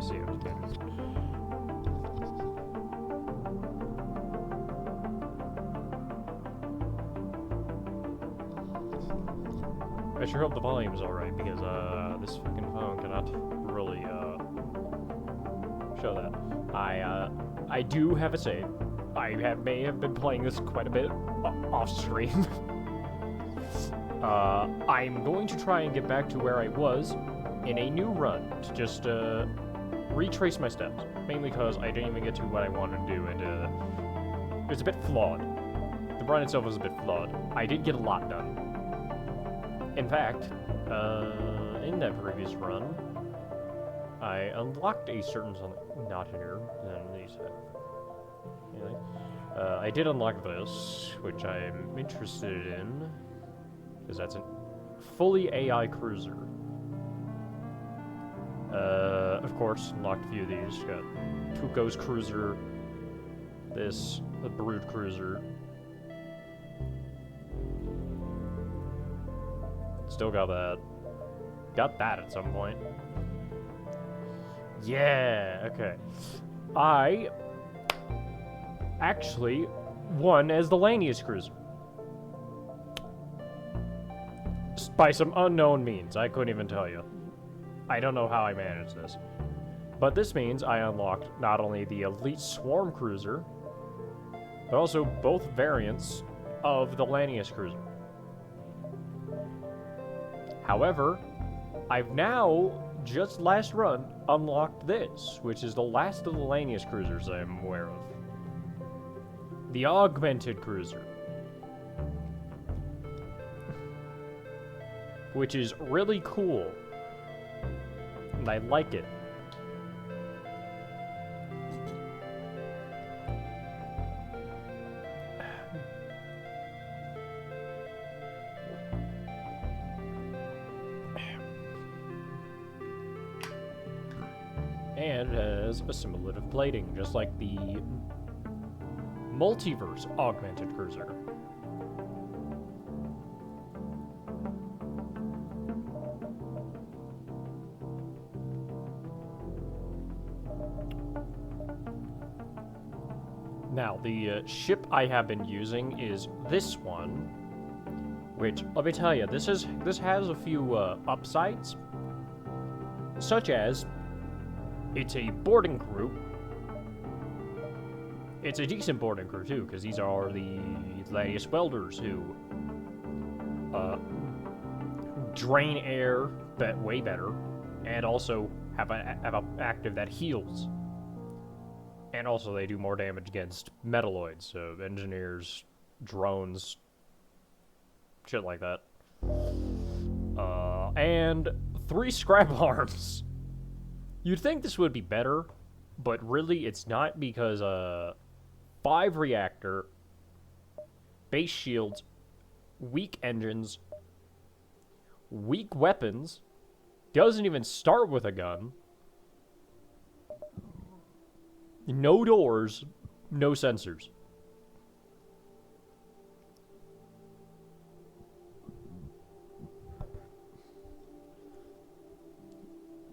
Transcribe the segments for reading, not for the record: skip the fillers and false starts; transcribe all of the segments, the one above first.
I see. I sure hope the volume's alright, because, this fucking phone cannot really, show that. I do have a save. May have been playing this quite a bit off-stream. I'm going to try and get back to where I was in a new run, to just, retrace my steps. Mainly because I didn't even get to what I wanted to do, and, it's a bit flawed. The run itself was a bit flawed. I did get a lot done. In fact, in that previous run, I unlocked a certain something, not here, then these have. Anyway, I did unlock this, which I'm interested in, because that's a fully AI cruiser. Of course, unlocked a few of these. Got Tuco's cruiser, this, the Brood cruiser. Still got that. Got that at some point. Yeah, okay. I actually won as the Lanius cruiser. By some unknown means. I couldn't even tell you. I don't know how I managed this. But this means I unlocked not only the Elite Swarm cruiser, but also both variants of the Lanius cruiser. However, I've now, just last run, unlocked this, which is the last of the Lanius cruisers I am aware of. The Augmented Cruiser. Which is really cool. And I like it. And has assimilative plating, just like the Multiverse Augmented Cruiser. Now, the ship I have been using is this one, which, let me tell you, this has a few upsides, such as it's a boarding crew. It's a decent boarding crew, too, because these are the Lanius welders who drain air way better, and also have a active that heals. And also they do more damage against metalloids, so engineers, drones, shit like that. And 3 scrap arms. You'd think this would be better, but really it's not, because 5 reactor, base shields, weak engines, weak weapons, doesn't even start with a gun, no doors, no sensors.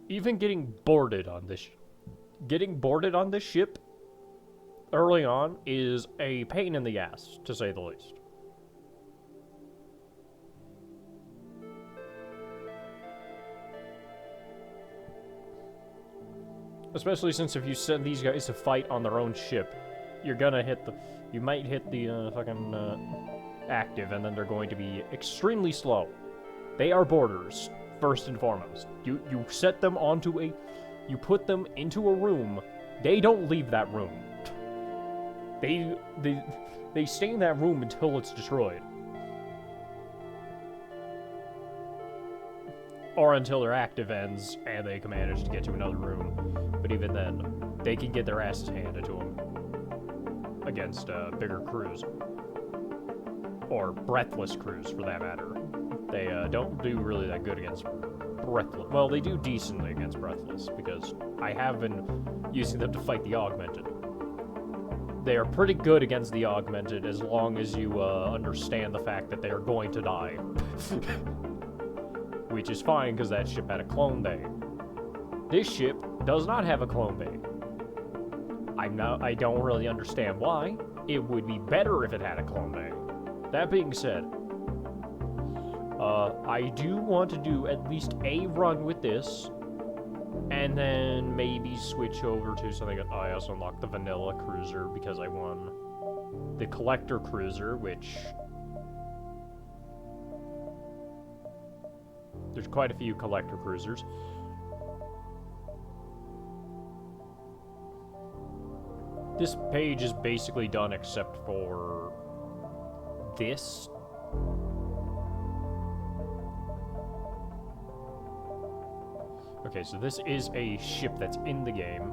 Even getting boarded on this ship early on is a pain in the ass, to say the least. Especially since if you send these guys to fight on their own ship, you're gonna you might hit the fucking active, and then they're going to be extremely slow. They are boarders, first and foremost. You set them onto you put them into a room, they don't leave that room. They stay in that room until it's destroyed. Or until their active ends, and they can manage to get to another room. But even then, they can get their asses handed to them against bigger crews. Or breathless crews, for that matter. They don't do really that good against breathless. Well, they do decently against breathless, because I have been using them to fight the augmented. They are pretty good against the augmented as long as you understand the fact that they are going to die. Which is fine, because that ship had a clone bay. This ship does not have a clone bay. I don't really understand why. It would be better if it had a clone bay. That being said, I do want to do at least a run with this, and then maybe switch over to something. I also unlocked the vanilla cruiser because I won the collector cruiser, which there's quite a few collector cruisers. This page is basically done except for this. Okay, so this is a ship that's in the game.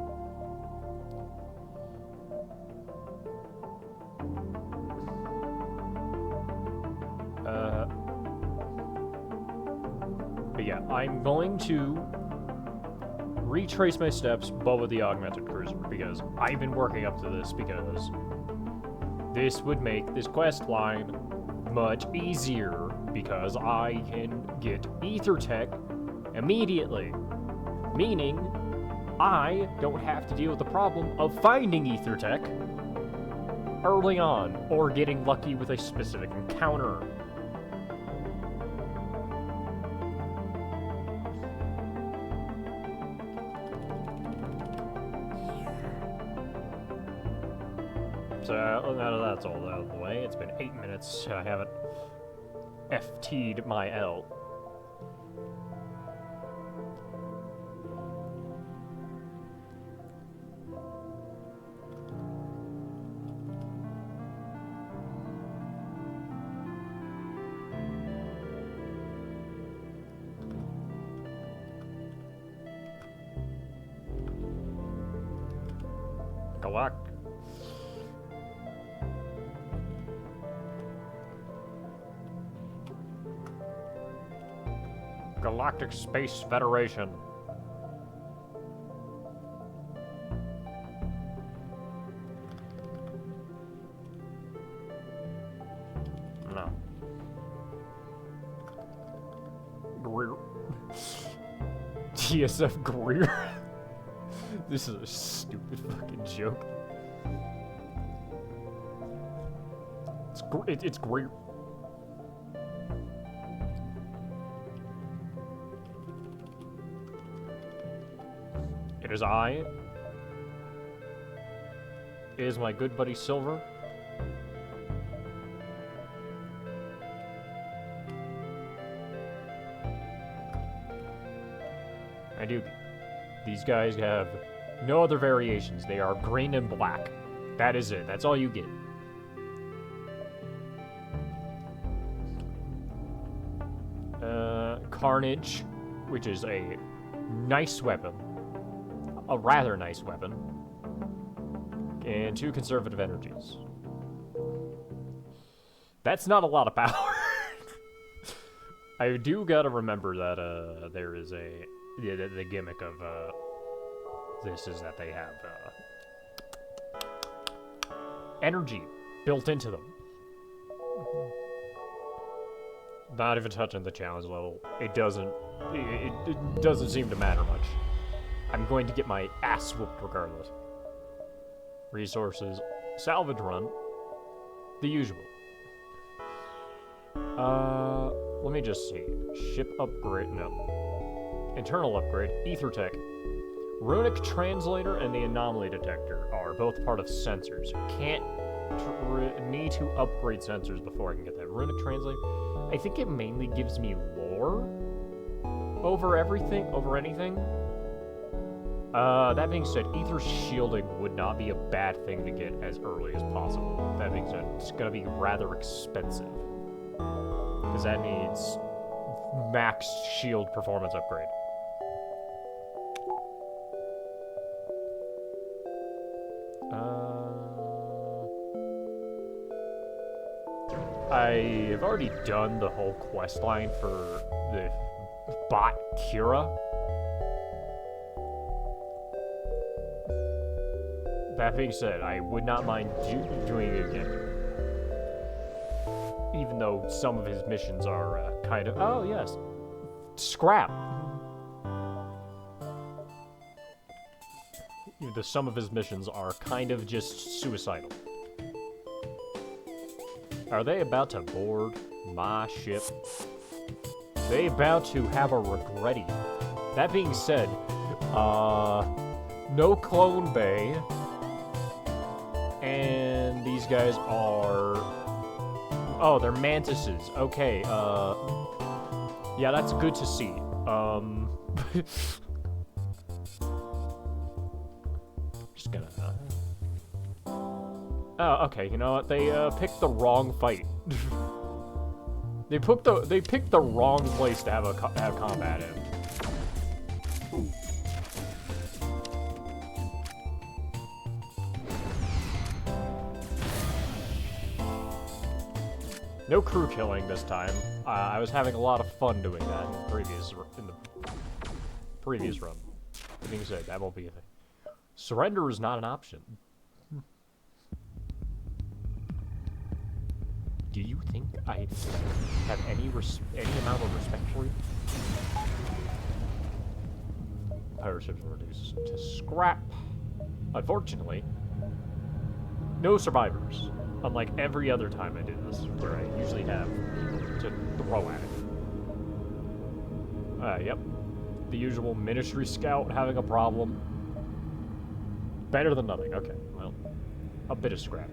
But yeah, I'm going to retrace my steps, but with the augmented cruiser, because I've been working up to this because this would make this quest line much easier because I can get ether tech immediately, meaning I don't have to deal with the problem of finding ether tech early on or getting lucky with a specific encounter. So now that that's all out of the way, it's been 8 minutes. I haven't FT'd my L. Galactic Space Federation. No. Greer. TSF Greer. This is a stupid fucking joke. It's Greer. It is I. It is my good buddy Silver. I do. These guys have no other variations. They are green and black. That is it. That's all you get. Carnage, which is a nice weapon. A rather nice weapon. And 2 conservative energies. That's not a lot of power. I do gotta remember that there is the gimmick of this is that they have energy built into them. Not even touching the challenge level. It doesn't seem to matter much. I'm going to get my ass whooped regardless. Resources, salvage run, the usual. Let me just see. Ship upgrade, no. Internal upgrade, ether tech. Runic translator and the anomaly detector are both part of sensors. Can't need to upgrade sensors before I can get that. Runic translator, I think it mainly gives me lore over anything. That being said, ether shielding would not be a bad thing to get as early as possible. That being said, it's gonna be rather expensive. Because that needs max shield performance upgrade. I have already done the whole quest line for the bot Kira. That being said, I would not mind doing it again. Even though some of his missions are kind of... Oh, yes. Scrap. some of his missions are kind of just suicidal. Are they about to board my ship? They about to have a regretty. That being said, no Clone Bay, and these guys are... Oh, they're mantises. Okay, yeah, that's good to see. Just gonna... Oh, okay, you know what? They, picked the wrong fight. They picked the wrong place to have combat in. No crew killing this time. I was having a lot of fun doing that in the previous run. That being said, that won't be a thing. Surrender is not an option. Do you think I have any amount of respect for you? Pirate ships are reduced to scrap. Unfortunately, no survivors. Unlike every other time I do this, where I usually have people to throw at it. Yep. The usual ministry scout having a problem. Better than nothing. Okay, well, a bit of scrap.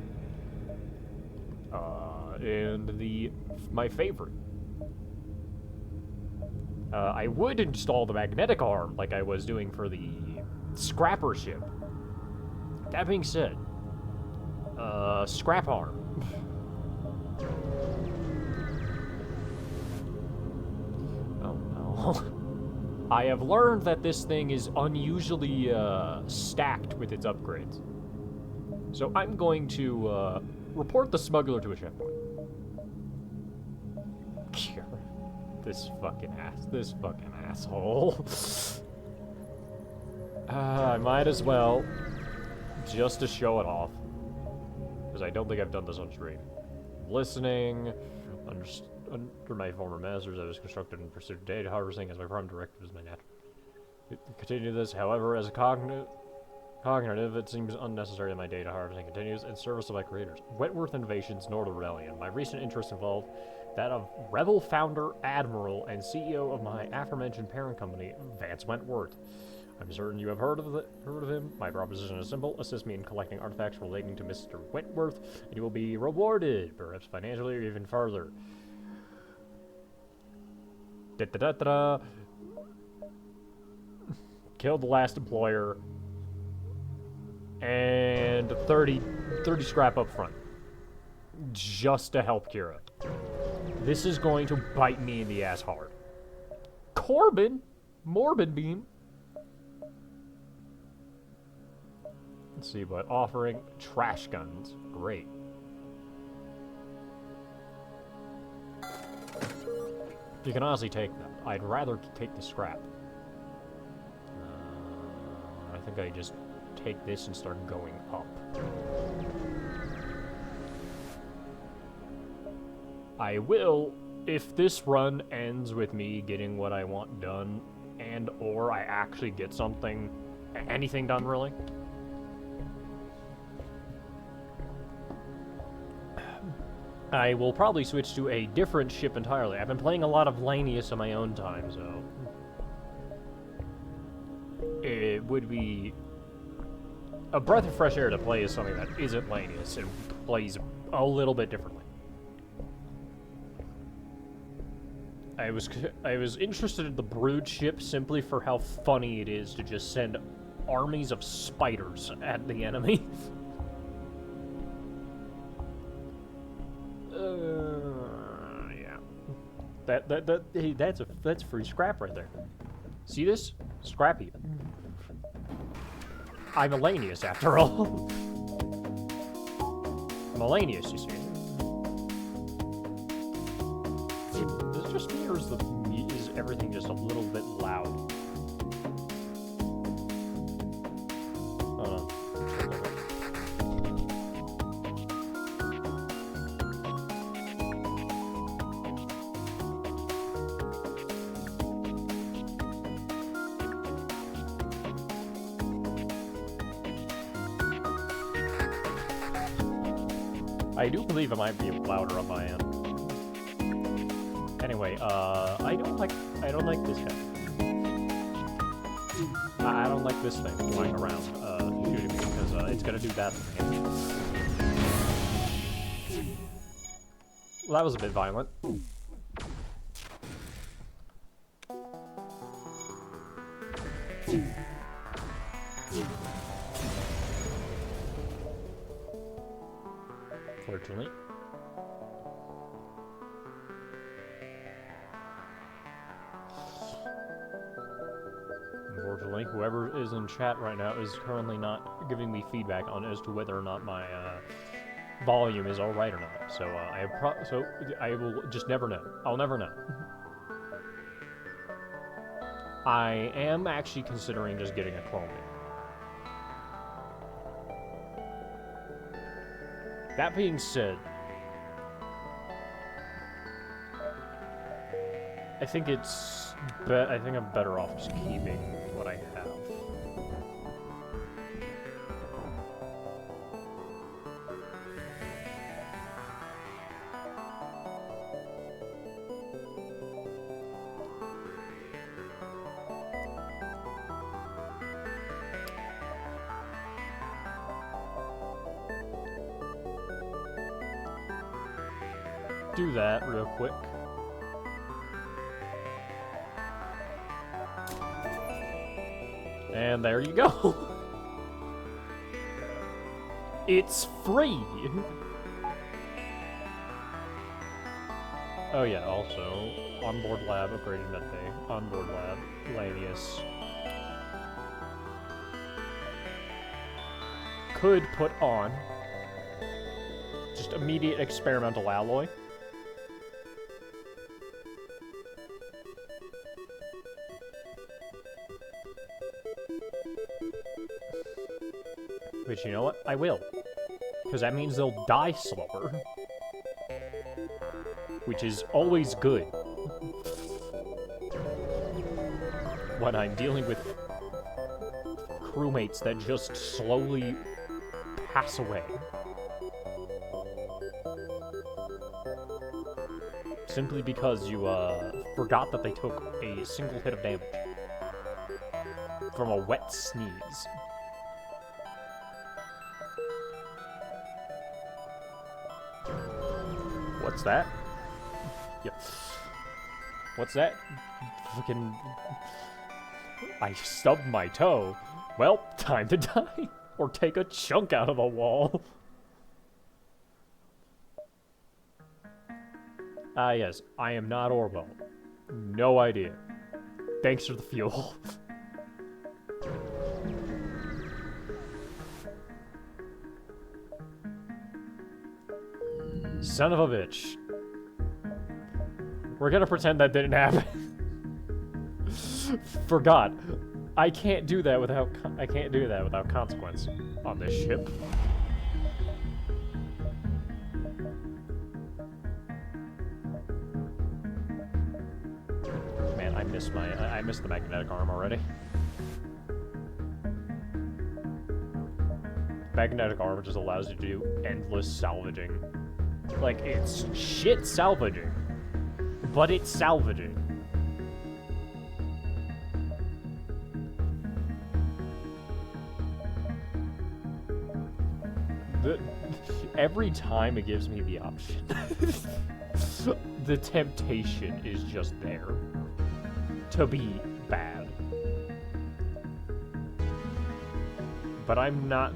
And my favorite. I would install the magnetic arm like I was doing for the scrapper ship. That being said, scrap arm. Oh no. I have learned that this thing is unusually stacked with its upgrades. So I'm going to report the smuggler to a checkpoint. This fucking asshole. I might as well, just to show it off. Because I don't think I've done this on stream. Listening, under my former masters, I was constructed in pursuit of data harvesting as my prime directive is my natural. Continue this, however, as a cognitive, it seems unnecessary that my data harvesting continues in service of my creators. Wentworth Innovations, Northern Rebellion. My recent interests involved that of Rebel founder, admiral, and CEO of my aforementioned parent company, Vance Wentworth. I'm certain you have heard of him. My proposition is simple. Assist me in collecting artifacts relating to Mr. Wentworth, and you will be rewarded, perhaps financially or even further. Da-da-da-da-da. Killed the last employer. And 30 scrap up front. Just to help Kira. This is going to bite me in the ass hard. Corbin? Morbid Beam? Let's see what offering. Trash guns. Great. You can honestly take them. I'd rather take the scrap. I think I just take this and start going up. I will, if this run ends with me getting what I want done, and or I actually get anything done really. I will probably switch to a different ship entirely. I've been playing a lot of Lanius on my own time, so it would be a breath of fresh air to play as something that isn't Lanius and plays a little bit differently. I was interested in the Brood ship simply for how funny it is to just send armies of spiders at the enemy. Yeah. Hey, that's free scrap right there. See this? Scrappy. I'm Elanius after all. I'm Elanius, you see. Is it just me, or is everything just a little bit loud? Hold on. I do believe it might be louder on my end. Anyway, I don't like this guy. I don't like this thing flying around, shooting me, because, it's gonna do that to me. Well, that was a bit violent. Fortunately. Unfortunately, whoever is in chat right now is currently not giving me feedback on as to whether or not my volume is all right or not. So I will just never know. I'll never know. I am actually considering just getting a Chrome. That being said, I think I'm better off just keeping what I have. Do that real quick. And there you go. It's free. Oh yeah, also onboard lab upgraded medbay, onboard lab, Lanius. Could put on just immediate experimental alloy. Which, you know what? I will. Because that means they'll die slower. Which is always good. When I'm dealing with crewmates that just slowly pass away. Simply because you, forgot that they took a single hit of damage. From a wet sneeze. What's that? Yep. What's that? Fucking... I stubbed my toe. Well, time to die. Or take a chunk out of the wall. Ah, yes. I am not Orwell. No idea. Thanks for the fuel. Son of a bitch. We're gonna pretend that didn't happen. Forgot. I can't do that without consequence on this ship. Man, I missed the magnetic arm already. Magnetic arm just allows you to do endless salvaging. Like, it's shit salvaging, but it's salvaging. Every time it gives me the option, the temptation is just there to be bad. But I'm not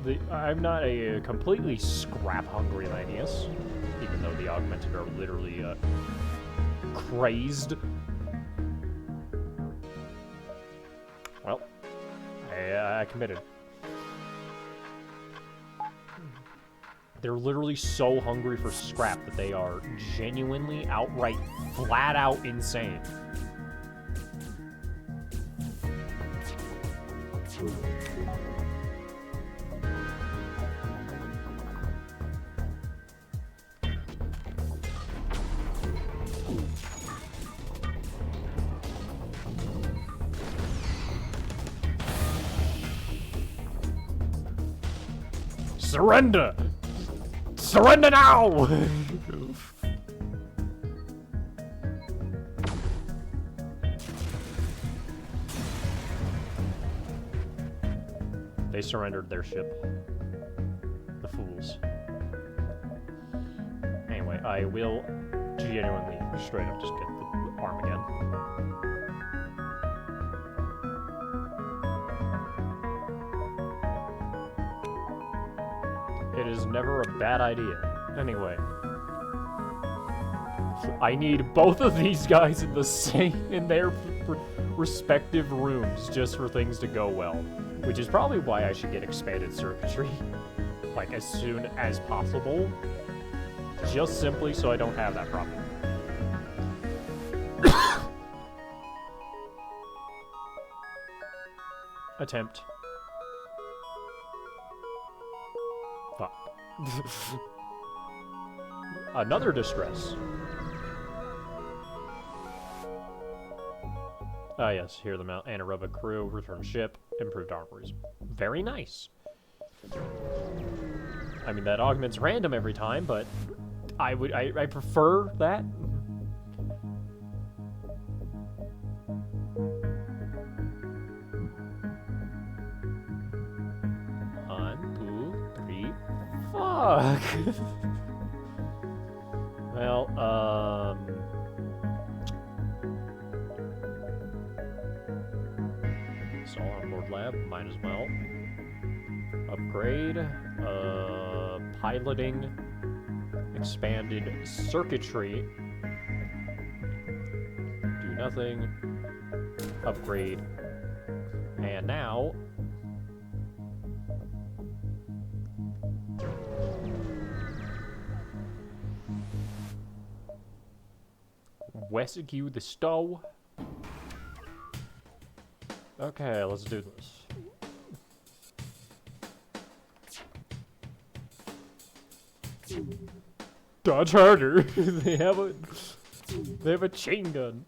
a completely scrap-hungry Lanius. Even though the augmented are literally, crazed. Well, I committed. They're literally so hungry for scrap that they are genuinely, outright, flat-out insane. Surrender! Surrender now! They surrendered their ship. The fools. Anyway, I will genuinely, straight up, just get the arm again. It is never a bad idea. Anyway. I need both of these guys in their respective rooms just for things to go well. Which is probably why I should get expanded circuitry, like, as soon as possible. Just simply so I don't have that problem. Attempt. Fuck. Another distress. Ah, yes, hear them out. Anaerobic crew, return ship, improved armories. Very nice. I mean, that augments random every time, but I prefer that. One, two, three, fuck. Well, install onboard lab, might as well. Upgrade, piloting, expanded circuitry, do nothing, upgrade, and now, rescue the stow. Okay, let's do this. Dodge harder. they have a chain gun.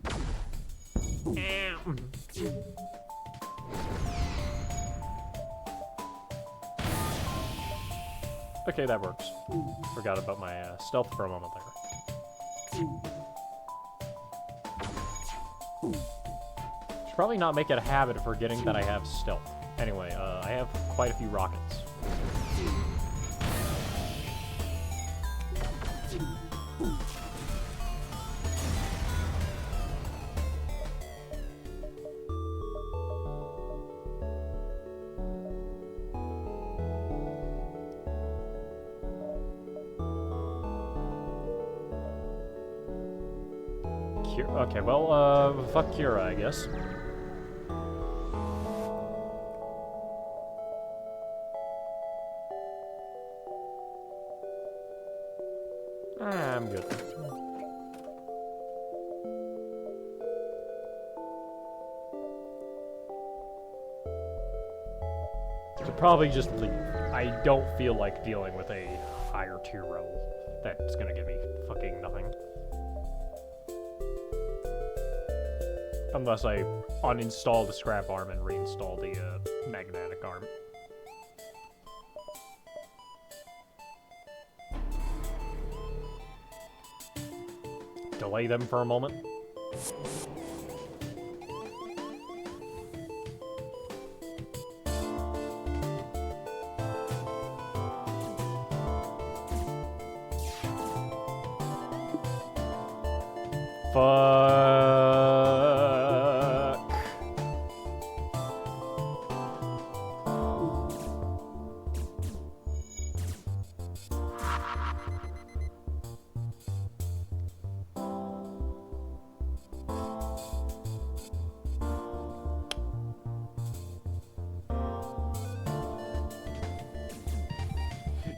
Okay, that works. Forgot about my stealth for a moment there. Should probably not make it a habit of forgetting that I have stealth. Anyway, I have quite a few rockets. Okay, well, fuck Kira, I guess. I'm good. Should probably just leave. I don't feel like dealing with a higher tier rebel that's gonna give me fucking nothing. Unless I uninstall the scrap arm and reinstall the magnetic arm. Delay them for a moment. Fuck.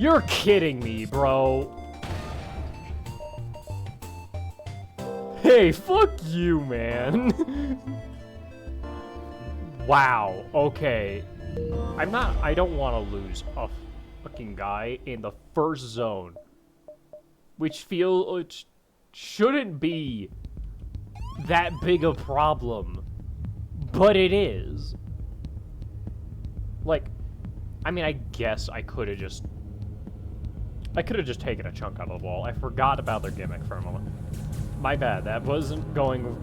You're kidding me, bro. Hey, fuck you, man. Wow, okay. I don't want to lose a fucking guy in the first zone. Which shouldn't be that big a problem. But it is. Like, I mean, I guess I could have just... I could have just taken a chunk out of the wall. I forgot about their gimmick for a moment. My bad, that wasn't going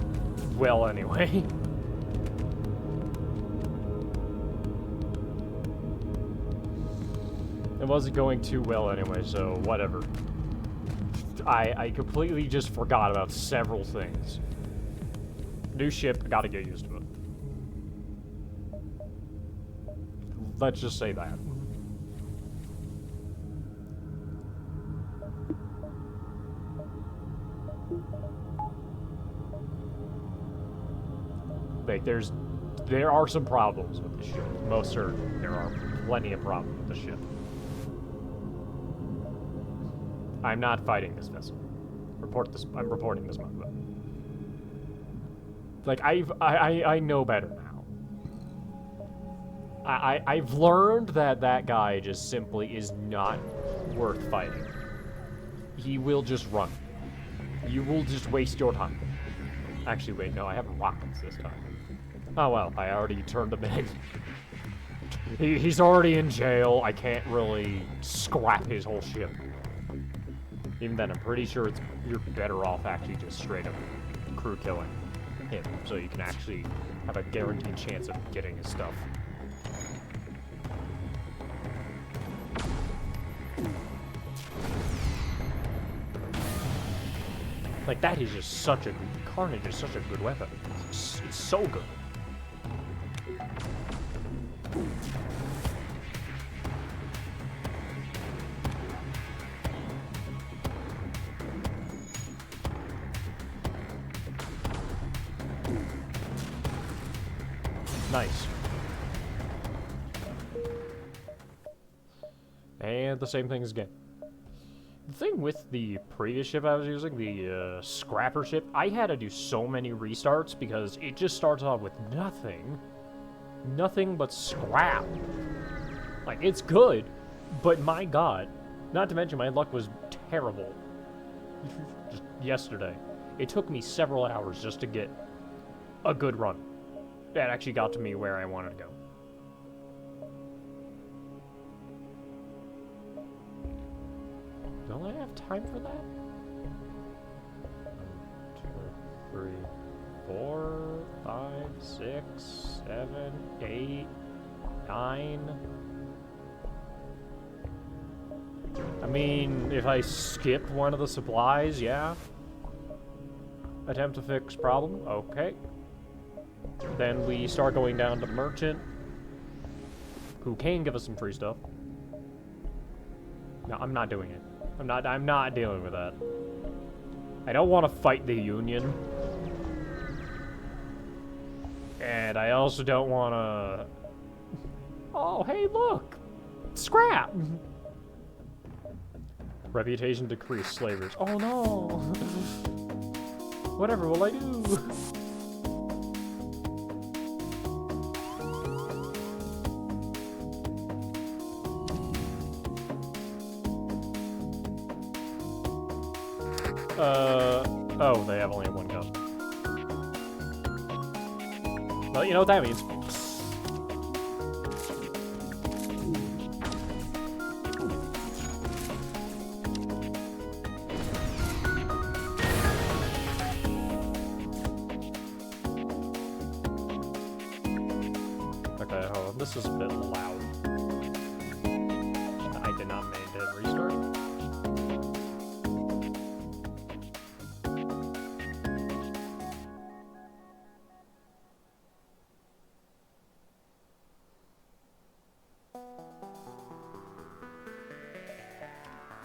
well anyway. It wasn't going too well anyway, so whatever. I completely just forgot about several things. New ship, gotta get used to it. Let's just say that. Like, there are some problems with the ship. Most certain, there are plenty of problems with the ship. I'm not fighting this vessel. I'm reporting this manga. Like, I know better now. I've learned that that guy just simply is not worth fighting. He will just run. You will just waste your time. Actually, wait, no, I have rockets this time. Oh well, I already turned him in. He's already in jail. I can't really scrap his whole ship. Even then, I'm pretty sure you're better off actually just straight up crew killing him, so you can actually have a guaranteed chance of getting his stuff. Like, that is just such a... Carnage is such a good weapon. It's so good. Nice. And the same thing again. The thing with the previous ship I was using, the scrapper ship, I had to do so many restarts because it just starts off with nothing. Nothing but scrap. Like, it's good, but my god. Not to mention my luck was terrible. Just yesterday. It took me several hours just to get a good run. That actually got to me where I wanted to go. Don't I have time for that? 1, 2, 3, 4, 5, 6, 7, 8, 9. I mean, if I skip one of the supplies, yeah. Attempt to fix problem, okay. Then we start going down to merchant, who can give us some free stuff. No, I'm not doing it. I'm not dealing with that. I don't want to fight the Union. And I also don't want to... Oh, hey, look! Scrap! Reputation decreased, slavers. Oh, no! Whatever will I do? Oh, they have only one gun. Well, you know what that means. Okay, hold on. This is a bit loud. I did not mean to restart.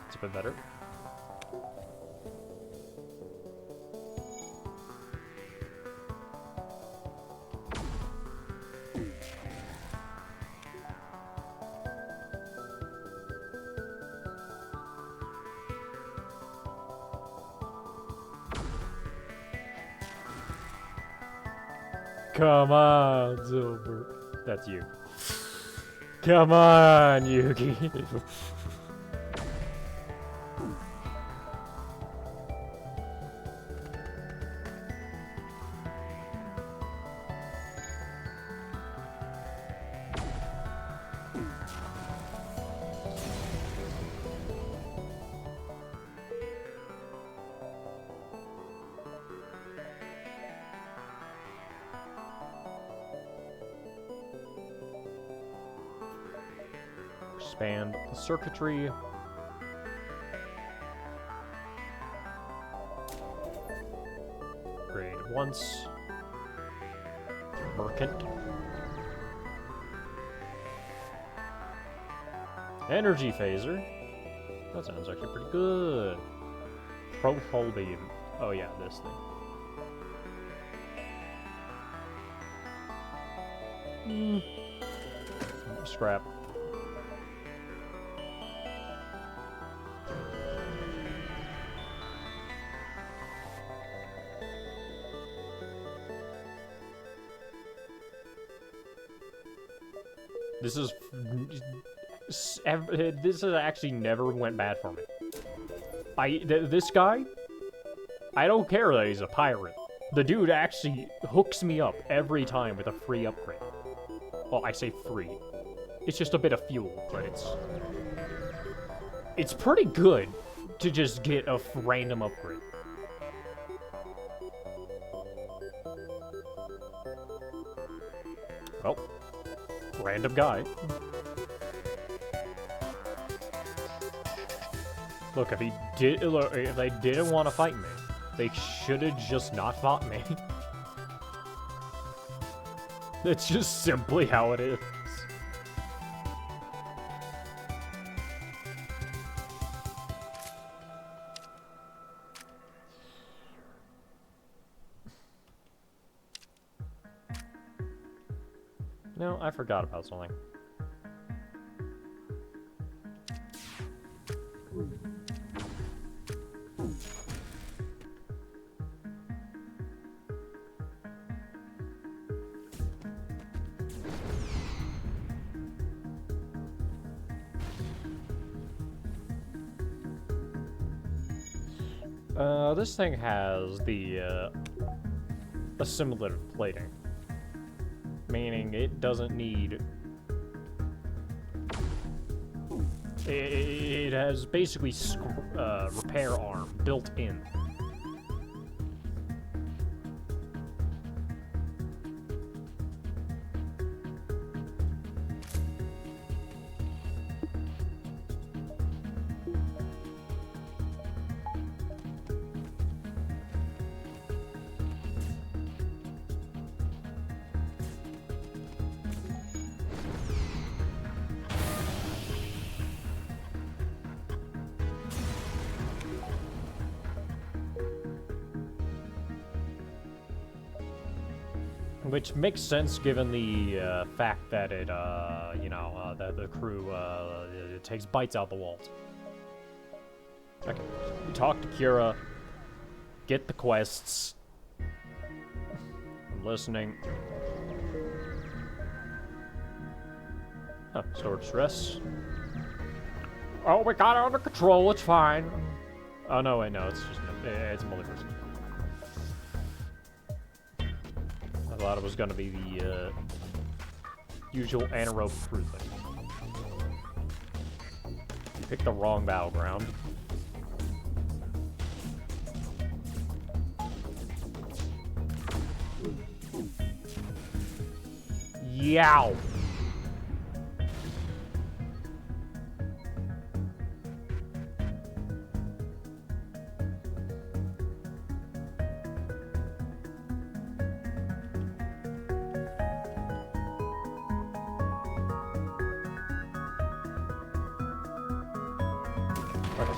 It's a bit better. Come on, Silver. That's you. Come on, Yuki. expand the circuitry. Upgrade once. Merchant. Energy phaser. That sounds actually pretty good. Profile beam. Oh yeah, this thing. Scrap. This has actually never went bad for me. This guy, I don't care that he's a pirate. The dude actually hooks me up every time with a free upgrade. Well, I say free. It's just a bit of fuel, but it's pretty good to just get a random upgrade. Well, random guy. Look, if they didn't want to fight me, they should have just not fought me. That's just simply how it is. No, I forgot about something. This thing has the assimilative plating, meaning it doesn't need. It has basically repair arm built in. Which makes sense given the fact that it, the crew, it takes bites out the walls. Okay, talk to Kira, get the quests. I'm listening. Oh, storage stress. Oh, we got it under control, it's fine. Oh, no, wait, no, it's just, it's a multiverse. I thought it was gonna be the usual anaerobic crew thing. You picked the wrong battleground. Yow!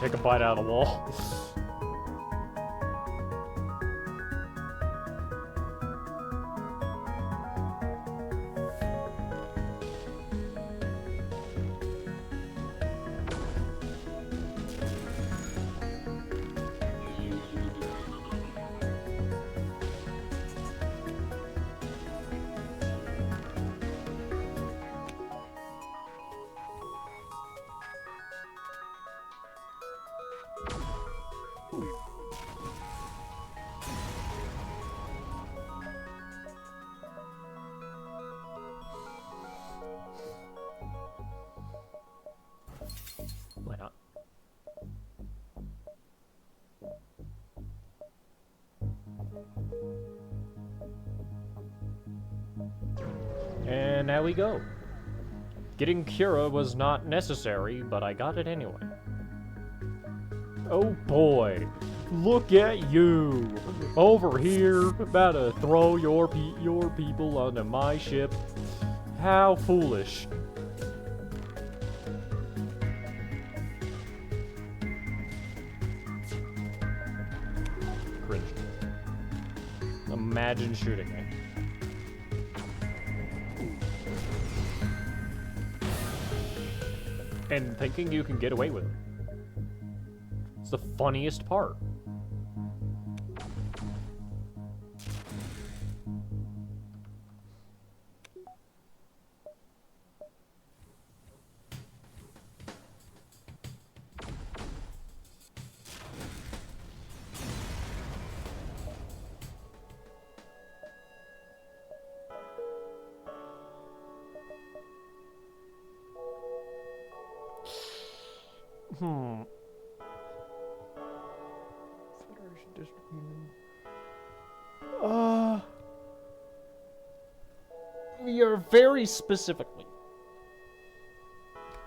Take a bite out of the wall. Why not? And now we go. Getting Cura was not necessary, but I got it anyway. Oh boy, look at you! Over here, about to throw your people onto my ship. How foolish. Cringe. Imagine shooting me. And thinking you can get away with it. It's the funniest part. Federation District Union. We are very specifically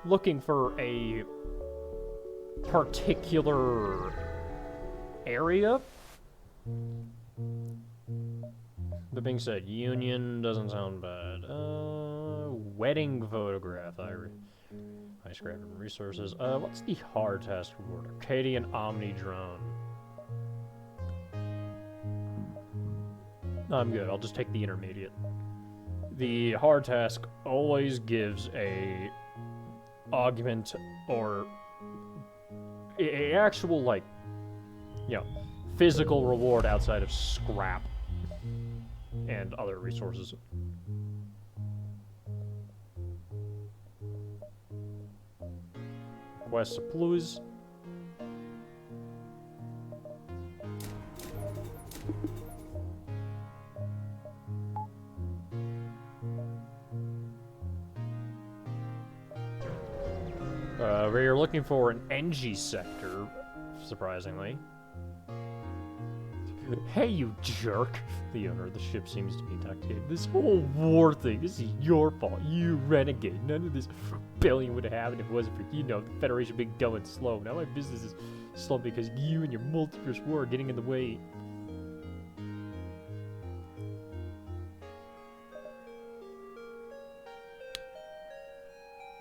looking for a particular area. That being said, Union doesn't sound bad. Wedding photograph. I scrapped resources. What's the hard task reward? Arcadian Omni drone. I'm good. I'll just take the intermediate. The hard task always gives a augment or a actual, like, you know, physical reward outside of scrap and other resources. Quest supplies. We're looking for an NG sector, surprisingly. Hey, you jerk! The owner of the ship seems to be intoxicated. This whole war thing, this is your fault. You renegade. None of this rebellion would have happened if it wasn't for, you know, the Federation being dumb and slow. Now my business is slow because you and your multiverse war are getting in the way.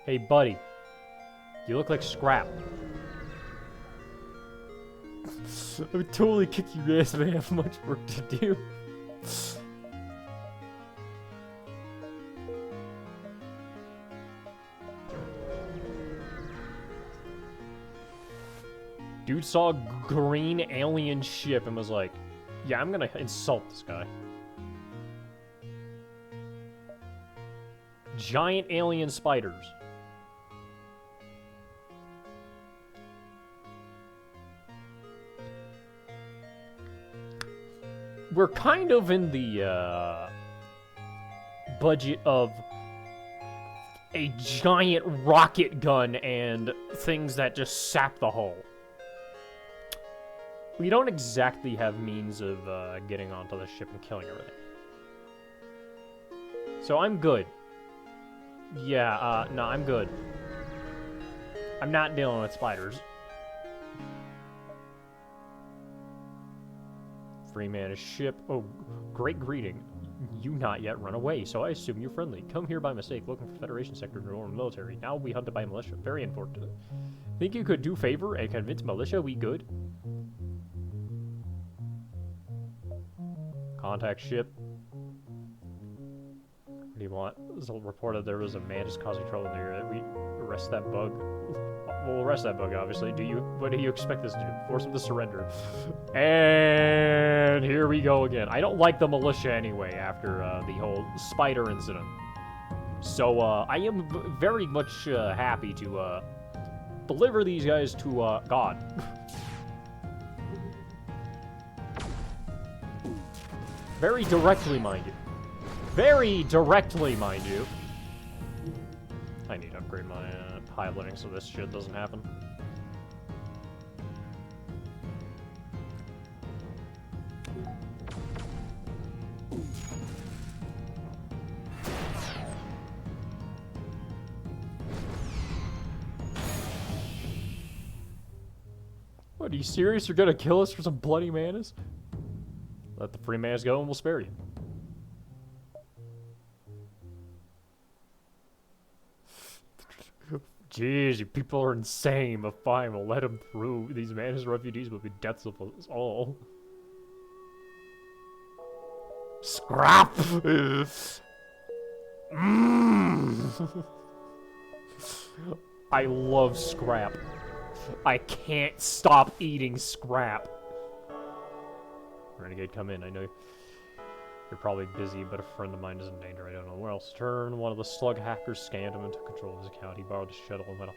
Hey, buddy. You look like scrap. I would totally kick your ass, but I have much work to do. Dude saw a green alien ship and was like, yeah, I'm gonna insult this guy. Giant alien spiders. We're kind of in the budget of a giant rocket gun and things that just sap the hull. We don't exactly have means of getting onto the ship and killing everything. So I'm good. Yeah, no, I'm good. I'm not dealing with spiders. Free man a ship. Oh, great greeting. You not yet run away, so I assume you're friendly. Come here by mistake, looking for Federation sector or military. Now we hunted by militia. Very unfortunate. Think you could do favor and convince militia we good? Contact ship. What do you want? It's reported there was a man just causing trouble in the area. We arrest that bug. We'll arrest that bug, obviously. What do you expect us to do? Force him to surrender. And here we go again. I don't like the militia anyway after the whole spider incident. So I am very much happy to deliver these guys to God. Very directly, mind you. Very directly, mind you. I need to upgrade my piloting so this shit doesn't happen. Are you serious? You're gonna kill us for some bloody manas? Let the free manas go and we'll spare you. Jeez, you people are insane, but fine, we'll let them through. These manas refugees will be deaths of us all. Scrap! I love scrap. I can't stop eating scrap. Renegade, come in. I know you're probably busy, but a friend of mine is in danger. I don't know where else to turn. One of the slug hackers scanned him and took control of his account. He borrowed his shuttle and went off.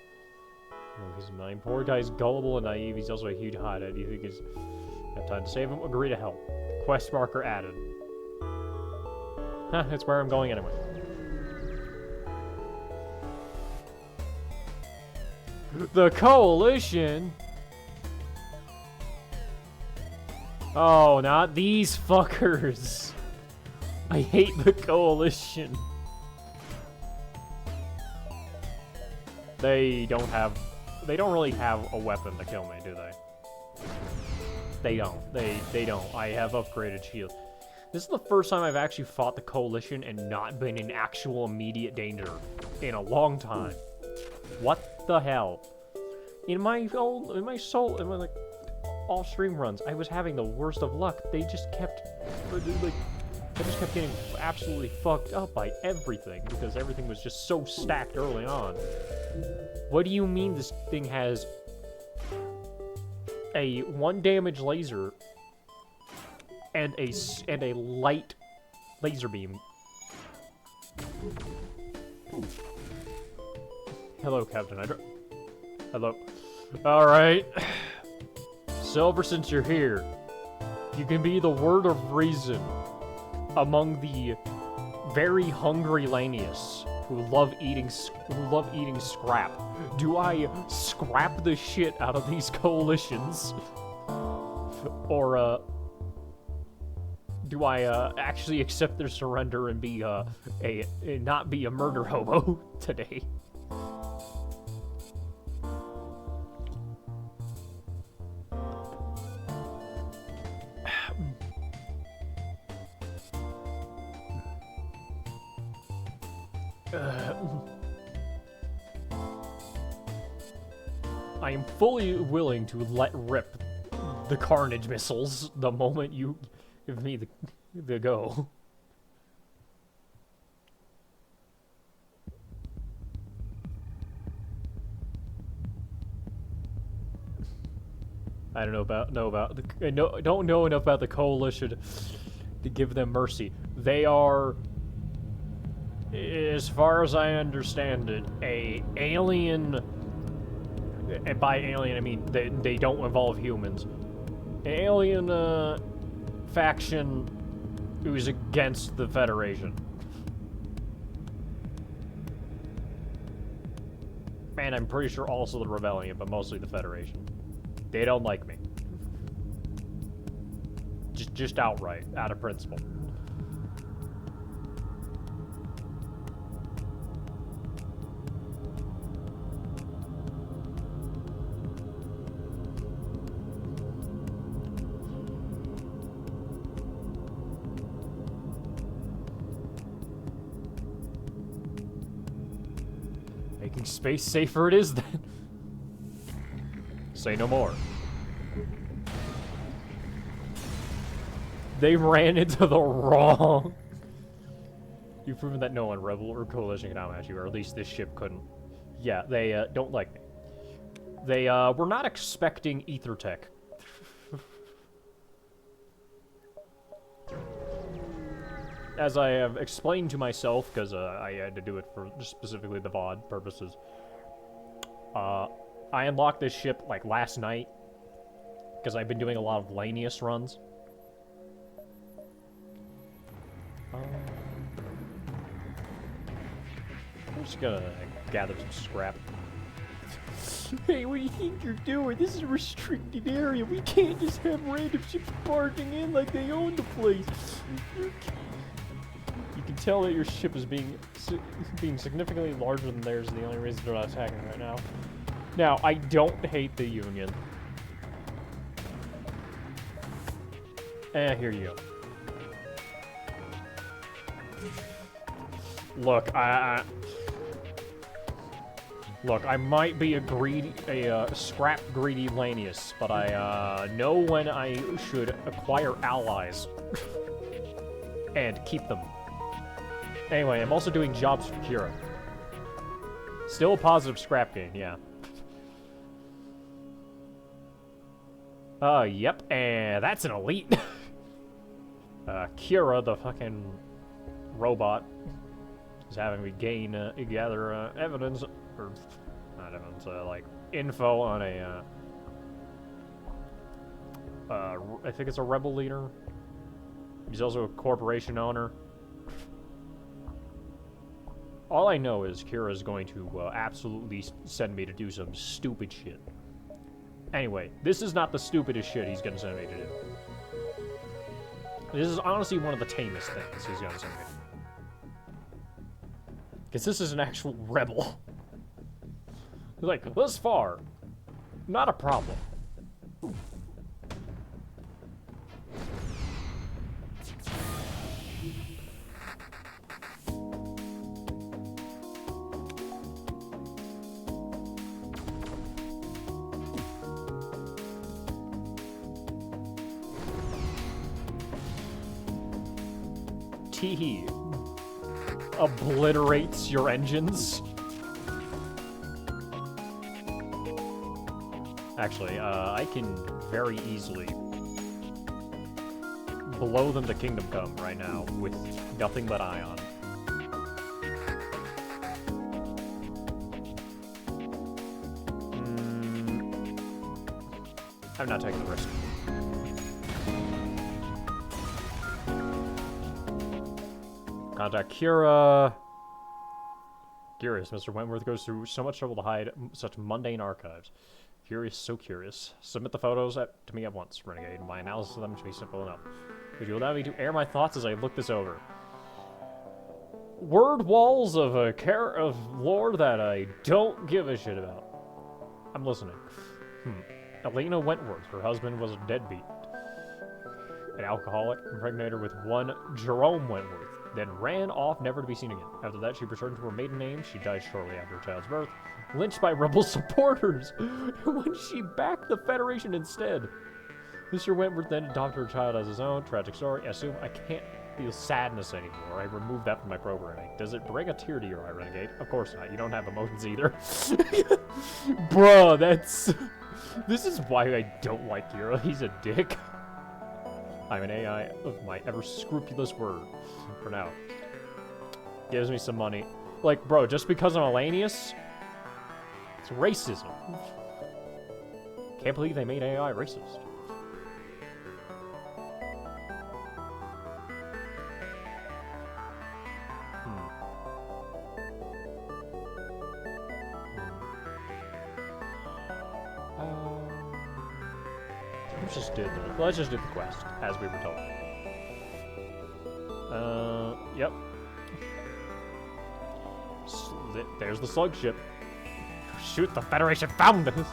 Oh, he's mine. Poor guy's gullible and naive. He's also a huge hothead. Do you think he's got time to save him? Agree to help. Quest marker added. Huh, that's where I'm going anyway. The Coalition? Oh, not these fuckers. I hate the Coalition. They don't really have a weapon to kill me, do they? They don't. They don't. I have upgraded shield. This is the first time I've actually fought the Coalition and not been in actual immediate danger in a long time. What the hell? In my like off-stream runs, I was having the worst of luck. They just kept like I just kept getting absolutely fucked up by everything because everything was just so stacked early on. What do you mean this thing has a 1 damage laser and a light laser beam? Hello, Captain Hydra. Hello. Alright. Silver, since you're here, you can be the word of reason among the very hungry Lanius who love eating scrap. Do I scrap the shit out of these coalitions? Or, do I, actually accept their surrender and be, not be a murder hobo today? I am fully willing to let rip the carnage missiles the moment you give me the go. I don't don't know enough about the Coalition to give them mercy. They are, as far as I understand it, a alien, and by alien I mean they don't involve humans. An alien faction who's against the Federation. And I'm pretty sure also the Rebellion, but mostly the Federation. They don't like me. Just outright, out of principle. Making space safer it is, then. Say no more. They ran into the wrong... You've proven that no one, Rebel or Coalition, can outmatch you, or at least this ship couldn't. Yeah, they don't like me. They were not expecting ether tech. As I have explained to myself, because I had to do it for specifically the VOD purposes, I unlocked this ship, like, last night, because I've been doing a lot of Lanius runs. I'm just gonna gather some scrap. Hey, what do you think you're doing? This is a restricted area. We can't just have random ships barging in like they own the place. You can tell that your ship is being significantly larger than theirs, and the only reason they're not attacking right now. Now, I don't hate the Union. Here you go. Look, Look, I might be a scrap greedy Lanius, but I know when I should acquire allies and keep them. Anyway, I'm also doing jobs for Kira. Still a positive scrap gain, yeah. Yep, and that's an elite. Kira, the fucking robot, is having me gather evidence, or not evidence, like info on a, I think it's a rebel leader. He's also a corporation owner. All I know is Kira's going to absolutely send me to do some stupid shit. Anyway, this is not the stupidest shit he's gonna send me to do. This is honestly one of the tamest things he's gonna send me to do. Because this is an actual rebel. Like, thus far, not a problem. Teehee obliterates your engines. Actually, I can very easily blow them to Kingdom Come right now with nothing but ion. I'm not taking the risk. Contact Kira. Curious, Mr. Wentworth goes through so much trouble to hide such mundane archives. Curious, so curious. Submit the photos to me at once, Renegade. My analysis of them should be simple enough. Would you allow me to air my thoughts as I look this over? Word walls of lore that I don't give a shit about. I'm listening. Elena Wentworth. Her husband was a deadbeat. An alcoholic, impregnated her with one Jerome Wentworth, then ran off never to be seen again. After that, she returned to her maiden name. She died shortly after her child's birth, lynched by rebel supporters when she backed the Federation instead. Mr. Wentworth then adopted her child as his own. Tragic story. I assume I can't feel sadness anymore. I removed that from my programming. Does it bring a tear to your eye, Renegade? Of course not. You don't have emotions either. Bruh, that's... This is why I don't like Kira. He's a dick. I'm an AI of my ever-scrupulous word. For now. Gives me some money. Like, bro, just because I'm a Lanius? It's racism. Can't believe they made AI racist. Let's just do the quest, as we were told. Yep. There's the slug ship. Shoot, the Federation found us!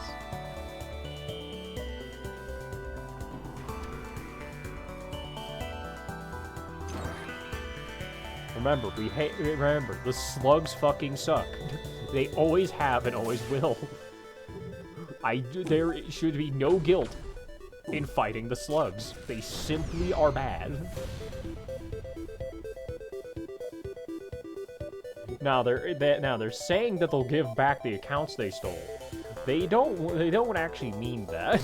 Remember, the slugs fucking suck. They always have and always will. There should be no guilt in fighting the slugs. They simply are bad. Now they're saying that they'll give back the accounts they stole. They don't actually mean that.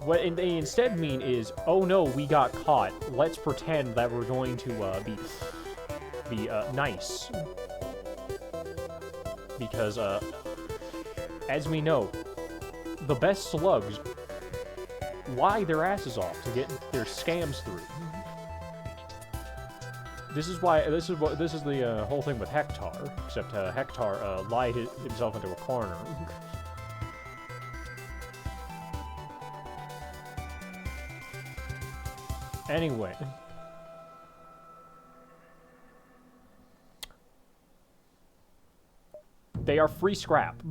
What they instead mean is, oh no, we got caught. Let's pretend that we're going to be nice. Because as we know, the best slugs lie their asses off to get their scams through. This is the whole thing with Hector, except Hector lied himself into a corner. Anyway. They are free scrap.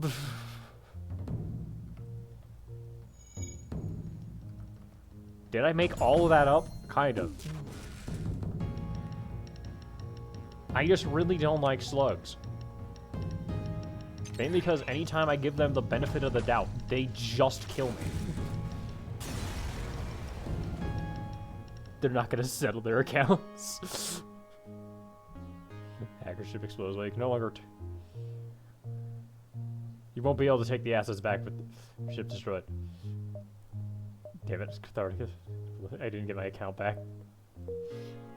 Did I make all of that up? Kind of. I just really don't like slugs. Mainly because anytime I give them the benefit of the doubt, they just kill me. They're not gonna settle their accounts. Hacker ship explodes. Like, no longer. You won't be able to take the assets back, but the ship destroyed. Damn it, it's cathartic. I didn't get my account back.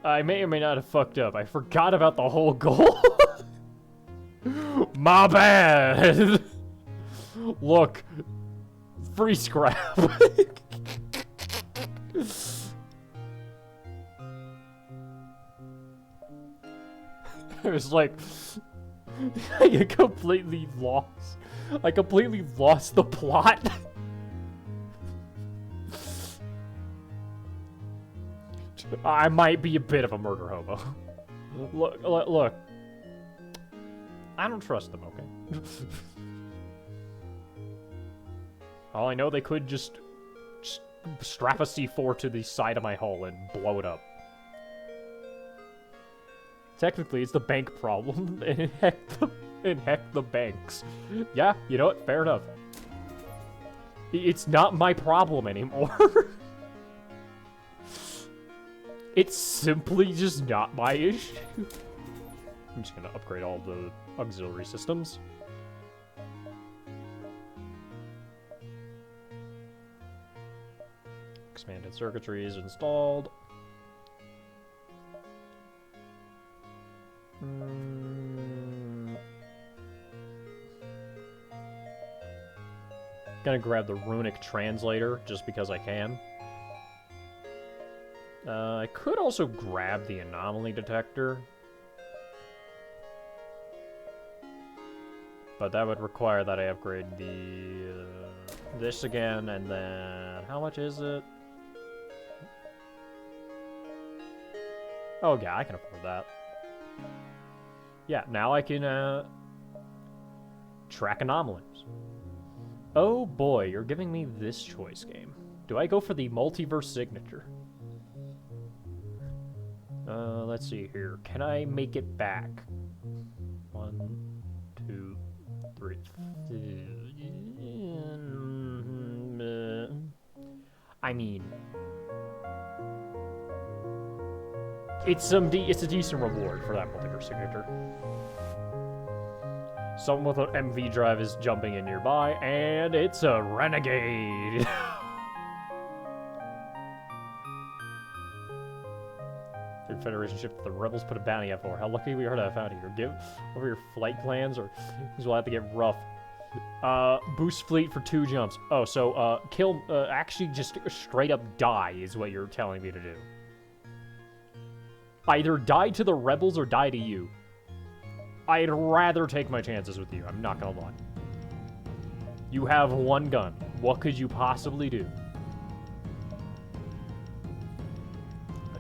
I may or may not have fucked up. I forgot about the whole goal. My bad. Look, free scrap. I was like, I completely lost the plot. I might be a bit of a murder hobo. Look. I don't trust them, okay? All I know, they could just strap a C4 to the side of my hull and blow it up. Technically, it's the bank problem, and heck the banks. Yeah, you know what? Fair enough. It's not my problem anymore. It's simply just not my issue. I'm just gonna upgrade all the auxiliary systems. Expanded circuitry is installed. Gonna grab the runic translator just because I can. I could also grab the anomaly detector. But that would require that I upgrade the this again, and then how much is it? Oh yeah, I can afford that. Yeah, now I can track anomalies. Oh boy, you're giving me this choice game. Do I go for the multiverse signature? Let's see here. Can I make it back? 1, 2, 3. I mean, it's a decent reward for that multiverse signature. Someone with an MV drive is jumping in nearby, and it's a renegade. Federation ship that the rebels put a bounty up for. How lucky we are to have found you. Give over your flight plans, or things will have to get rough. Boost fleet for 2 jumps. Oh, so kill. Actually, just straight up die is what you're telling me to do. Either die to the rebels or die to you. I'd rather take my chances with you. I'm not gonna lie. You have 1 gun. What could you possibly do?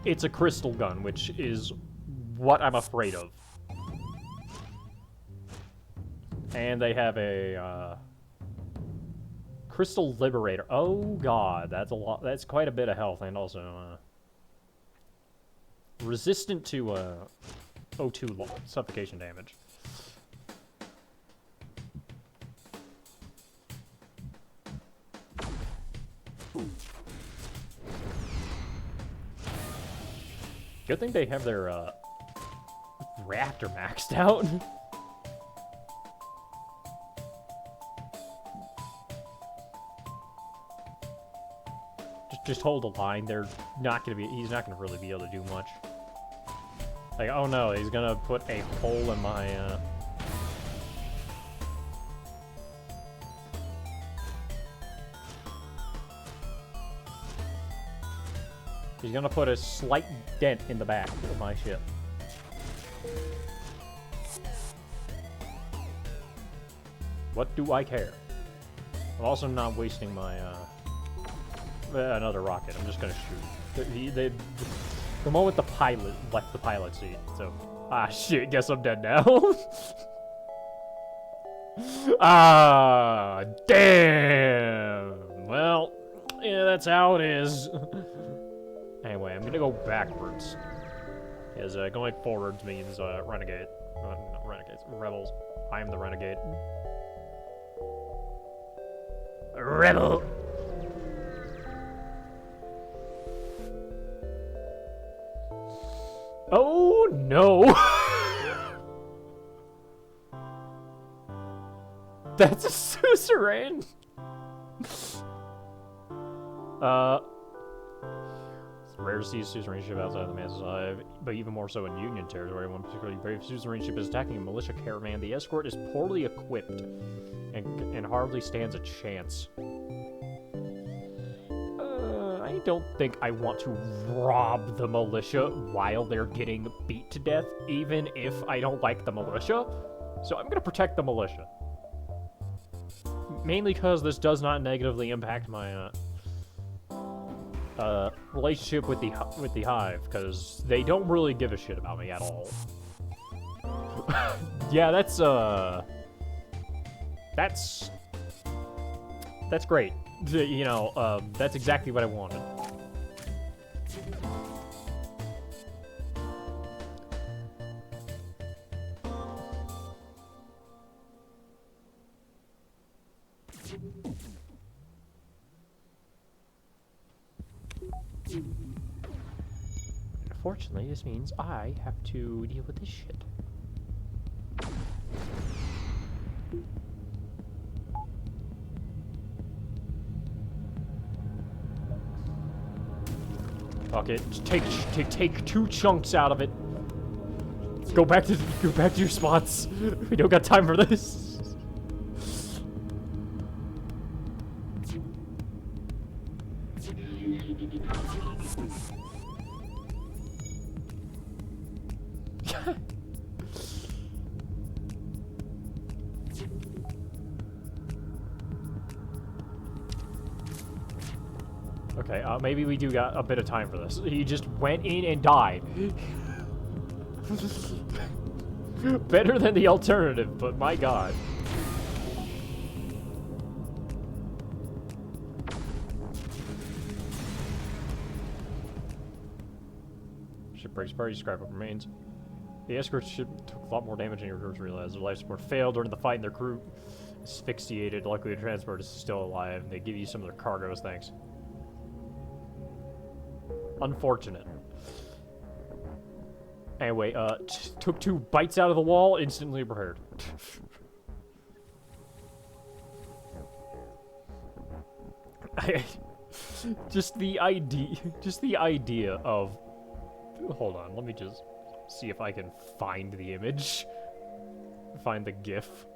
It's a crystal gun, which is what I'm afraid of. And they have a crystal liberator. Oh god, that's a lot. That's quite a bit of health, and also resistant to O2 suffocation damage. Good thing they have their reactor maxed out. just hold the line. They're not gonna be. He's not gonna really be able to do much. Like, oh no, he's gonna put a hole in my. He's gonna put a slight dent in the back of my ship. What do I care? I'm also not wasting my, another rocket. I'm just gonna shoot. The moment the pilot left the pilot seat, so... Ah, shit, guess I'm dead now. Ah, damn! Well, Yeah, that's how it is. Anyway, I'm gonna go backwards. Because going forwards means renegade. Not renegades, rebels. I am the renegade. Rebel! Oh no! That's a suzerain! It's rare to see a suzerain ship outside the man's alive, but even more so in Union territory. One particularly brave suzerain ship is attacking a militia caravan. The escort is poorly equipped and hardly stands a chance. I don't think I want to rob the militia while they're getting beat to death, even if I don't like the militia. So I'm gonna protect the militia. Mainly because this does not negatively impact my relationship with the Hive, because they don't really give a shit about me at all. Yeah, that's great. You know, that's exactly what I wanted. Unfortunately, this means I have to deal with this shit. Fuck it. Just take 2 chunks out of it. Go back to your spots. We don't got time for this. Okay, maybe we do got a bit of time for this. He just went in and died. Better than the alternative, but my god. Ship breaks party, scrap up remains. The escort ship took a lot more damage than your crews realized. Their life support failed during the fight and their crew asphyxiated. Luckily the transport is still alive. They give you some of their cargoes, thanks. Unfortunate. Anyway, took 2 bites out of the wall, instantly repaired. Just the idea of... Hold on, let me just see if I can find the image. Find the GIF.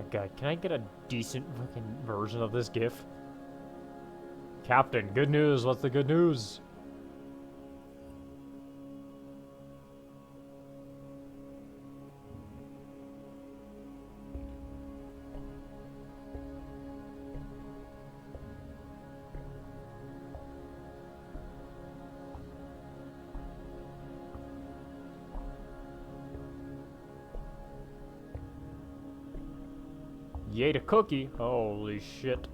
God, can I get a decent fucking version of this GIF? Captain, good news. What's the good news? You ate a cookie? Holy shit.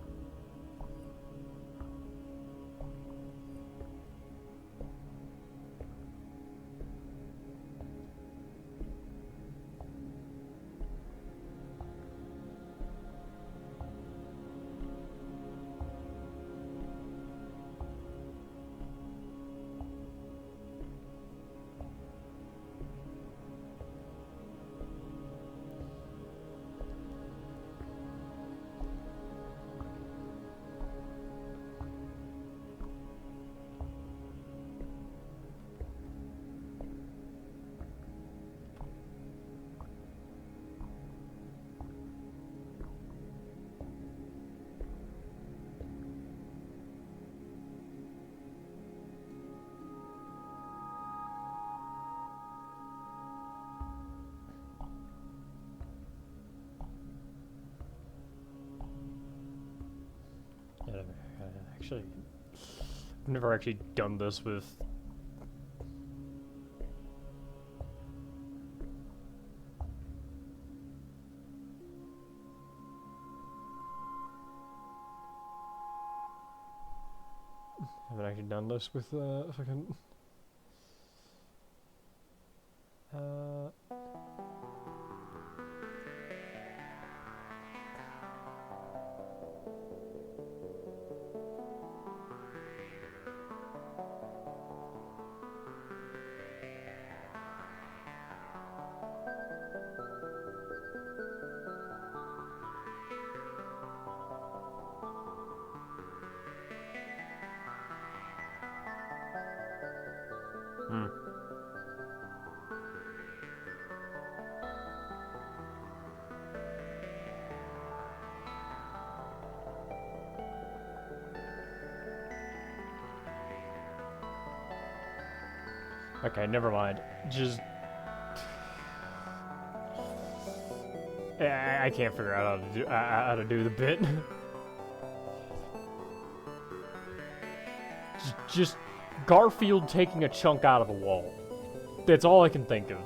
I've never actually done this with... haven't actually done this with, fucking... Okay, never mind. Just... I can't figure out how to do the bit. just Garfield taking a chunk out of a wall. That's all I can think of.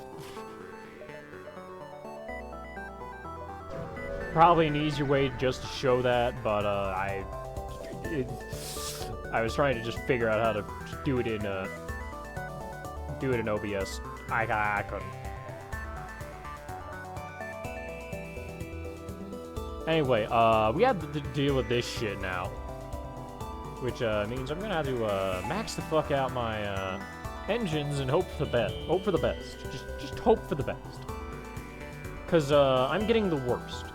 Probably an easier way just to show that, but I was trying to just figure out how to do it in OBS. I couldn't. Anyway, we have to deal with this shit now, which means I'm gonna have to max the fuck out my engines and hope for the best. Hope for the best. Just hope for the best. Cause I'm getting the worst.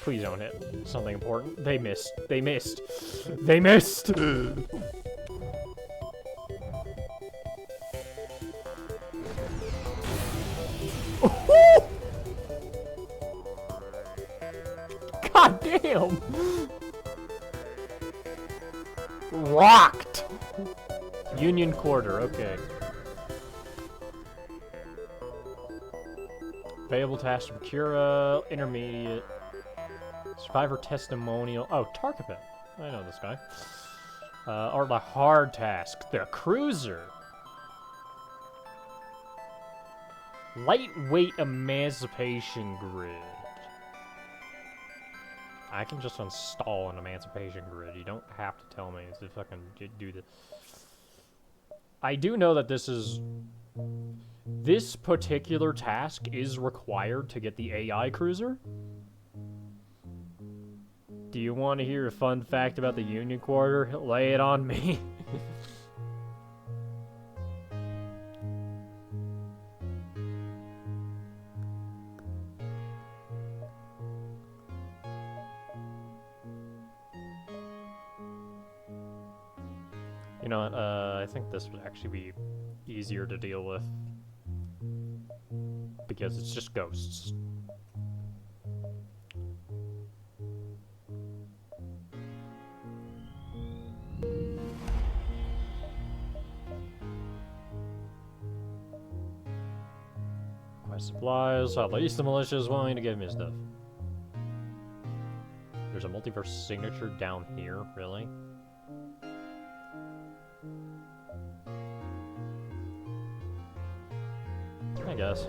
Please don't hit something important. They missed. They missed. They missed! God damn! Rocked! Union Quarter, okay. Payable task to procure intermediate. Survivor testimonial. Oh, Tarkapet. I know this guy. Or the hard task. The cruiser. Lightweight emancipation grid. I can just install an emancipation grid. You don't have to tell me to fucking do this. I do know that this particular task is required to get the AI cruiser. Do you want to hear a fun fact about the Union Quarter? Lay it on me. You know what, I think this would actually be easier to deal with. Because it's just ghosts. Supplies, at least the militia is willing to give me stuff. There's a multiverse signature down here, really? I guess.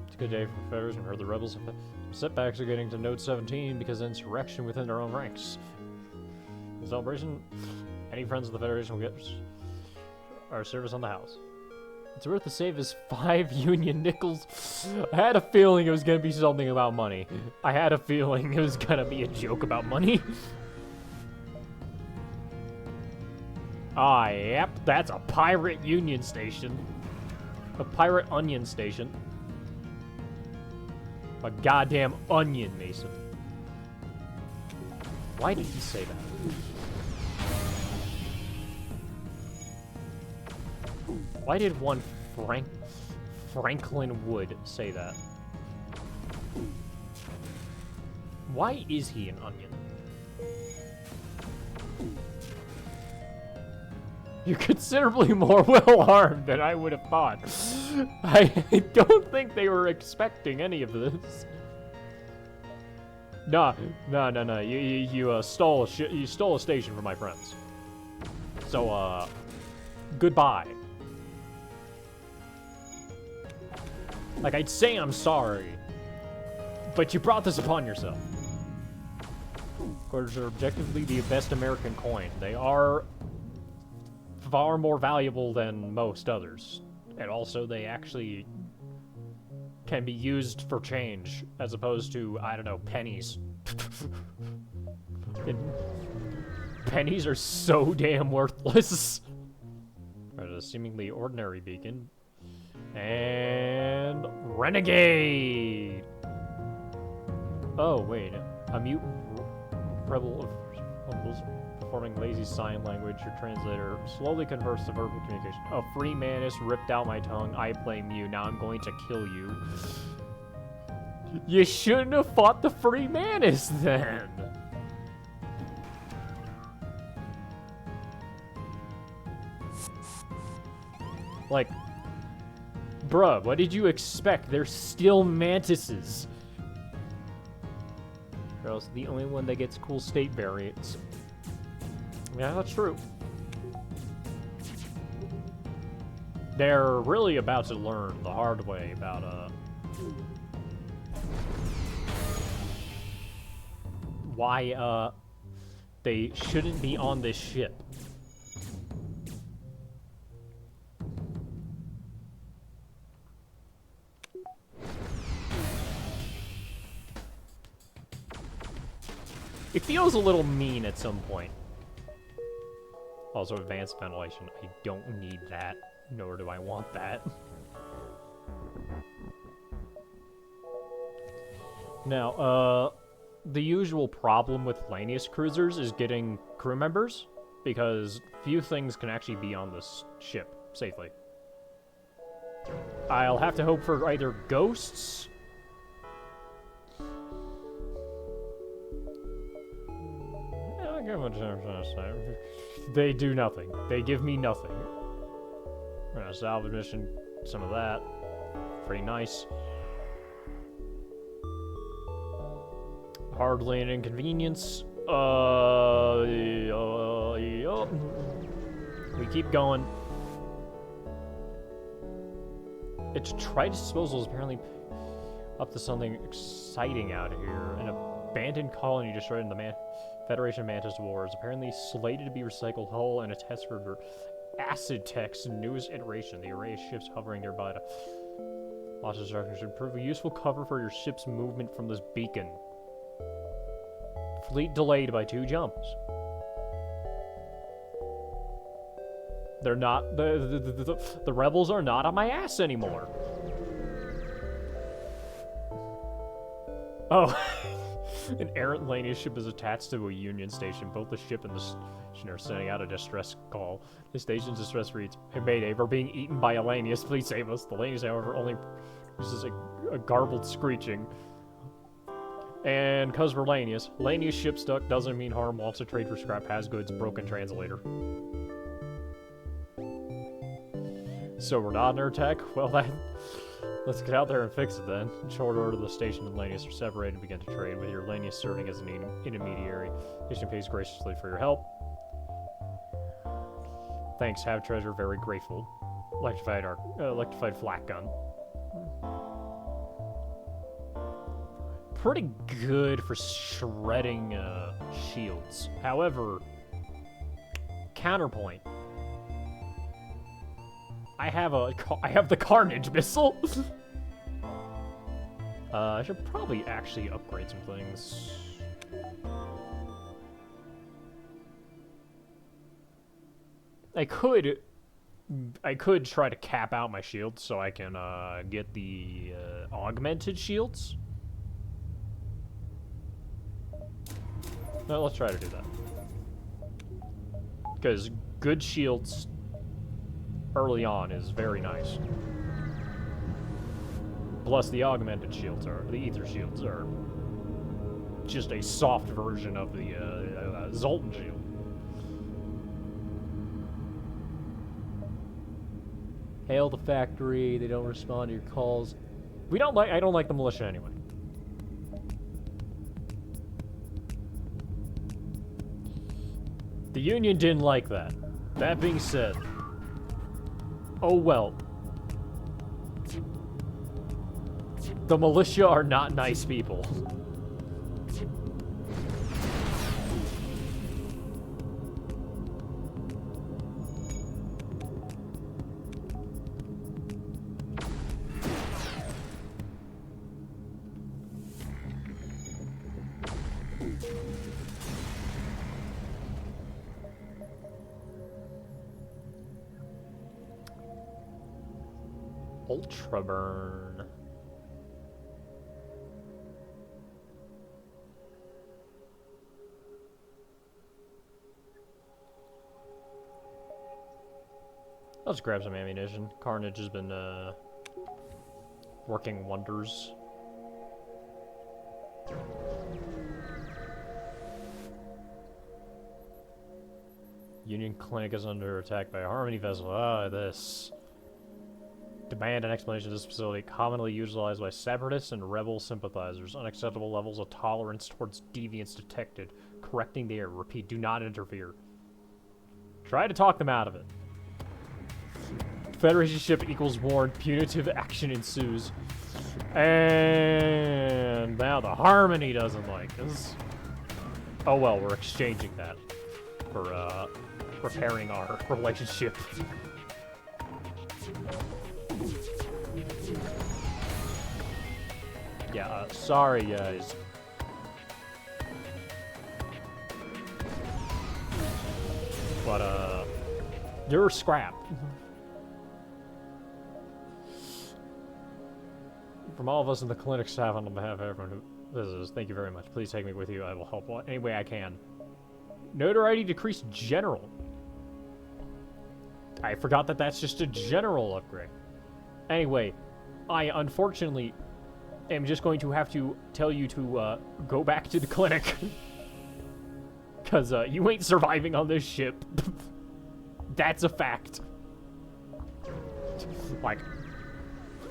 It's a good day for Federation. We heard the rebels have setbacks are getting to Node 17 because of insurrection within their own ranks. The celebration, any friends of the Federation will get our service on the house. It's worth the save as 5 Union nickels. I had a feeling it was gonna be something about money. I had a feeling it was gonna be a joke about money. Ah, yep, that's a pirate Union station. A pirate onion station. A goddamn onion, Mason. Why did he say that? Why did one Franklin Wood say that? Why is he an onion? You're considerably more well-armed than I would have thought. I don't think they were expecting any of this. No. You stole a station from my friends. So, goodbye. Like, I'd say I'm sorry, but you brought this upon yourself. Quarters are objectively the best American coin. They are far more valuable than most others. And also, they actually can be used for change, as opposed to, I don't know, pennies. Pennies are so damn worthless. There's a seemingly ordinary beacon. And... renegade! Oh, wait. A mute rebel of performing lazy sign language. Your translator slowly converts to verbal communication. A free manus ripped out my tongue. I blame you. Now I'm going to kill you. You shouldn't have fought the free manus then. Like, bruh, what did you expect? They're still mantises. Or else the only one that gets cool state variants. Yeah, that's true. They're really about to learn the hard way about, why, they shouldn't be on this ship. It feels a little mean at some point. Also, advanced ventilation. I don't need that, nor do I want that. Now, the usual problem with Lanius cruisers is getting crew members, because few things can actually be on this ship safely. I'll have to hope for either ghosts... They do nothing. They give me nothing. We're gonna salvage mission, some of that. Pretty nice. Hardly an inconvenience. We keep going. Its Tritus disposal is apparently up to something exciting out here. An abandoned colony destroyed in the Federation Mantis War is apparently slated to be recycled hull and a test for Acid Tech's newest iteration. The array of ships hovering nearby to launch destruction should prove a useful cover for your ship's movement from this beacon. Fleet delayed by 2 jumps. They're not... The rebels are not on my ass anymore. Oh. An errant Lanius ship is attached to a Union station. Both the ship and the station are sending out a distress call. The station's distress reads, "Hey, Mayday, we're being eaten by a Lanius. Please save us." The Lanius, however, only produces a garbled screeching. And because we're Lanius ship stuck doesn't mean harm. Wants to trade for scrap, has goods, broken translator. So we're not under attack? Well, let's get out there and fix it then. In short order, the station and Lanius are separated and begin to trade, with your Lanius serving as an intermediary. The station pays graciously for your help. Thanks, have treasure, very grateful. Electrified flak gun. Pretty good for shredding shields. However, counterpoint. I have the Carnage missile. I should probably actually upgrade some things. I could try to cap out my shields so I can get the augmented shields. No, let's try to do that. Because good shields early on is very nice. Plus the augmented shields the ether shields are just a soft version of the Zoltan shield. Hail the factory. They don't respond to your calls. I don't like the militia anyway. The Union didn't like that. That being said, oh well. The militia are not nice people. Ultra burn. I'll just grab some ammunition. Carnage has been working wonders. Union Clinic is under attack by a Harmony vessel. Ah, this. Demand an explanation of this facility, commonly utilized by separatists and rebel sympathizers. Unacceptable levels of tolerance towards deviance detected. Correcting the error. Repeat, do not interfere. Try to talk them out of it. Federation ship equals warned. Punitive action ensues. And now the Harmony doesn't like us. Oh well, we're exchanging that for repairing our relationship. Yeah, sorry guys. But you're scrap. From all of us in the clinic staff on behalf of everyone who visits, thank you very much. Please take me with you. I will help any way I can. Notoriety decreased general. I forgot that that's just a general upgrade. Anyway, I unfortunately am just going to have to tell you to go back to the clinic. Because you ain't surviving on this ship. That's a fact. Like,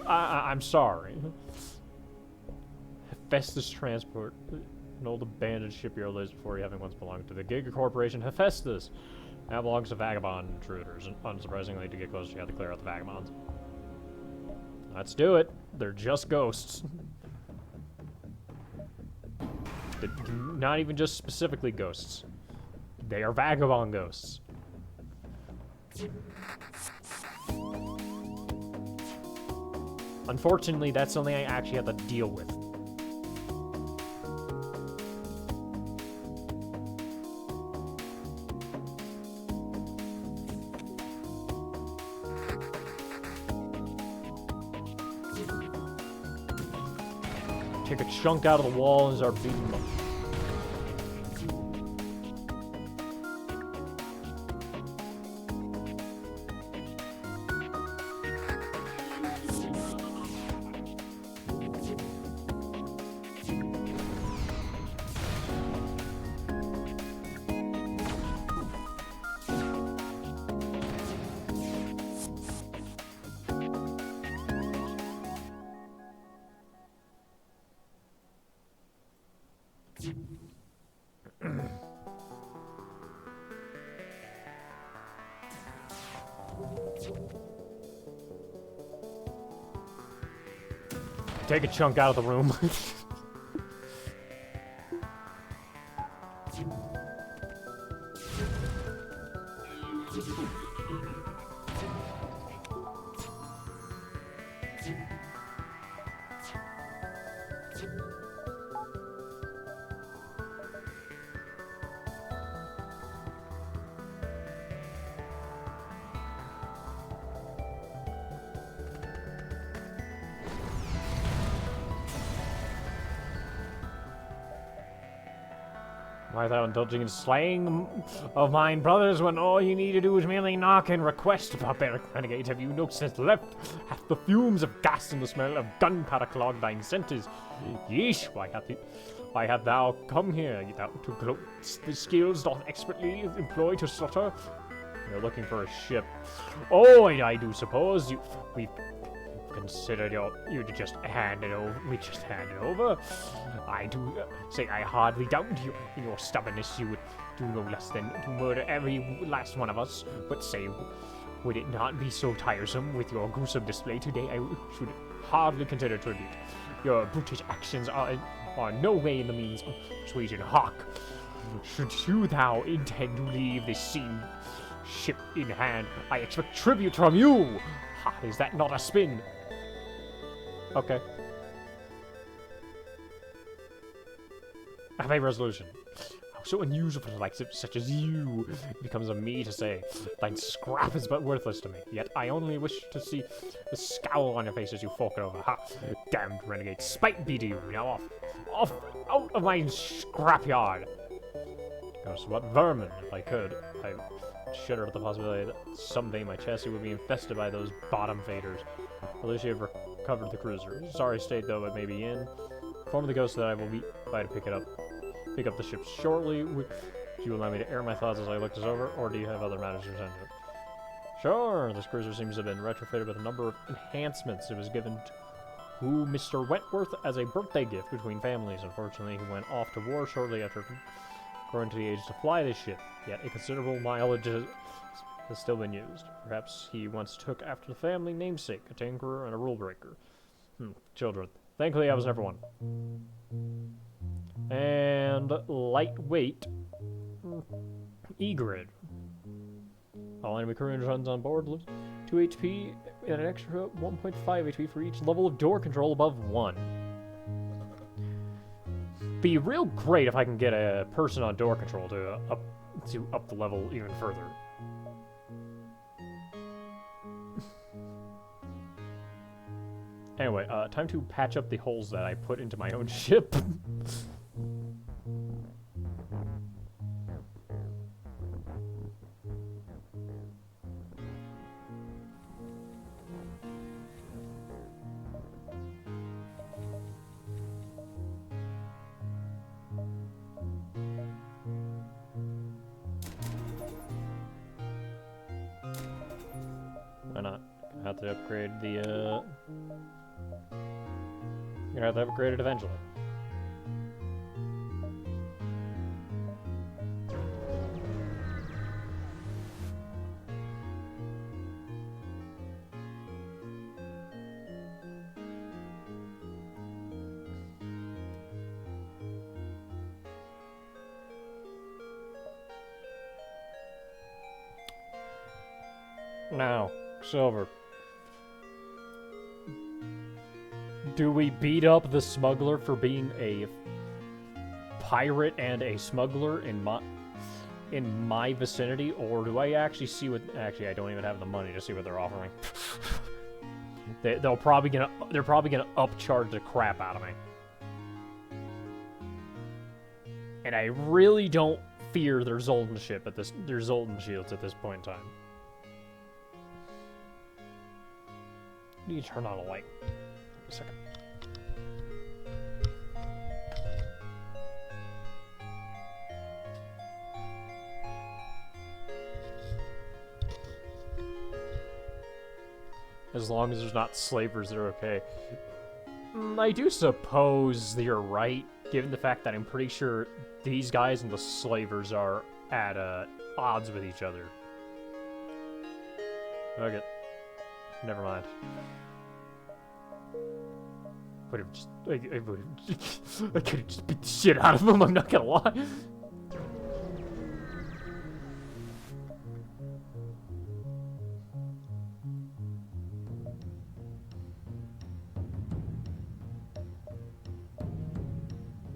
I'm sorry. Hephaestus Transport. An old abandoned shipyard lives before you having once belonged to the Giga Corporation. Hephaestus now belongs to vagabond intruders, and unsurprisingly, to get closer, you have to clear out the vagabonds. Let's do it. They're just ghosts. Not even just specifically ghosts. They are vagabond ghosts. Unfortunately, that's something I actually have to deal with. Take a chunk out of the wall and start beating them up. Take a chunk out of the room. Why thou indulging in slaying of mine brothers when all you need to do is merely knock and request, barbaric renegade? Have you no sense left? Hath the fumes of gas and the smell of gunpowder clogged thine senses? Yeesh, Why hast thou come here, thou to gloat the skills doth expertly employ to slaughter? You're looking for a ship. Oh, I do suppose we've considered you to just hand it over. We just hand it over. I do say I hardly doubt you in your stubbornness. You would do no less than to murder every last one of us. But say, would it not be so tiresome with your gruesome display today? I should hardly consider tribute. Your brutish actions are no way in the means of persuasion. Hawk, should you thou intend to leave this scene ship in hand, I expect tribute from you. Ha, is that not a spin? Okay. I have a resolution. How so unusual for the likes of such as you. It becomes a me to say, thine scrap is but worthless to me. Yet I only wish to see the scowl on your face as you fork it over. Ha! Damned renegade, spite be to you. Now off, out of my scrapyard. Gosh, what vermin, if I could. I shudder at the possibility that someday my chassis would be infested by those bottom faders. At least you have recovered the cruiser. Sorry state though it may be in. Inform the ghost that I will be by to pick up the ship shortly. Do you allow me to air my thoughts as I look this over, or do you have other matters to attend to? Sure, this cruiser seems to have been retrofitted with a number of enhancements. It was given to Mr. Wentworth as a birthday gift between families. Unfortunately, he went off to war shortly after growing to the age to fly this ship, yet a considerable mileage has still been used. Perhaps he once took after the family namesake, a tinkerer and a rule breaker. Children. Thankfully, I was never one. And lightweight E-grid. All enemy crew and runs on board lose 2 HP and an extra 1.5 HP for each level of door control above 1. Be real great if I can get a person on door control to up the level even further. Anyway, time to patch up the holes that I put into my own ship. Why not? I have to upgrade the, You're gonna have to upgrade it eventually. Now, Silver. Do we beat up the smuggler for being a pirate and a smuggler in my vicinity, or do I actually see what? Actually, I don't even have the money to see what they're offering. They're probably gonna upcharge the crap out of me, and I really don't fear their Zoltan shields at this point in time. Need to turn on a light. A second. As long as there's not slavers, they're okay. I do suppose you're right, given the fact that I'm pretty sure these guys and the slavers are at odds with each other. Okay. Never mind. I could have just beat the shit out of him, I'm not gonna lie.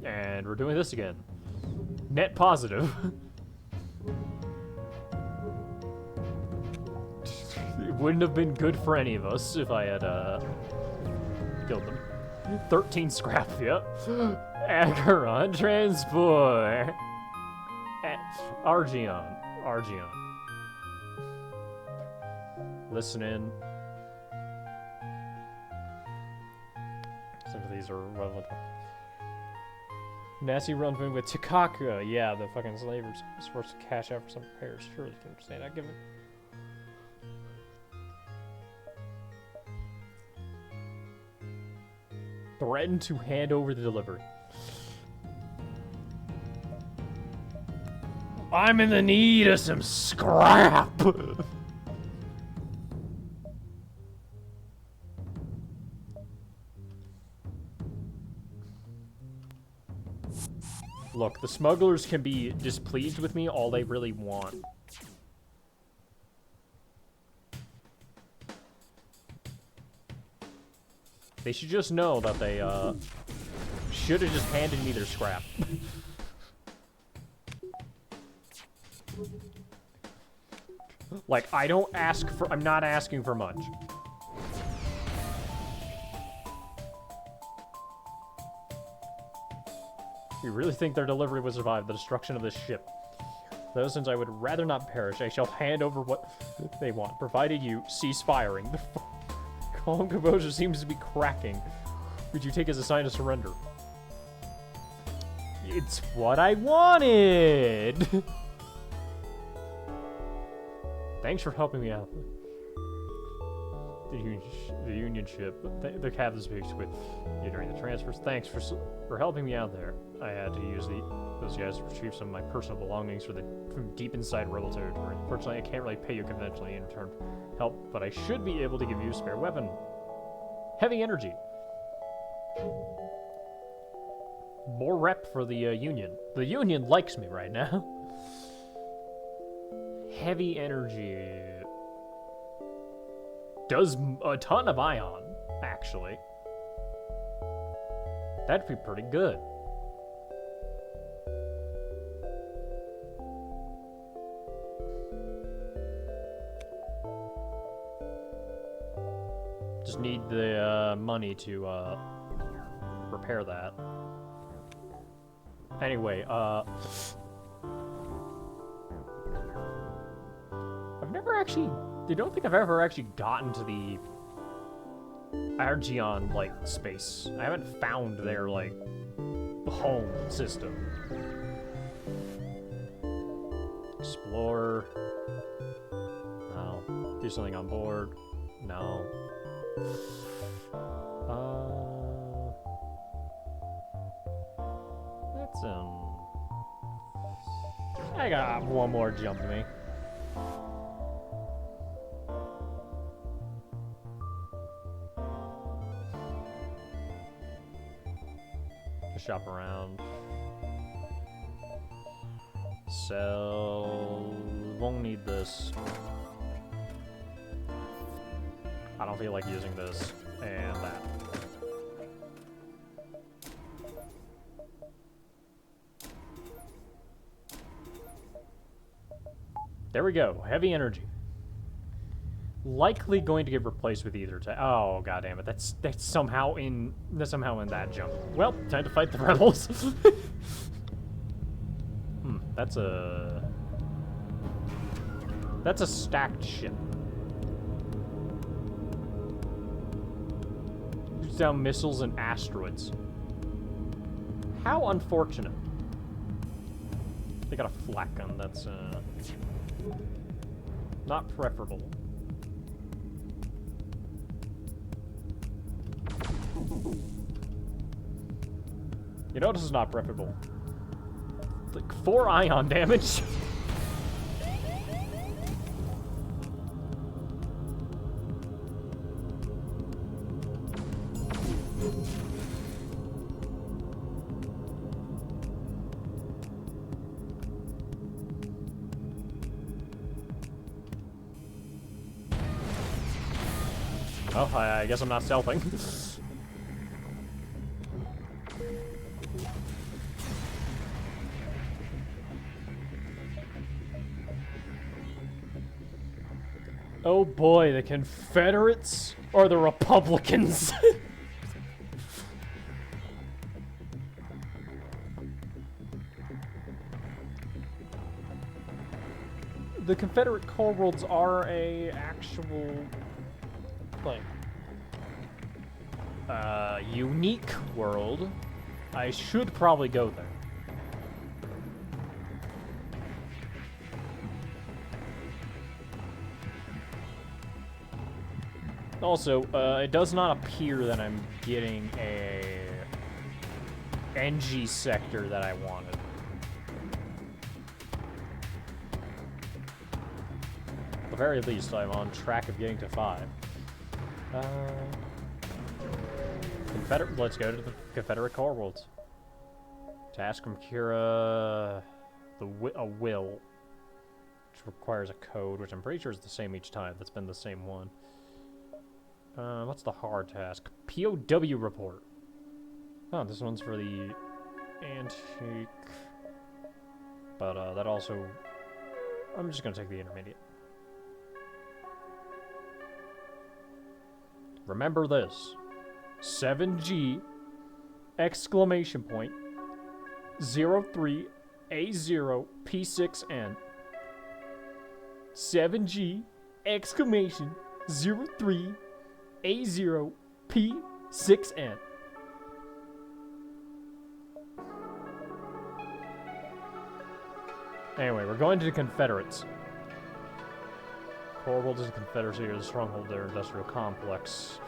And we're doing this again. Net positive. It wouldn't have been good for any of us if I had killed them. 13 scrap, yep. Acheron transport. Argeon. Listen in. Some of these are relevant. Nasty run thing with Takaka. Yeah, the fucking slavers was forced to cash out for some repairs. Surely you can understand. I give it. Threatened to hand over the delivery. I'm in the need of some scrap. Look, the smugglers can be displeased with me all they really want. They should just know that they, should have just handed me their scrap. Like, I don't ask for- I'm not asking for much. You really think their delivery would survive the destruction of this ship? Though since I would rather not perish, I shall hand over what they want, provided you cease firing. The calm composure seems to be cracking. Would you take as a sign of surrender? It's what I wanted! Thanks for helping me out. The Union ship, the captain speaks with you during the transfers. Thanks for helping me out there. I had to use those guys to retrieve some of my personal belongings from deep inside rebel territory. Fortunately, I can't really pay you conventionally in return for help, but I should be able to give you a spare weapon. Heavy energy. More rep for the Union. The Union likes me right now. Heavy energy. Does a ton of ion, actually. That'd be pretty good. Just need the money to repair that. Anyway, I've never actually... I don't think I've ever actually gotten to the Argeon, like, space. I haven't found their, like, home system. Explore. No. Do something on board. No. That's, I got one more jump to me. Shop around. Sell. Won't need this. I don't feel like using this and that. There we go. Heavy energy. Likely going to get replaced with either. Oh god damn it! That's somehow in that jump. Well, time to fight the rebels. That's a stacked ship. Shoots down missiles and asteroids. How unfortunate. They got a flak gun. That's not preferable. You know this is not preferable. Like 4 ion damage. Oh, I guess I'm not stealthing. Oh boy, the Confederates or the Republicans? The Confederate core worlds are a actual like unique world. I should probably go there. Also, it does not appear that I'm getting a NG sector that I wanted. At the very least, I'm on track of getting to 5. Let's go to the Confederate core worlds. Task from Kira, a will, which requires a code, which I'm pretty sure is the same each time. That's been the same one. What's the hard task? POW report. Oh, this one's for the antique. But that also, I'm just gonna take the intermediate. Remember this. 7G exclamation point 03A0 P6N 7G exclamation 03A0 P6N. Anyway, we're going to the Confederates. Core world is a confederacy or the stronghold of their industrial complex.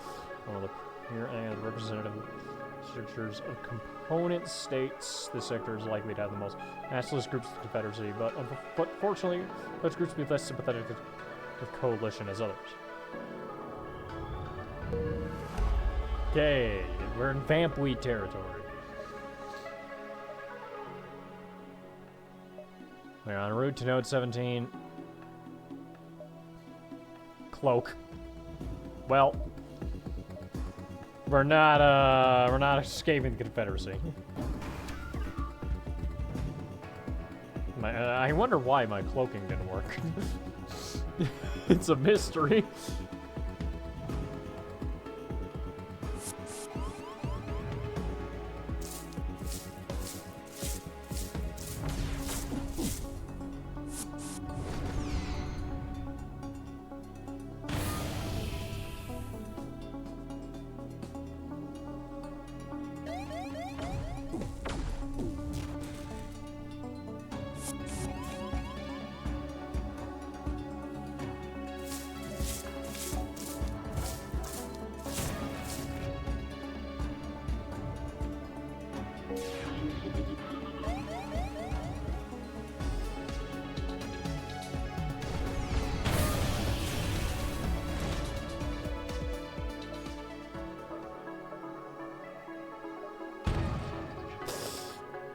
One of the here and the representative structures of component states. This sector is likely to have the most nationalist groups of the Confederacy, but fortunately, those groups will be less sympathetic with coalition as others. Okay, we're in Vampweed territory. We're en route to Node 17. Cloak. Well, we're not escaping the Confederacy. I wonder why my cloaking didn't work. It's a mystery.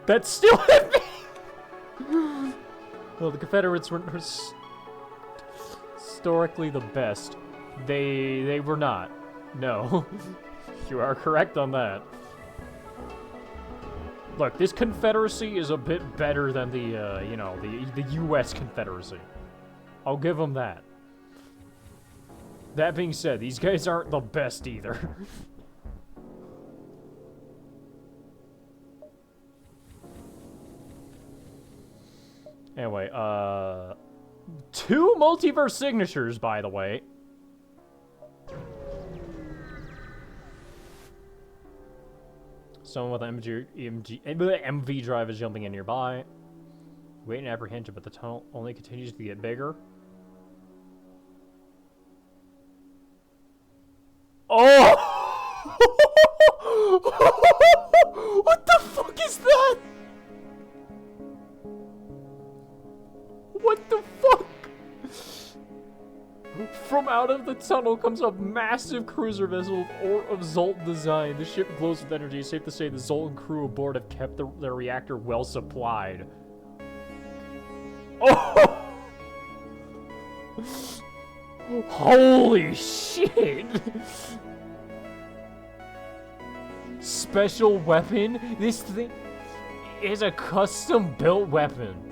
That still hit me! Well, the Confederates were historically the best. They were not. No. You are correct on that. Look, this Confederacy is a bit better than the, you know, the U.S. Confederacy. I'll give them that. That being said, these guys aren't the best either. Anyway, 2 multiverse signatures, by the way. Someone with an MV drive is jumping in nearby. Wait in apprehension, but the tunnel only continues to get bigger. Oh! What the fuck is that? What the fuck? From out of the tunnel comes a massive cruiser vessel of Zolt design. The ship glows with energy. It's safe to say the Zoltan crew aboard have kept their reactor well supplied. Oh! Holy shit! Special weapon? This thing is a custom-built weapon.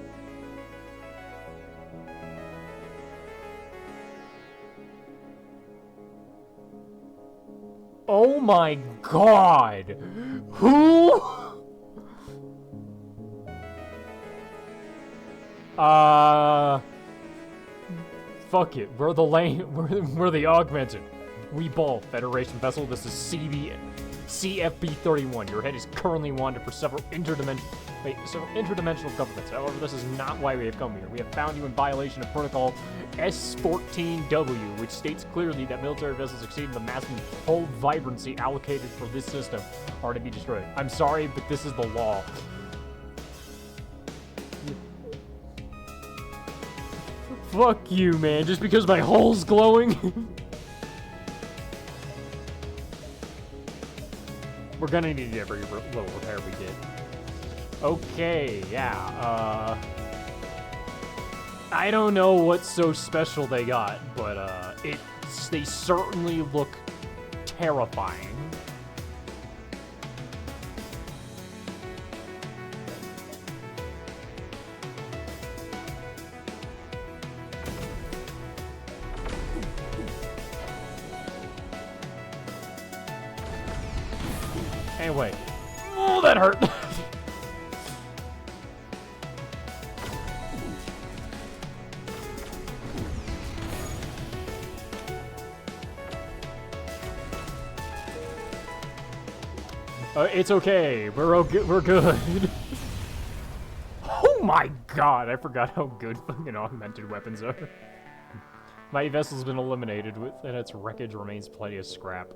Oh my god! Who? Fuck it. We're the we're the augmented. We ball Federation vessel. This is CFB-31. Your head is currently wanted for several interdimensional Wait, so interdimensional governments. However, this is not why we have come here. We have found you in violation of Protocol S14W, which states clearly that military vessels exceeding the maximum hull vibrancy allocated for this system are to be destroyed. I'm sorry, but this is the law. Fuck you, man. Just because my hull's glowing? We're gonna need every little repair we get. Okay, yeah, I don't know what's so special they got, but, they certainly look terrifying. Anyway. Oh, that hurt! It's okay. We're good. Oh my god, I forgot how good fucking augmented weapons are. My vessel's been eliminated, and its wreckage remains plenty of scrap.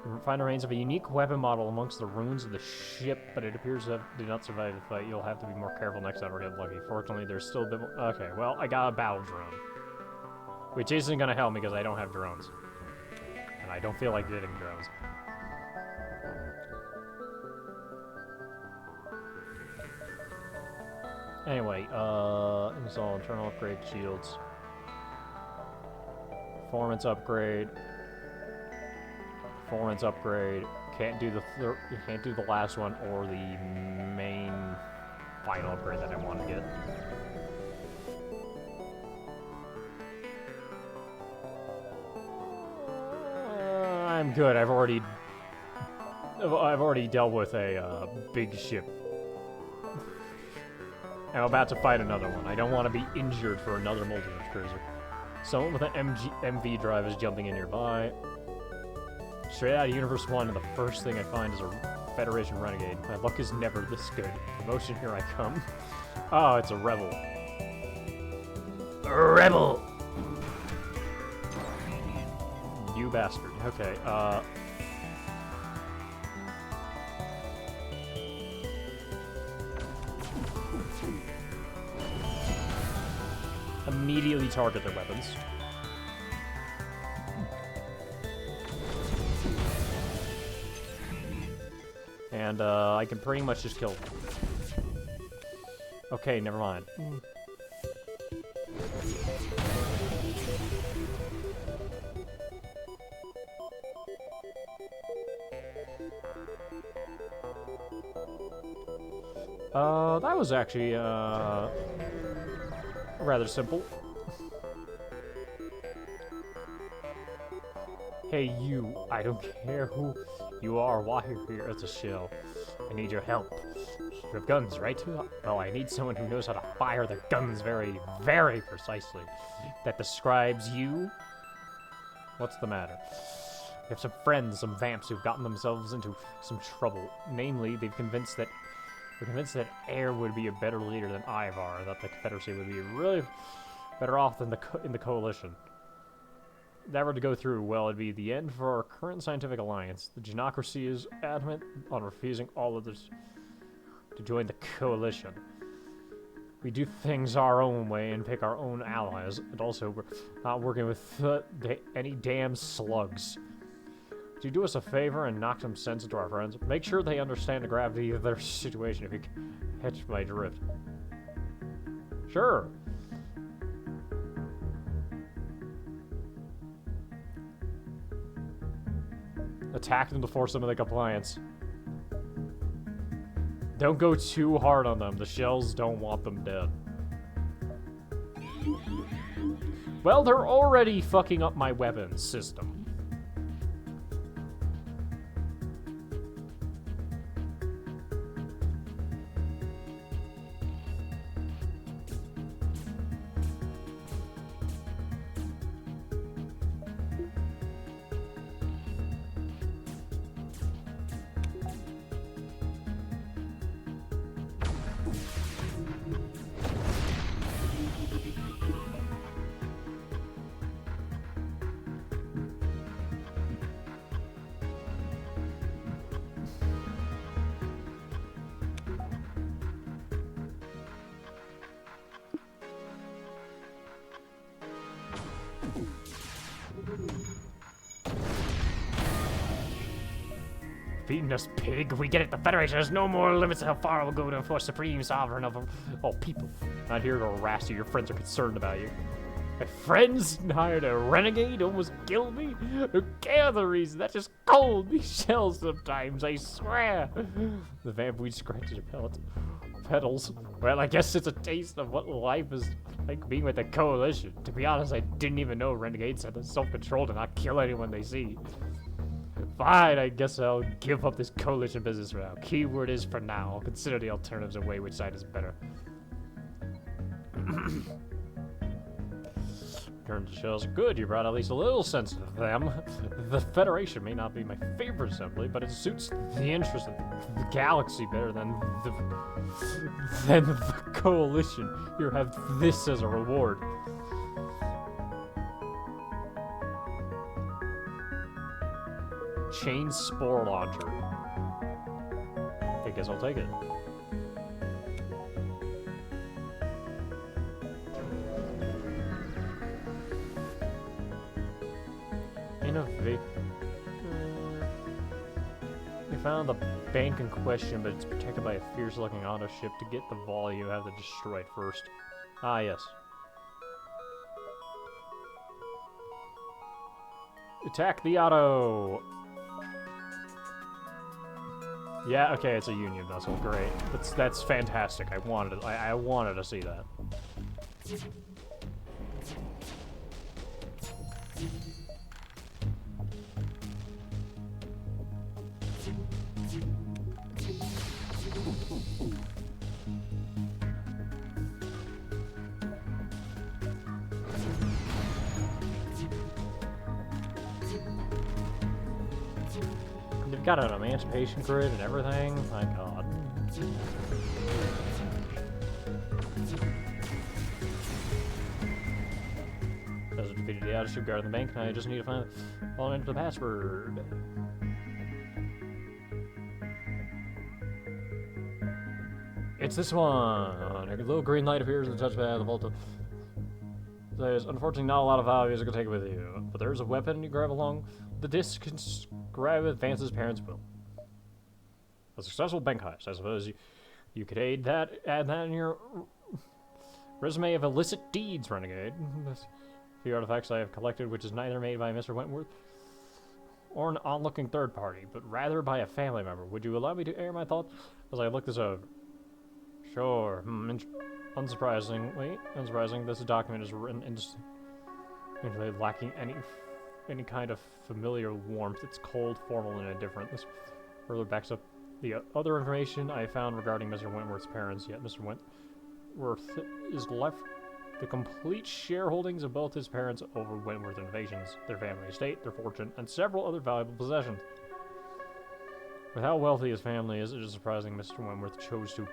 You find remains of a unique weapon model amongst the ruins of the ship, but it appears to did not survive the fight. You'll have to be more careful next time or get lucky. Fortunately, there's still a bit more. Okay, well, I got a battle drone. Which isn't gonna help me because I don't have drones. And I don't feel like getting drones. Anyway, install internal upgrade shields. Performance upgrade. Performance upgrade. Can't do the last one or the main final upgrade that I want to get. I'm good. I've already dealt with a big ship. I'm about to fight another one. I don't want to be injured for another multi-use cruiser. Someone with an MV drive is jumping in nearby. Straight out of Universe 1, and the first thing I find is a Federation renegade. My luck is never this good. Promotion, here I come. Oh, it's a rebel. Rebel! You bastard. Okay, immediately target their weapons. And, I can pretty much just kill them. Okay, never mind. That was actually, rather simple. Hey, you. I don't care who you are, why you're here. It's a shill. I need your help. You have guns, right? Well, I need someone who knows how to fire their guns very, very precisely. That describes you? What's the matter? We have some friends, some vamps who've gotten themselves into some trouble. Namely, we're convinced that Air would be a better leader than Ivar, that the Confederacy would be really better off than in the Coalition. If that were to go through, well, it'd be the end for our current scientific alliance. The Genocracy is adamant on refusing all others to join the Coalition. We do things our own way and pick our own allies, and also we're not working with any damn slugs. Do you do us a favor and knock some sense into our friends? Make sure they understand the gravity of their situation if you catch my drift. Sure. Attack them to force them into compliance. Don't go too hard on them. The shells don't want them dead. Well, they're already fucking up my weapons system. Beating us, pig. We get it. The Federation has no more limits to how far it will go to enforce supreme sovereign of all people. Not here to harass you. Your friends are concerned about you. My friends hired a renegade, almost killed me. Okay, other reason. That's just cold. These shells sometimes, I swear. The vampweed scratches your petals. Well, I guess it's a taste of what life is like being with the coalition. To be honest, I didn't even know renegades had the self-control to not kill anyone they see. Fine, I guess I'll give up this coalition business for now. Keyword is for now. I'll consider the alternatives and weigh which side is better. Turn to shells. Good, you brought at least a little sense to them. The Federation may not be my favorite assembly, but it suits the interest of the galaxy better than the coalition. Here, have this as a reward. Chain spore launcher. I guess I'll take it. Innovate. We found the bank in question, but it's protected by a fierce-looking auto ship. To get the volume, you have to destroy it first. Ah, yes. Attack the auto! Yeah, okay, it's a Union vessel. Great. That's fantastic. I wanted to see that. They've got an emancipation grid and everything. My god. Doesn't defeat the outer guard in the bank. Now I just need to find into the password. It's this one. A little green light appears in the touchpad of the vault. There's unfortunately not a lot of values you can take with you, but there's a weapon you grab along. The disc can grab advances parents' will. A successful bank heist. I suppose you could add that in your resume of illicit deeds, renegade. The artifacts I have collected, which is neither made by Mr. Wentworth or an onlooking third party, but rather by a family member. Would you allow me to air my thoughts as I look this over? Sure. Unsurprisingly, this document is written into lacking any kind of familiar warmth. It's cold, formal, and indifferent. This further backs up the other information I found regarding Mr. Wentworth's parents, yet Mr. Wentworth is left the complete shareholdings of both his parents over Wentworth Innovations, their family estate, their fortune, and several other valuable possessions. With how wealthy his family is, it is surprising Mr. Wentworth chose to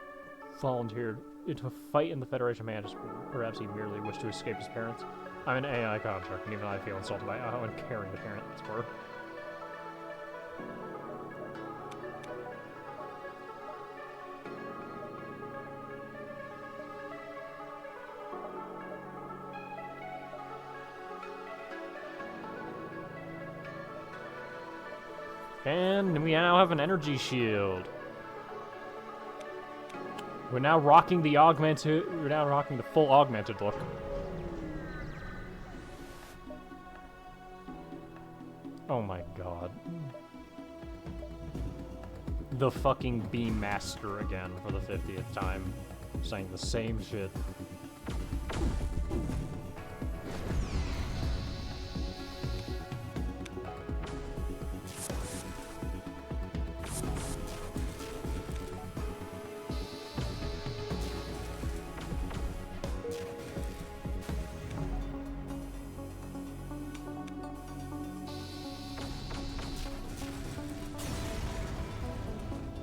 volunteer into a fight in the Federation Mantis. Perhaps he merely wished to escape his parents. I'm an AI construct, and even I feel insulted by how uncaring the parents were. And we now have an energy shield. We're now rocking the full augmented look. Oh my god. The fucking Beam Master again for the 50th time, saying the same shit.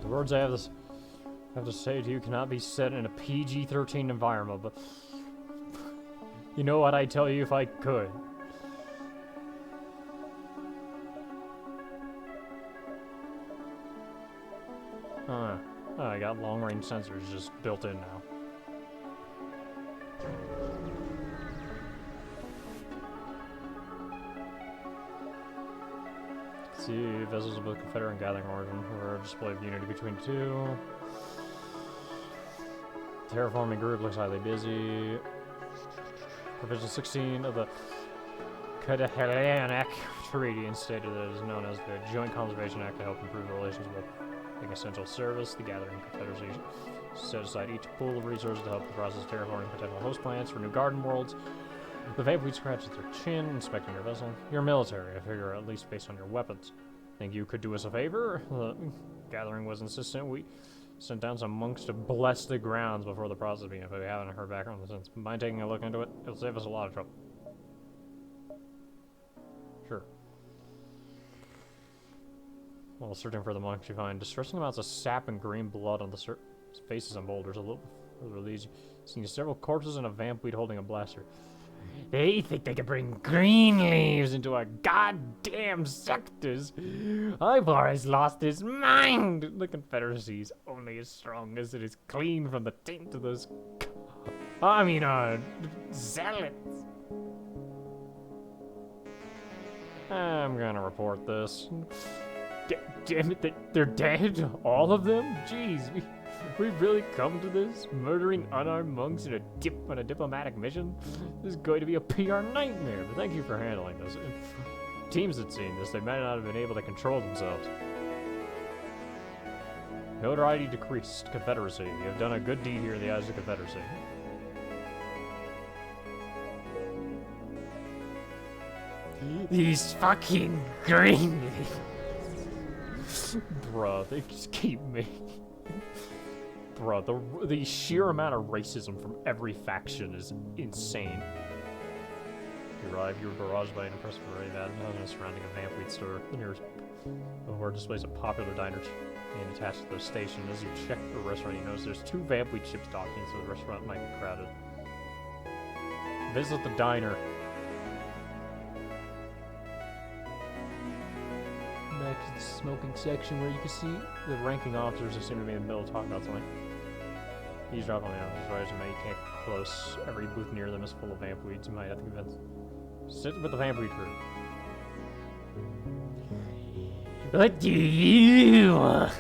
The words I have to say to you cannot be said in a PG-13 environment, but you know what I'd tell you if I could. Oh, I got long-range sensors just built in now. See, vessels of both Confederate and gathering origin for a display of unity between the two. Terraforming group looks highly busy. Provision 16 of the Cadahelianic Treaty stated that it is known as the Joint Conservation Act to help improve relations with an essential service. The Gathering Confederacy set aside each pool of resources to help the process of terraforming potential host planets for new garden worlds. The Vampweed scratches their chin, inspecting your vessel. You're military, I figure, at least based on your weapons. Think you could do us a favor? The Gathering was insistent. We sent down some monks to bless the grounds before the process began, but we haven't heard back from them since. Mind taking a look into it? It'll save us a lot of trouble. Sure. While searching for the monks, you find distressing amounts of sap and green blood on the faces and boulders. A little further leads you. Seeing several corpses and a Vampweed holding a blaster. They think they can bring green leaves into our goddamn sectors. Ivar has lost his mind. The Confederacy is only as strong as it is clean from the taint of those... zealots. I'm gonna report this. Damn it, they're dead? All of them? Jeez, we've really come to this? Murdering unarmed monks on a diplomatic mission? This is going to be a PR nightmare, but thank you for handling this. If teams had seen this, they might not have been able to control themselves. Notoriety decreased. Confederacy. You have done a good deed here in the eyes of the Confederacy. These fucking green Bruh, they just keep making... Bruh, the sheer amount of racism from every faction is insane. You arrive, you were barraged by an impressive array of advertisements surrounding a Vampweed store. The nearest billboard displays a popular diner and attached to the station. As you check the restaurant, you notice there's 2 Vampweed ships docking, so the restaurant might be crowded. Visit the diner. Back to the smoking section where you can see the ranking officers who seem to be in the middle talking about something. Eavesdrop on the officers' right, you can't get close. Every booth near them is full of Vampweeds. You might have to convince. Sit with the Vampweed crew. What do you want?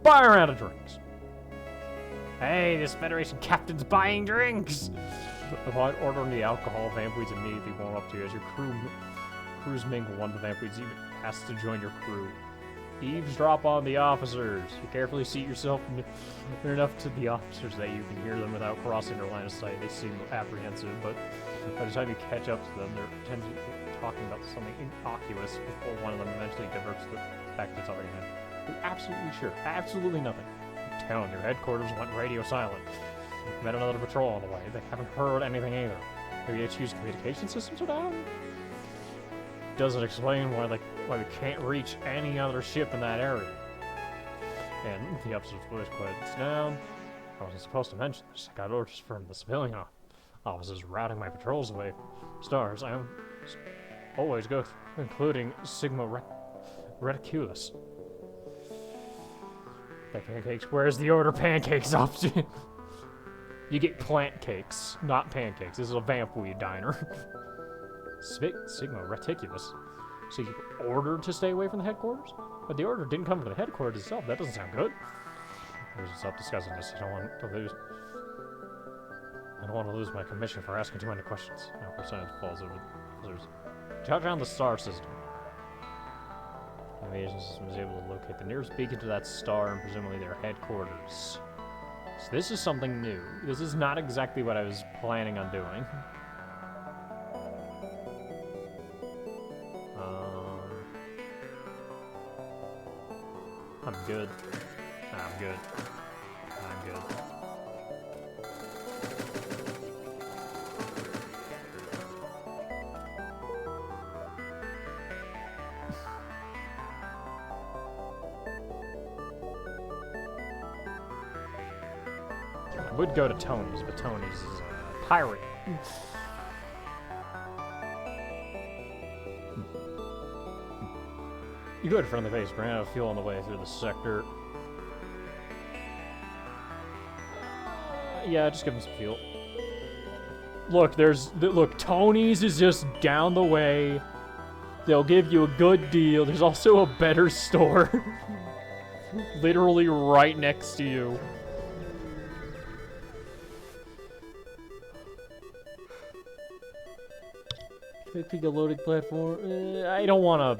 Buy a round of drinks. Hey, this Federation captain's buying drinks! Upon ordering the alcohol, Vampweeds immediately warm up to you as your crews mingle. One of the Vampweeds even has to join your crew. Eavesdrop on the officers. You carefully seat yourself near enough to the officers that you can hear them without crossing their line of sight. They seem apprehensive, but by the time you catch up to them, they're tending to be talking about something innocuous before one of them eventually diverts back to the talking again. You're absolutely sure. Absolutely nothing. I'm telling you, headquarters went radio silent. Met another patrol on the way. They haven't heard anything either. Maybe HQ's communication systems are down? Doesn't explain why we can't reach any other ship in that area. And the officer's voice quiets down. I wasn't supposed to mention this. I got orders from the civilian officers routing my patrols away from stars. I always go through, including Sigma Reticulus. Pancakes. Where's the order pancakes option? You get plant cakes, not pancakes. This is a Vampweed diner. Sigma Reticulus. So you were ordered to stay away from the headquarters? But the order didn't come from the headquarters itself. That doesn't sound good. We'll just stop discussing this. I don't want to lose my commission for asking too many questions. Now, percentage falls over. Jot down the star system. The navigation system is able to locate the nearest beacon to that star and presumably their headquarters. So this is something new. This is not exactly what I was planning on doing. I'm good. I'm good. I'm good. I would go to Tony's, but Tony's is a pirate. You go to friendly face, ran out of fuel on the way through the sector. Yeah, just give him some fuel. Look, look, Tony's is just down the way. They'll give you a good deal. There's also a better store. Literally right next to you. Pick a loading platform. I don't wanna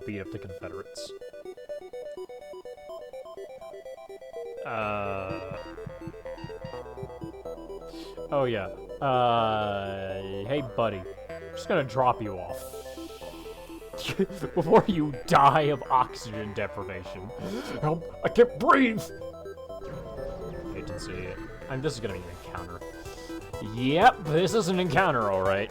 beat up the Confederates. Oh yeah. Hey buddy. I'm just gonna drop you off. Before you die of oxygen deprivation. Help, I can't breathe! Hate to see it. This is gonna be an encounter. Yep, this is an encounter, alright.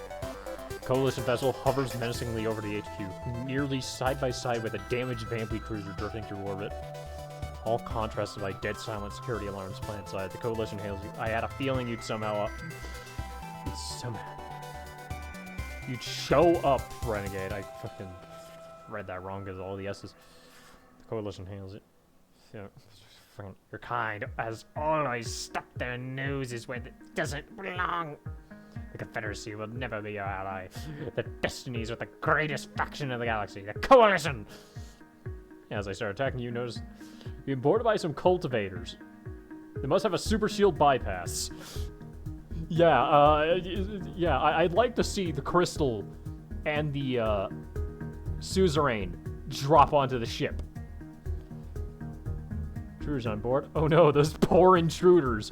Coalition vessel hovers menacingly over the HQ, nearly side by side with a damaged Vampy cruiser drifting through orbit. All contrasted by dead silent security alarms planetside. The Coalition hails you. I had a feeling you'd somehow you'd show up, Renegade. I fucking read that wrong because all the S's. The Coalition hails it. Yeah. Your kind has always stuck their noses where it doesn't belong. The Confederacy will never be your ally. The Destinies with the greatest faction in the galaxy, the Coalition! As I start attacking you, notice being boarded by some cultivators. They must have a super shield bypass. Yeah, I'd like to see the Crystal and the, Suzerain drop onto the ship. Intruders on board? Oh no, those poor intruders.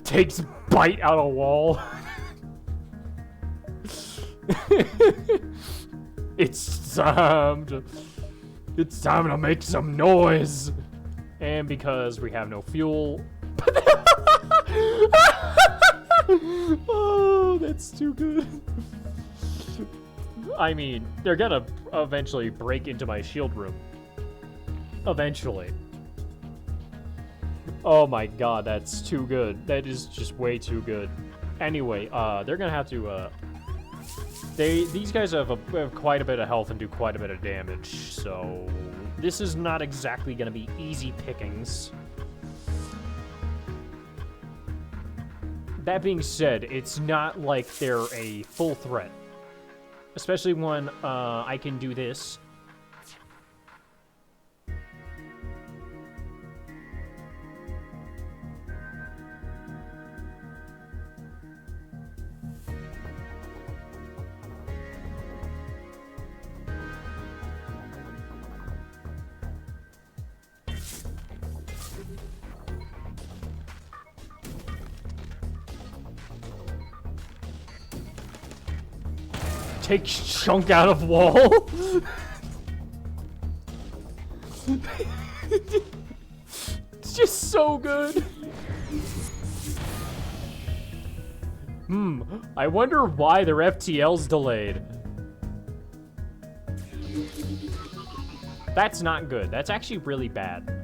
Takes bite out a wall. It's time to make some noise. And because we have no fuel. Oh, that's too good. I mean, they're gonna eventually break into my shield room. Eventually. Oh my god, that's too good. That is just way too good. Anyway, they're gonna have to, these guys have quite a bit of health and do quite a bit of damage, so this is not exactly gonna be easy pickings. That being said, it's not like they're a full threat. Especially when, I can do this. Take chunk out of wall. It's just so good. I wonder why their FTL's delayed. That's not good. That's actually really bad.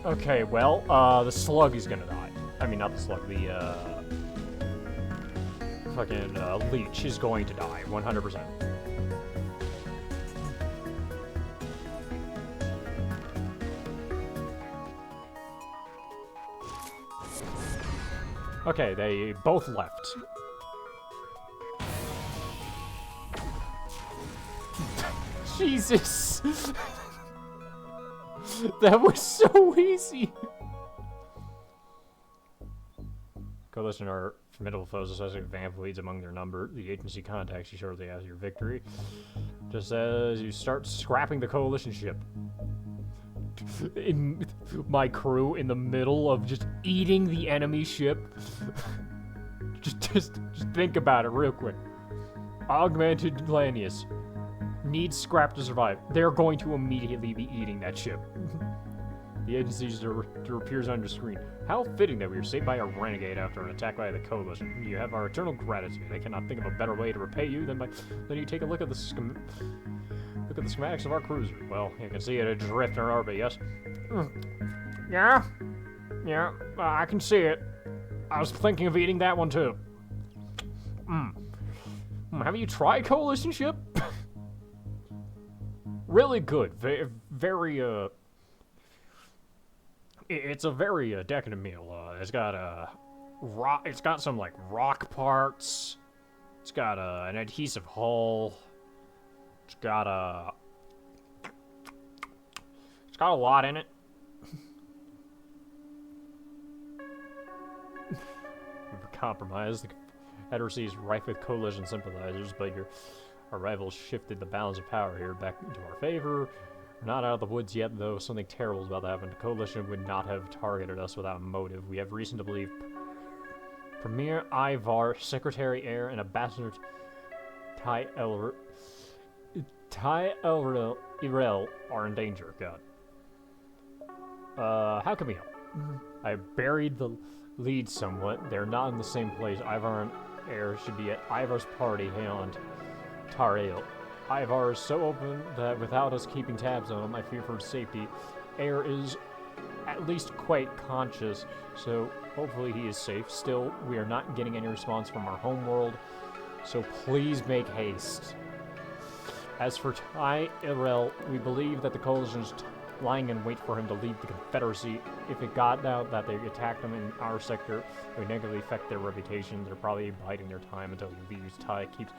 Okay, well, the slug is gonna die. I mean, not the slug, the, fucking, leech is going to die, 100%. Okay, they both left. Jesus! That was so easy! Coalition are formidable foes, especially vamp leads among their number. The agency contacts you shortly after your victory. Just as you start scrapping the Coalition ship. In my crew in the middle of just eating the enemy ship. just think about it real quick. Augmented Lanius needs scrap to survive. They're going to immediately be eating that ship. The agency appears on your screen. How fitting that we were saved by a renegade after an attack by the Coalition. You have our eternal gratitude. I cannot think of a better way to repay you than you take a look at the schematics of our cruiser. Well, you can see it adrift in orbit, yes? Yeah? Yeah, I can see it. I was thinking of eating that one too. Have you tried coalition ship? Really good. Very, it's a very decadent meal. It's got rock. It's got some like rock parts. It's got an adhesive hull. It's got a lot in it. Compromise. The Confederacy is rife with coalition sympathizers, but your arrival shifted the balance of power here back into our favor. We're not out of the woods yet, though. Something terrible is about to happen. The coalition would not have targeted us without a motive. We have reason to believe Premier Ivar, Secretary Air, and Ambassador Ty Irel are in danger. God. How can we help? I buried the lead somewhat. They're not in the same place. Ivar and Air should be at Ivar's party and Tarail. Ivar is so open that without us keeping tabs on him, I fear for his safety. Air is at least quite conscious, so hopefully he is safe. Still, we are not getting any response from our homeworld, so please make haste. As for Ty Irel, we believe that the coalition is lying in wait for him to leave the Confederacy. If it got out that they attacked him in our sector, it would negatively affect their reputation. They're probably biding their time until he leaves. Ty keeps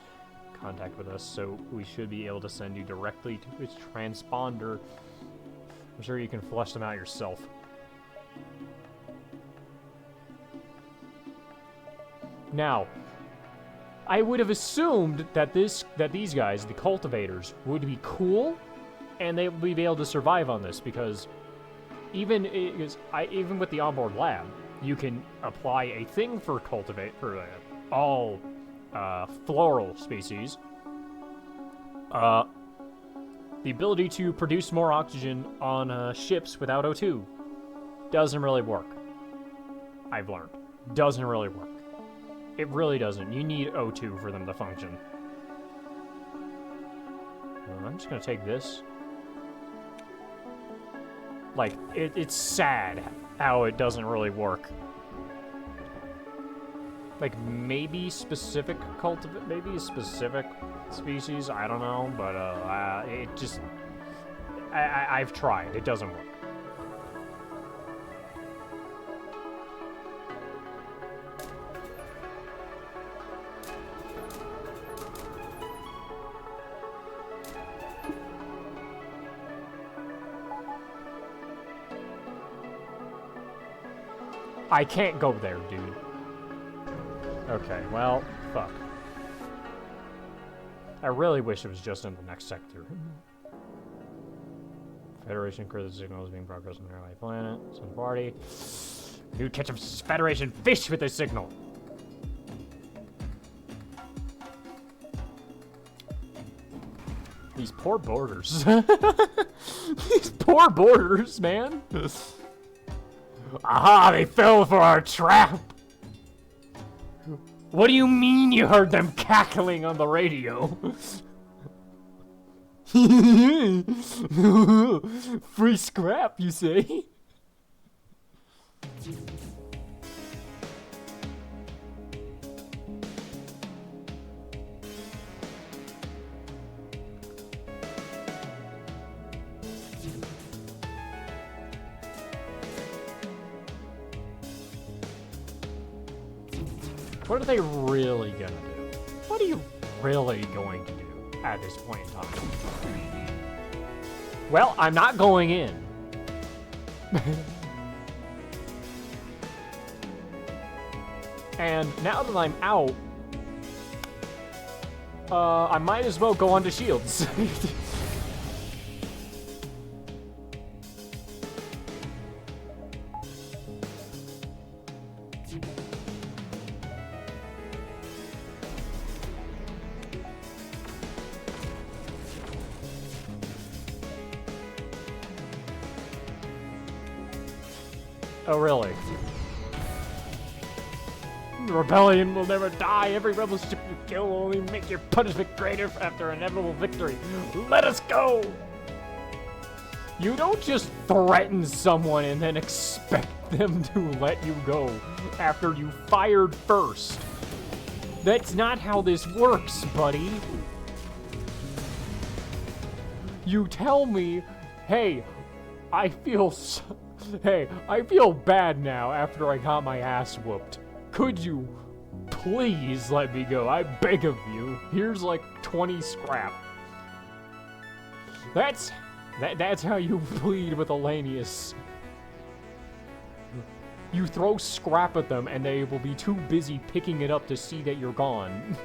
contact with us, so we should be able to send you directly to his transponder. I'm sure you can flush them out yourself. Now, I would have assumed that these guys, the cultivators, would be cool, and they would be able to survive on this, because even with the onboard lab, you can apply a thing for all floral species. The ability to produce more oxygen on ships without O2 doesn't really work. I've learned. Doesn't really work. It really doesn't. You need O2 for them to function. I'm just gonna take this. Like, it's sad how it doesn't really work. Like, maybe a specific species, I don't know, but it just, I've tried, it doesn't work. I can't go there, dude. Okay, well, fuck. I really wish it was just in the next sector. Federation cruiser signal is being broadcast on the nearby planet. Send party. Dude, catch a Federation fish with this signal. These poor borders. These poor borders, man. Aha, they fell for our trap! What do you mean you heard them cackling on the radio? Free scrap, you say? What are they really gonna do? What are you really going to do at this point in time? Well, I'm not going in. And now that I'm out, I might as well go onto shields. Oh, really? The rebellion will never die. Every rebel ship you kill will only make your punishment greater after inevitable victory. Let us go! You don't just threaten someone and then expect them to let you go after you fired first. That's not how this works, buddy. You tell me, hey, I feel bad now after I got my ass whooped. Could you please let me go? I beg of you. Here's like 20 scrap. That's how you plead with Elanius. You throw scrap at them and they will be too busy picking it up to see that you're gone.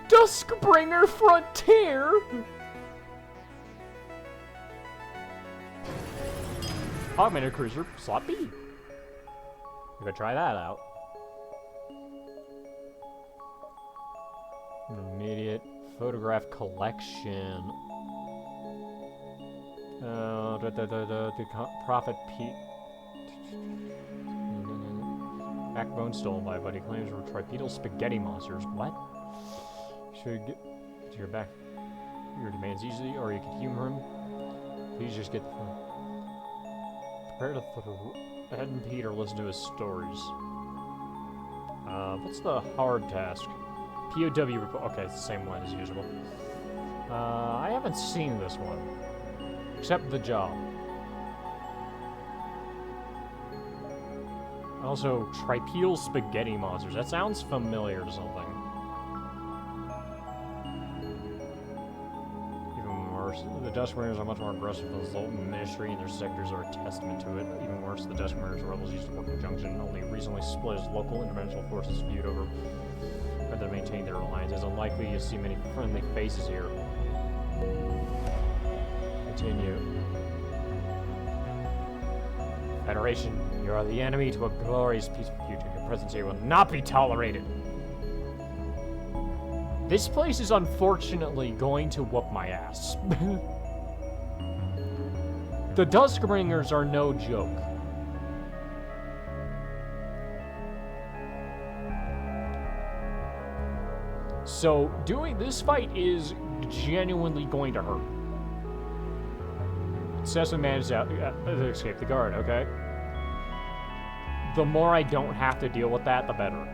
Duskbringer Frontier? Augmented Cruiser, slot B. You could try that out. Immediate photograph collection. The Prophet Pete. Backbone stolen by buddy claims were tripedal spaghetti monsters. What? Should get to your back. Your demands easily, or you could humor him. Please just get the phone. Prepare to Ed and Peter listen to his stories. What's the hard task? POW report. Okay, it's the same one as usual. I haven't seen this one. Accept the job. Also, tripedal spaghetti monsters. That sounds familiar to something. Even worse, the Duskbringers are much more aggressive than the Zoltan Ministry, and their sectors are a testament to it. Even worse, the Duskbringers rebels used to work in conjunction, only recently split as local interventional forces viewed over whether to maintain their alliance. It's unlikely you see many friendly faces here. Continue. Federation, you are the enemy to a glorious, peaceful future. Your presence here will not be tolerated. This place is unfortunately going to whoop my ass. The Duskbringers are no joke. So, doing this fight is genuinely going to hurt. Successfully managed to escape the guard, okay? The more I don't have to deal with that, the better.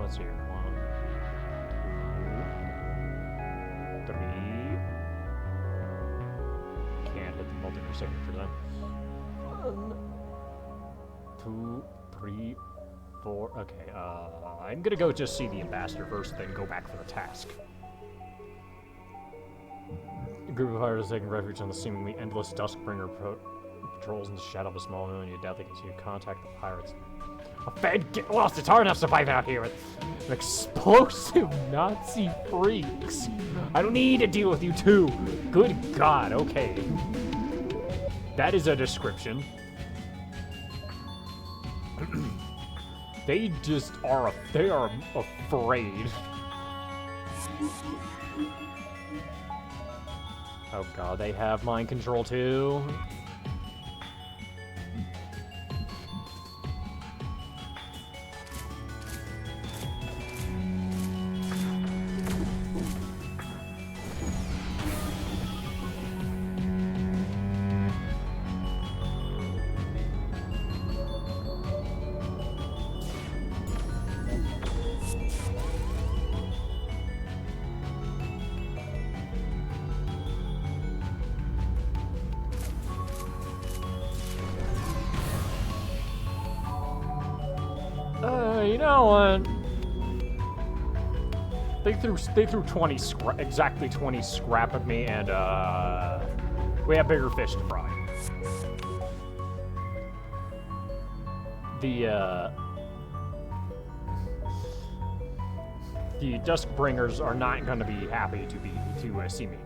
Let's see here. 1, 2, 3. Can't hit the multi-signature signature then. 1, 2, 3, 4. Okay, I'm gonna go just see the ambassador first, then go back for the task. A group of pirates taking refuge on the seemingly endless Duskbringer patrols in the shadow of a small moon. You doubt they continue to contact the pirates. A Fed get lost! It's hard enough surviving out here with explosive Nazi freaks. I don't need to deal with you too. Good God, okay. That is a description. They just are, they are afraid. Oh God, they have mind control too. You know what? They threw 20 exactly 20 scrap at me, and we have bigger fish to fry. The Duskbringers are not going to be happy to see me.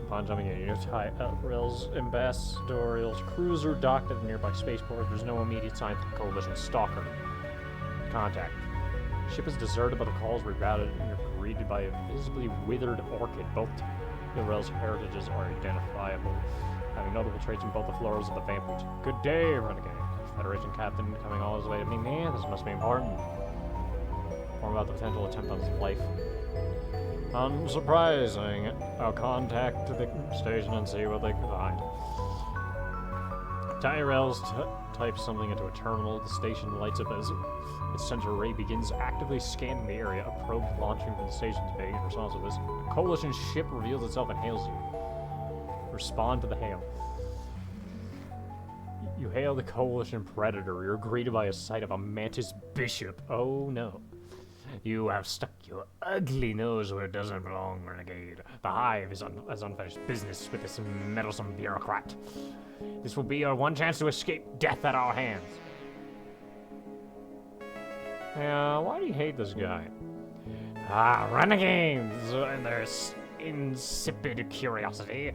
Upon jumping in, you tie up Rail's ambassadorial cruiser docked at the nearby spaceport. There's no immediate sign of the coalition stalker. Contact. Ship is deserted, but the calls rerouted and you're greeted by a visibly withered orchid. Both the Rail's heritages are identifiable, having notable traits in both the florals and the vamp. Good day, renegade. Federation captain coming all his way to me. Man, this must be important. More about the potential attempt on his life. Unsurprising. I'll contact the station and see what they can find. Tyrell's types something into a terminal. The station lights up as its sensor array begins actively scanning the area. A probe launching from the station's bay in response to this. A coalition ship reveals itself and hails you. Respond to the hail. You hail the coalition predator. You're greeted by a sight of a mantis bishop. Oh no. You have stuck your ugly nose where it doesn't belong, renegade. The Hive is has unfinished business with this meddlesome bureaucrat. This will be your one chance to escape death at our hands. Yeah, why do you hate this guy? Ah, renegades and their insipid curiosity.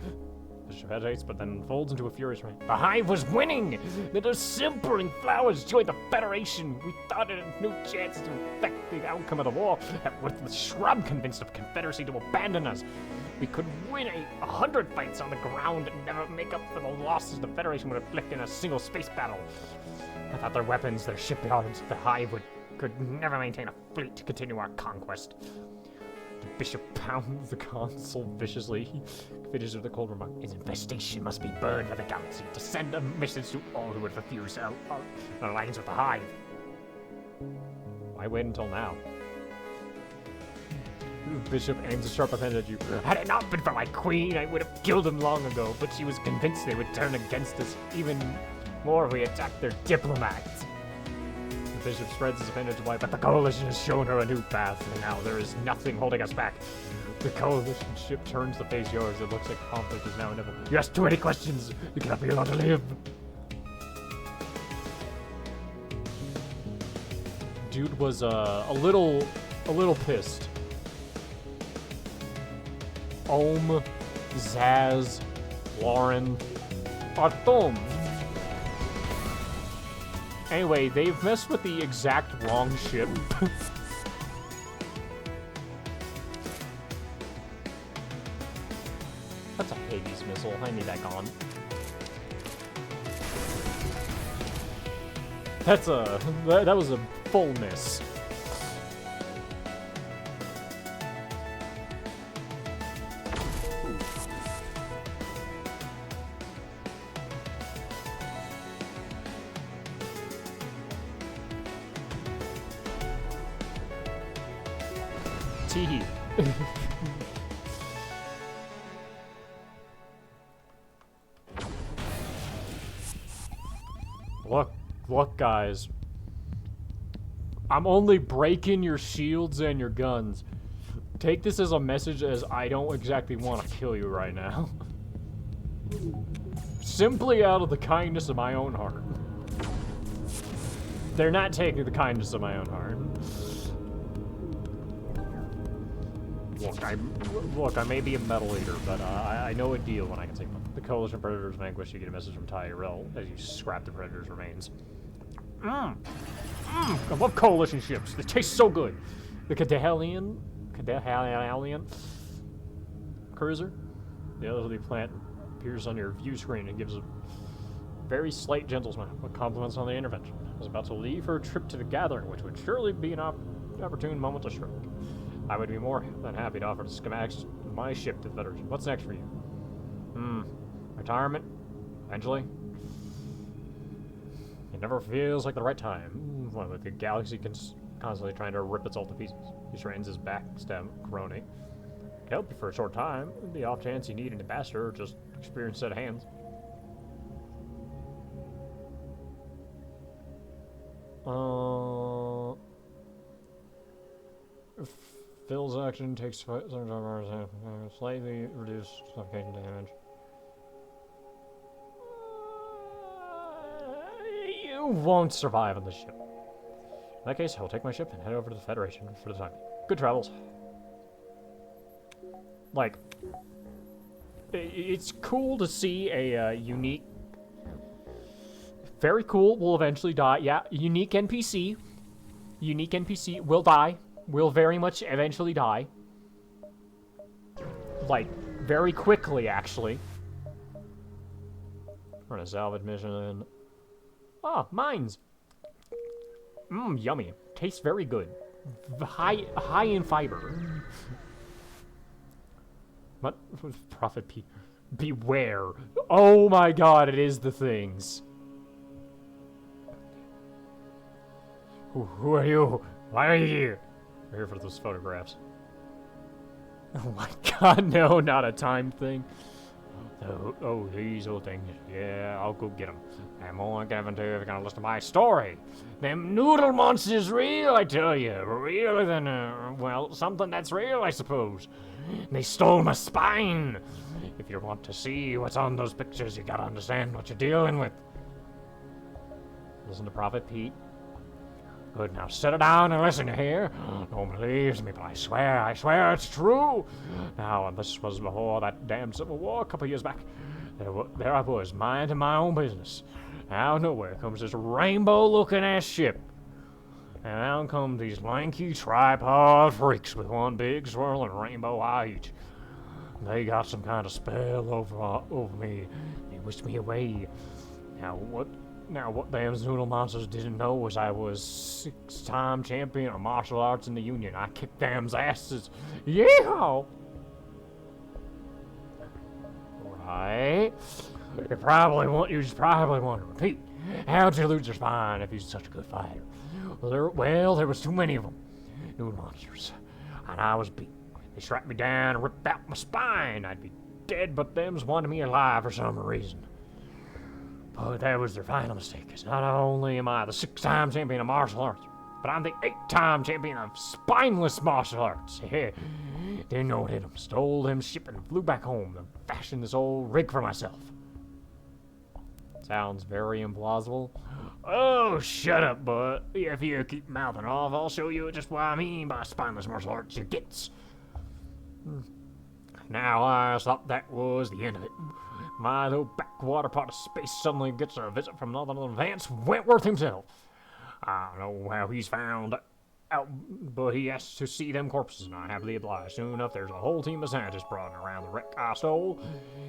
Bishop hesitates, but then folds into a furious rant. The Hive was winning! The simpering flowers joined the Federation. We thought it had no chance to affect the outcome of the war. That worthless shrub convinced the Confederacy to abandon us. We could win 100 fights on the ground and never make up for the losses the Federation would inflict in a single space battle. Without their weapons, their shipyards, the Hive could never maintain a fleet to continue our conquest. The bishop pounds the console viciously. He finishes with a cold remark. His infestation must be burned by the galaxy to send a message to all who would refuse an alliance with the Hive. Why wait until now? The bishop aims a sharp pen at you. Had it not been for my queen, I would have killed him long ago, but she was convinced they would turn against us even more if we attacked their diplomats. The bishop spreads his appendage wide, but the coalition has shown her a new path, and now there is nothing holding us back. The coalition ship turns to face yours. It looks like conflict is now inevitable. You ask too many questions. You cannot be allowed to live. Dude was a little pissed. Ohm, Zaz, Lauren, Artom. Anyway, they've messed with the exact wrong ship. That's a Hades missile. I need that gone. That was a full miss. Teehee. Look, guys. I'm only breaking your shields and your guns. Take this as a message as I don't exactly want to kill you right now. Simply out of the kindness of my own heart. They're not taking the kindness of my own heart. Look, I may be a metal eater, but I know a deal when I can take one. The coalition predators vanquished. You get a message from Tyrell as you scrap the predator's remains. I love coalition ships. They taste so good. The Cadalian cruiser. The elderly plant appears on your view screen and gives a very slight gentle smile with compliments on the intervention. I was about to leave for a trip to the gathering, which would surely be an opportune moment to stroke. I would be more than happy to offer the schematics of my ship to the Federation. What's next for you? Retirement? Eventually? It never feels like the right time. With the galaxy constantly trying to rip itself to pieces. He straightens his back stem, groaning. I can help you for a short time. The off chance you need an ambassador or just experienced set of hands. Phil's action takes slightly reduced suffocation damage. You won't survive on the ship. In that case, I'll take my ship and head over to the Federation for the time. Good travels. Like, it's cool to see a unique, very cool, will eventually die. Yeah, unique NPC. Unique NPC will die. Will very much eventually die. Like, very quickly, actually. Run a salvage mission. Ah, mines. Mmm, yummy. Tastes very good. High in fiber. What? Prophet P. Beware. Oh my god, it is the things. Who are you? Why are you here? We're here for those photographs. Oh my god, no, not a time thing. Oh, these old things. Yeah, I'll go get them. I'm only giving to you if you're gonna listen to my story. Them noodle monsters real, I tell you. Realer than, well, something that's real, I suppose. They stole my spine. If you want to see what's on those pictures, you gotta understand what you're dealing with. Listen to Prophet Pete. Good, now sit down and listen here. No one believes me, but I swear it's true. Now, this was before that damn Civil War a couple years back. There I was, minding my own business. Out of nowhere comes this rainbow-looking-ass ship. And out come these lanky tripod freaks with one big swirling rainbow eye each. They got some kind of spell over me. They wished me away. Now, what them noodle monsters didn't know was I was 6-time champion of martial arts in the Union. I kicked them's asses. Yeehaw! Right? You probably want to repeat. How'd you lose your spine if you're such a good fighter? Well, there was too many of them. Noodle monsters. And I was beat. They strapped me down and ripped out my spine. I'd be dead, but them's wanted me alive for some reason. But that was their final mistake, because not only am I the 6-time champion of martial arts, but I'm the 8-time champion of spineless martial arts. Yeah. Didn't know what hit them. Stole them ship and flew back home and fashioned this old rig for myself. Sounds very implausible. Oh, shut up, bud. If you keep mouthing off, I'll show you just what I mean by spineless martial arts you gets. Now, I thought that was the end of it. My little backwater part of space suddenly gets a visit from none other than Vance Wentworth himself. I don't know how he's found out, but he has to see them corpses, and I happily oblige. Soon enough, there's a whole team of scientists brought around the wreck I stole.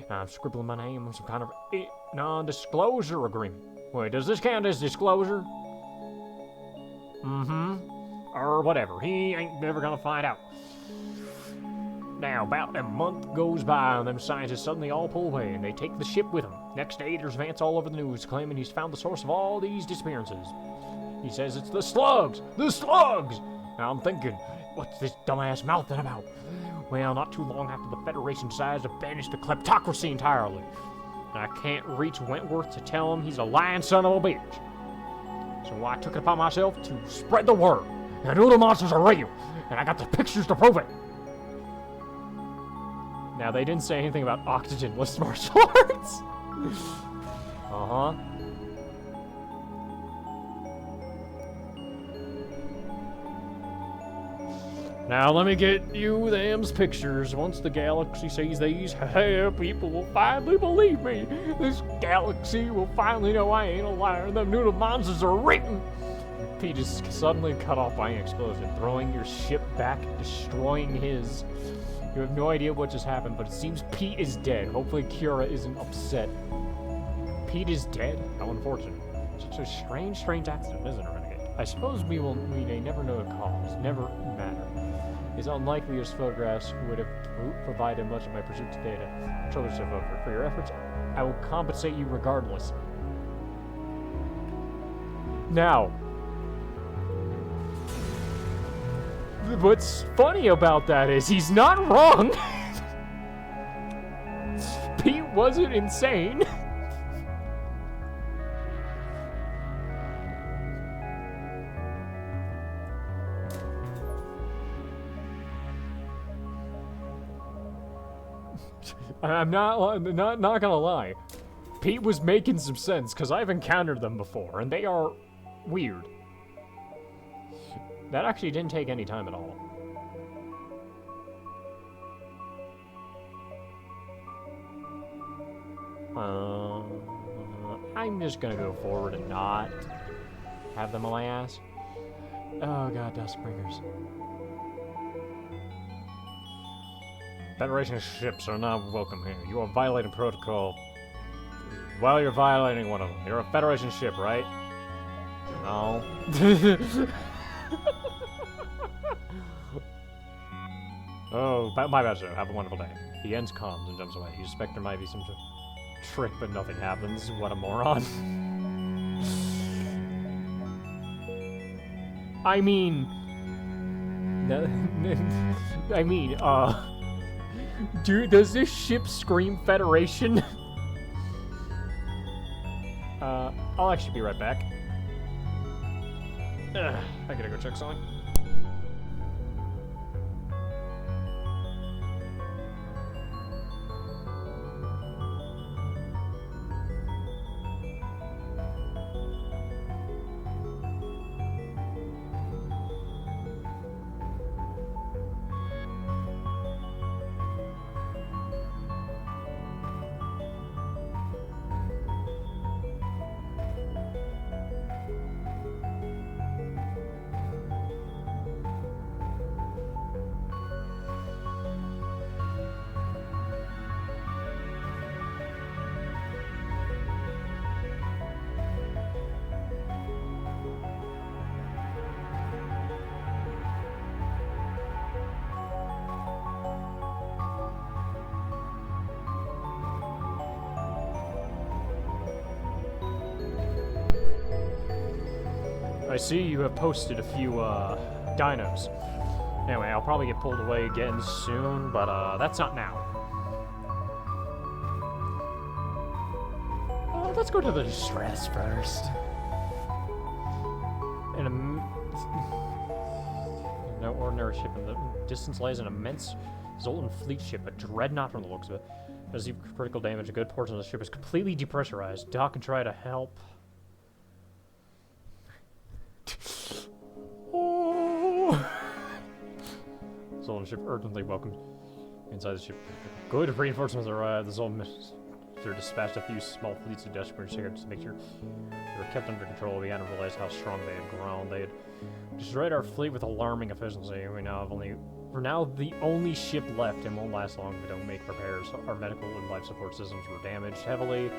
I'm scribbling my name on some kind of non-disclosure agreement. Wait, does this count as disclosure? Or whatever. He ain't never gonna find out. Now, about a month goes by, and them scientists suddenly all pull away, and they take the ship with them. Next day, there's Vance all over the news claiming he's found the source of all these disappearances. He says it's the slugs! The slugs! Now I'm thinking, what's this dumbass mouthing about? Well, not too long after the Federation decides to banish the kleptocracy entirely. And I can't reach Wentworth to tell him he's a lying son of a bitch. So I took it upon myself to spread the word. The noodle monsters are real, and I got the pictures to prove it. Now, they didn't say anything about oxygen-less martial arts. Now, let me get you them's pictures. Once the galaxy sees these, hey, people will finally believe me. This galaxy will finally know I ain't a liar. Them noodle monsters are written. Pete is suddenly cut off by an explosion, throwing your ship back, destroying his. You have no idea what just happened, but it seems Pete is dead. Hopefully Kira isn't upset. Pete is dead? How unfortunate. Such a strange accident, isn't it, Renegade? I suppose we may never know the cause. Never matter. It's unlikely those photographs would have provided much of my pursuit to data. Show yourself over. For your efforts, I will compensate you regardless. Now, what's funny about that is he's not wrong. Pete wasn't insane. I'm not gonna lie. Pete was making some sense because I've encountered them before, and they are weird. That actually didn't take any time at all. I'm just gonna go forward and not have them on my ass. Oh god, Dustbringers. Federation ships are not welcome here. You are violating protocol. Well, you're violating one of them. You're a Federation ship, right? No. Oh, my bad, sir. Have a wonderful day. He ends comms and jumps away. You suspect there might be some trick, but nothing happens. What a moron. I mean... Dude, does this ship scream Federation? I'll actually be right back. I gotta go check something. I see you have posted a few, dinos. Anyway, I'll probably get pulled away again soon, but, that's not now. Let's go to the distress first. No ordinary ship. In the distance lies an immense Zoltan fleet ship, a dreadnought from the looks of it. As the critical damage, a good portion of the ship is completely depressurized. Doc can try to help. Zoltan ship urgently welcomed inside the ship. Good reinforcements arrived. The Zoltan mister dispatched a few small fleets of desperate ships to make sure they were kept under control. We began to realize how strong they had grown. They had destroyed our fleet with alarming efficiency. We're now the only ship left and won't last long if we don't make repairs. Our medical and life support systems were damaged heavily.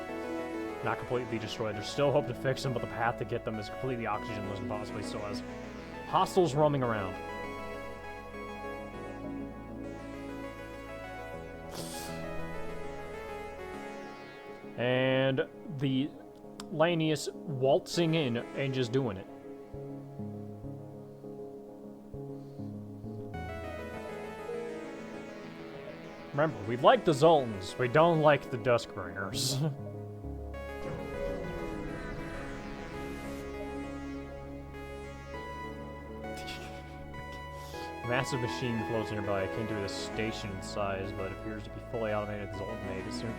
Not completely destroyed. There's still hope to fix them, but the path to get them is completely oxygenless and possibly still has hostiles roaming around. And the Lanius waltzing in and just doing it. Remember, we like the Zoltans, we don't like the Duskbringers. Massive machine floats nearby. I came to a station in size, but appears to be fully automated. The Zoltan made as soon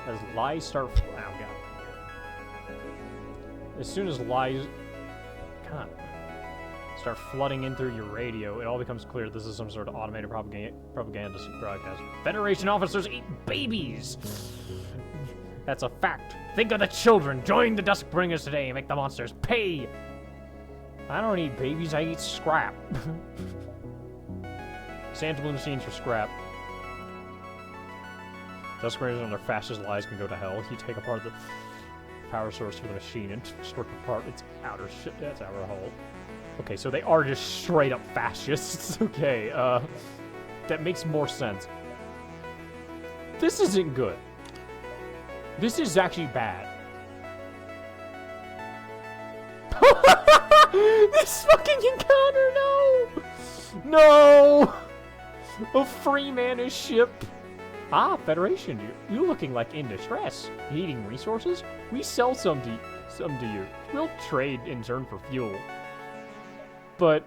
as lies start. Oh god. As soon as lies start flooding in through your radio, it all becomes clear this is some sort of automated propaganda broadcast. Federation officers eat babies! That's a fact. Think of the children. Join the Duskbringers today and make the monsters pay! I don't eat babies, I eat scrap. Sample machines for scrap. Duskbringers and their fastest lies can go to hell. You take apart the power source for the machine and strip apart its outer shit. That's outer hull. Okay, so they are just straight up fascists. Okay, that makes more sense. This isn't good. This is actually bad. This fucking encounter, no! No! A free mana ship. Ah, Federation, you're looking like in distress. Needing resources? We sell some to you. We'll trade in turn for fuel. But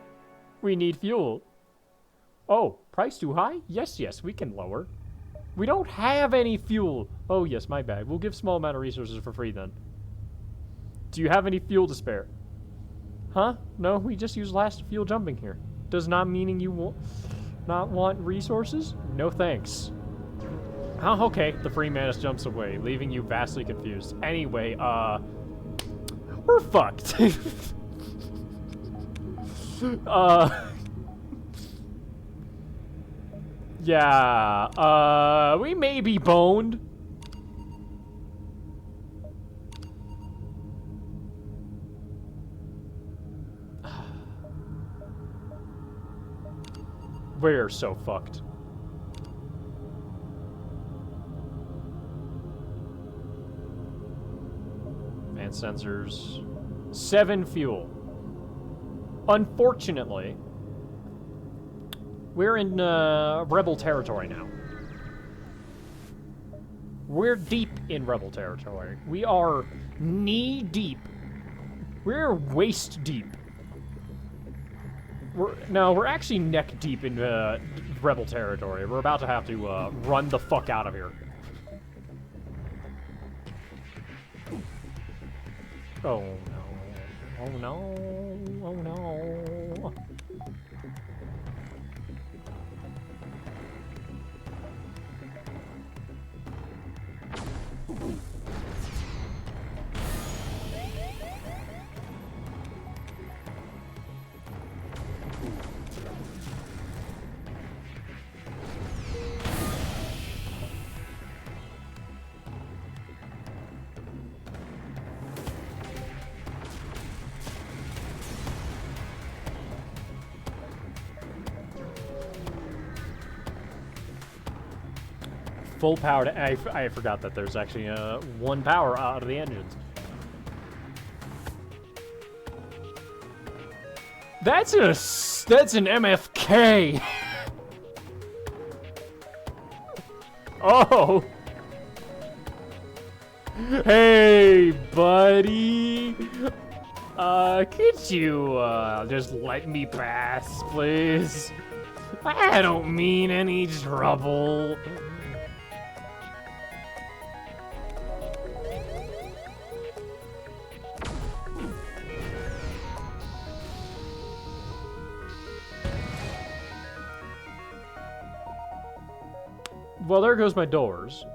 we need fuel. Oh, price too high? Yes, we can lower. We don't have any fuel. Oh, yes, my bad. We'll give small amount of resources for free then. Do you have any fuel to spare? Huh? No, we just used last fuel jumping here. Does not meaning you will not want resources? No thanks. Oh, okay. The free mana jumps away, leaving you vastly confused. Anyway, we're fucked. Yeah, we may be boned. We're so fucked. And sensors. 7 fuel. Unfortunately, we're in rebel territory now. We're deep in rebel territory. We are knee deep. We're waist deep. We're actually neck deep in rebel territory. We're about to have to run the fuck out of here. Oh no. Oh no. Oh no. Full power to... I forgot that there's actually 1 power out of the engines. That's an MFK! Oh! Hey, buddy! Could you, just let me pass, please? I don't mean any trouble. Well, there goes my doors.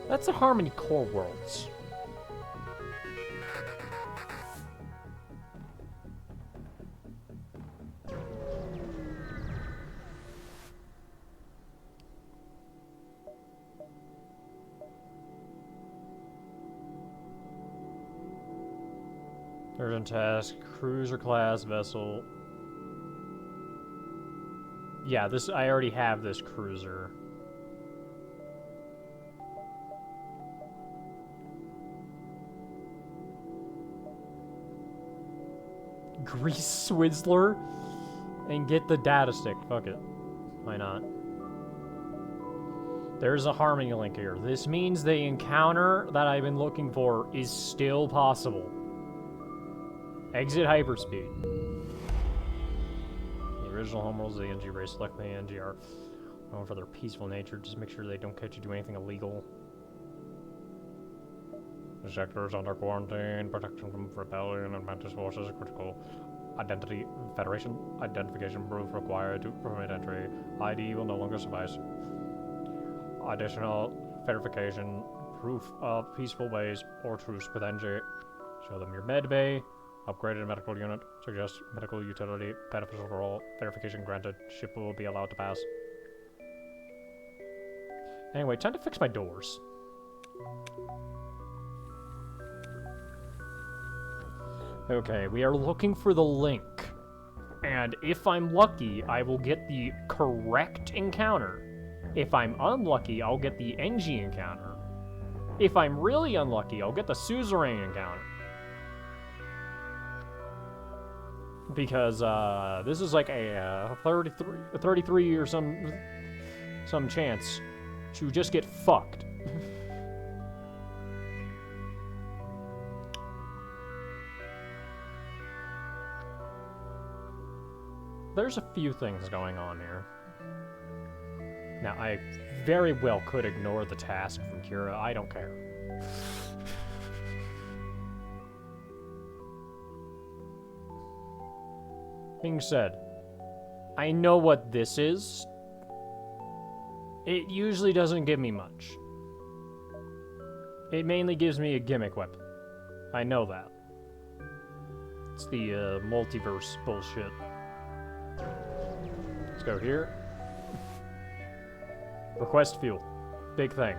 That's the Harmony Core Worlds. Urgent task, cruiser class vessel. Yeah, I already have this cruiser. Grease Swizzler and get the data stick. Fuck it. Why not? There's a Harmony link here. This means the encounter that I've been looking for is still possible. Exit hyperspeed. The original homeworlds of the NG race select the NGR. Known for their peaceful nature, just make sure they don't catch you doing anything illegal. The sector is under quarantine. Protection from rebellion and mantis forces is critical. Identity Federation. Identification proof required to permit entry. ID will no longer suffice. Additional verification. Proof of peaceful ways or truce with NG. Show them your med bay. Upgraded medical unit. Suggest medical utility. Beneficial role. Verification granted. Ship will be allowed to pass. Anyway, time to fix my doors. Okay, we are looking for the link. And if I'm lucky, I will get the correct encounter. If I'm unlucky, I'll get the NG encounter. If I'm really unlucky, I'll get the suzerain encounter. Because, this is like a 33 or some chance to just get fucked. There's a few things going on here. Now, I very well could ignore the task from Kira. I don't care. Being said, I know what this is. It usually doesn't give me much. It mainly gives me a gimmick weapon. I know that. It's the multiverse bullshit. Let's go here. Request fuel. Big thing.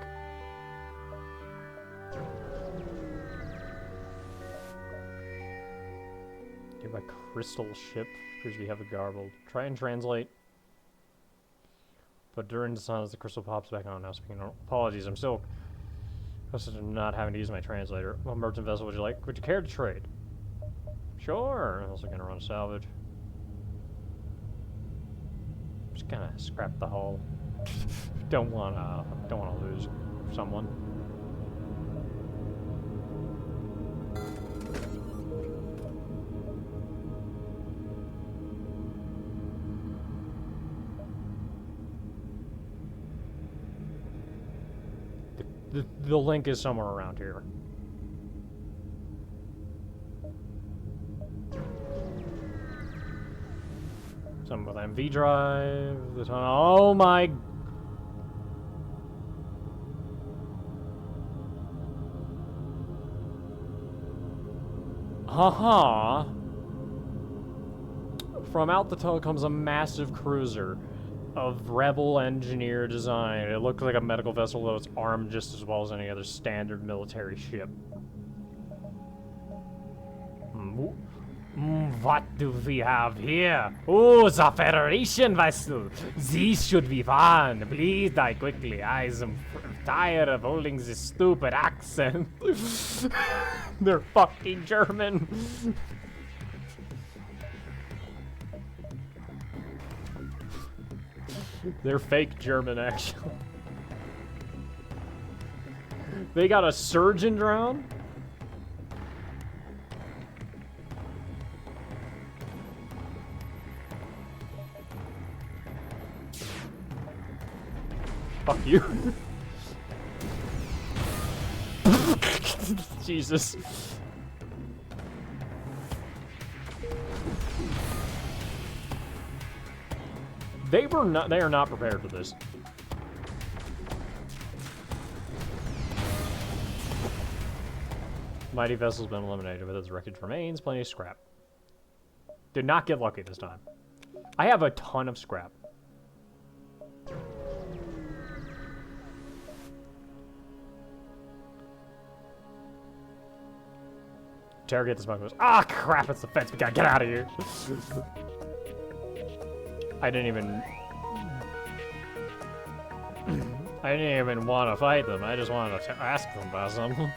My crystal ship appears to be heavily garbled. Try and translate. But during the sun, as the crystal pops back on, now speaking normal. Apologies, I'm still accustomed to not having to use my translator. What merchant vessel would you like? Would you care to trade? Sure. I'm also gonna run a salvage. Just gonna scrap the hull. don't wanna lose someone. The link is somewhere around here. Some with MV drive. The tunnel. Oh my. Haha. From out the tunnel comes a massive cruiser of rebel engineer design. It looked like a medical vessel, though it's armed just as well as any other standard military ship. What do we have here? Oh, the Federation vessel. These should be fun. Please die quickly. I am tired of holding this stupid accent. They're fucking German. They're fake German, actually. They got a surgeon drone? Fuck you. Jesus. They are not prepared for this. Mighty vessel's been eliminated, but its wreckage remains. Plenty of scrap. Did not get lucky this time. I have a ton of scrap. Interrogate the smugglers. Ah, crap, it's the fence. We gotta get out of here. I didn't even want to fight them. I just wanted to ask them about something.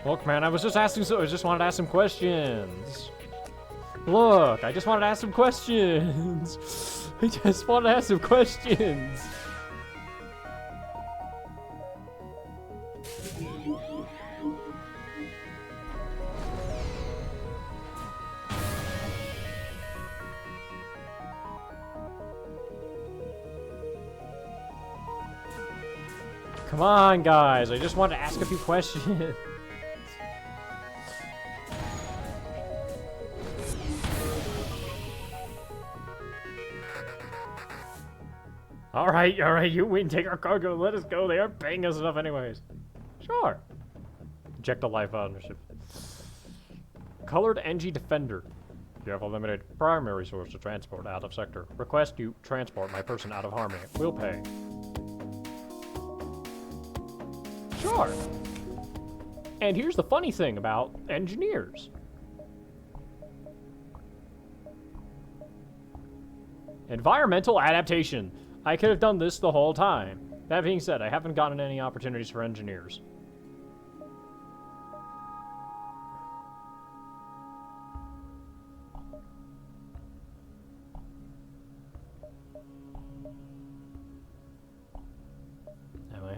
Look, man, I just wanted to ask some questions. Look, I just wanted to ask some questions. I just wanted to ask some questions. Come on, guys. I just wanted to ask a few questions. Alright, you win. Take our cargo. Let us go. They aren't paying us enough anyways. Sure. Eject the life ownership. Colored NG Defender. You have a limited primary source to transport out of sector. Request you transport my person out of harmony. We'll pay. Sure. And here's the funny thing about engineers. Environmental adaptation. I could have done this the whole time. That being said, I haven't gotten any opportunities for engineers.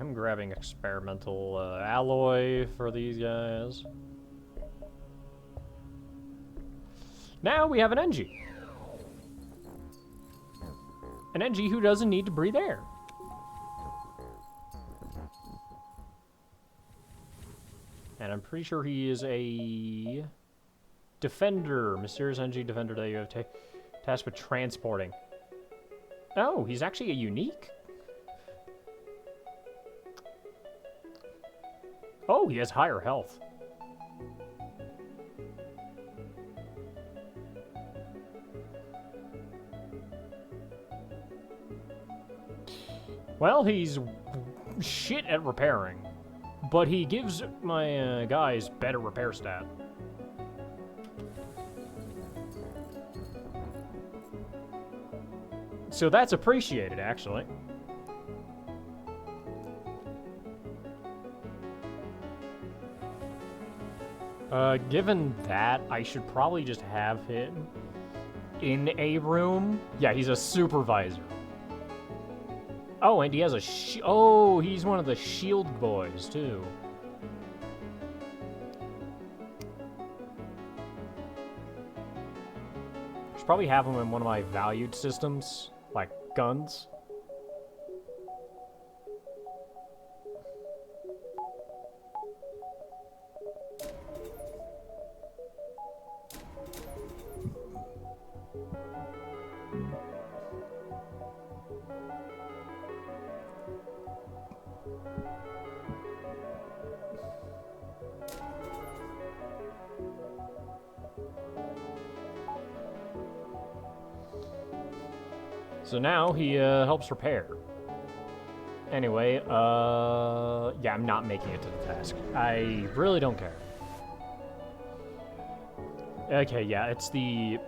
I'm grabbing experimental alloy for these guys. Now we have an NG. An NG who doesn't need to breathe air. And I'm pretty sure he is a defender. Mysterious NG defender that you have tasked with transporting. Oh, he's actually a unique? Oh, he has higher health. Well, he's shit at repairing, but he gives my guys better repair stat. So that's appreciated, actually. Given that, I should probably just have him in a room. Yeah, he's a supervisor. Oh, and he has a oh, he's one of the shield boys, too. Should probably have him in one of my valued systems, like guns. So now he helps repair. Anyway, yeah, I'm not making it to the task. I really don't care. Okay, yeah, it's the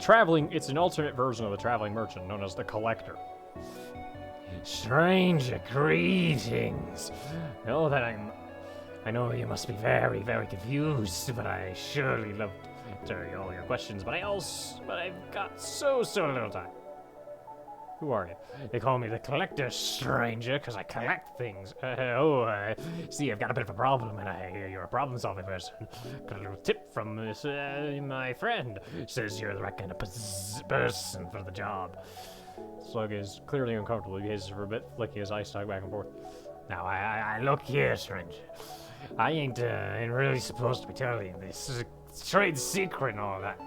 traveling, it's an alternate version of the traveling merchant known as the collector. Stranger, greetings. I know you must be very, very confused, but I surely love to answer all your questions, but I've got so little time. Who are you? They call me the collector, stranger, because I collect things. See, I've got a bit of a problem, and I hear you're a problem-solving person. Got a little tip from this, my friend. Says you're the right kind of person for the job. Slug is clearly uncomfortable. He gazes for a bit, flicking his eye stalk back and forth. Now, I look here, stranger. I ain't really supposed to be telling you this. This is a trade secret and all that.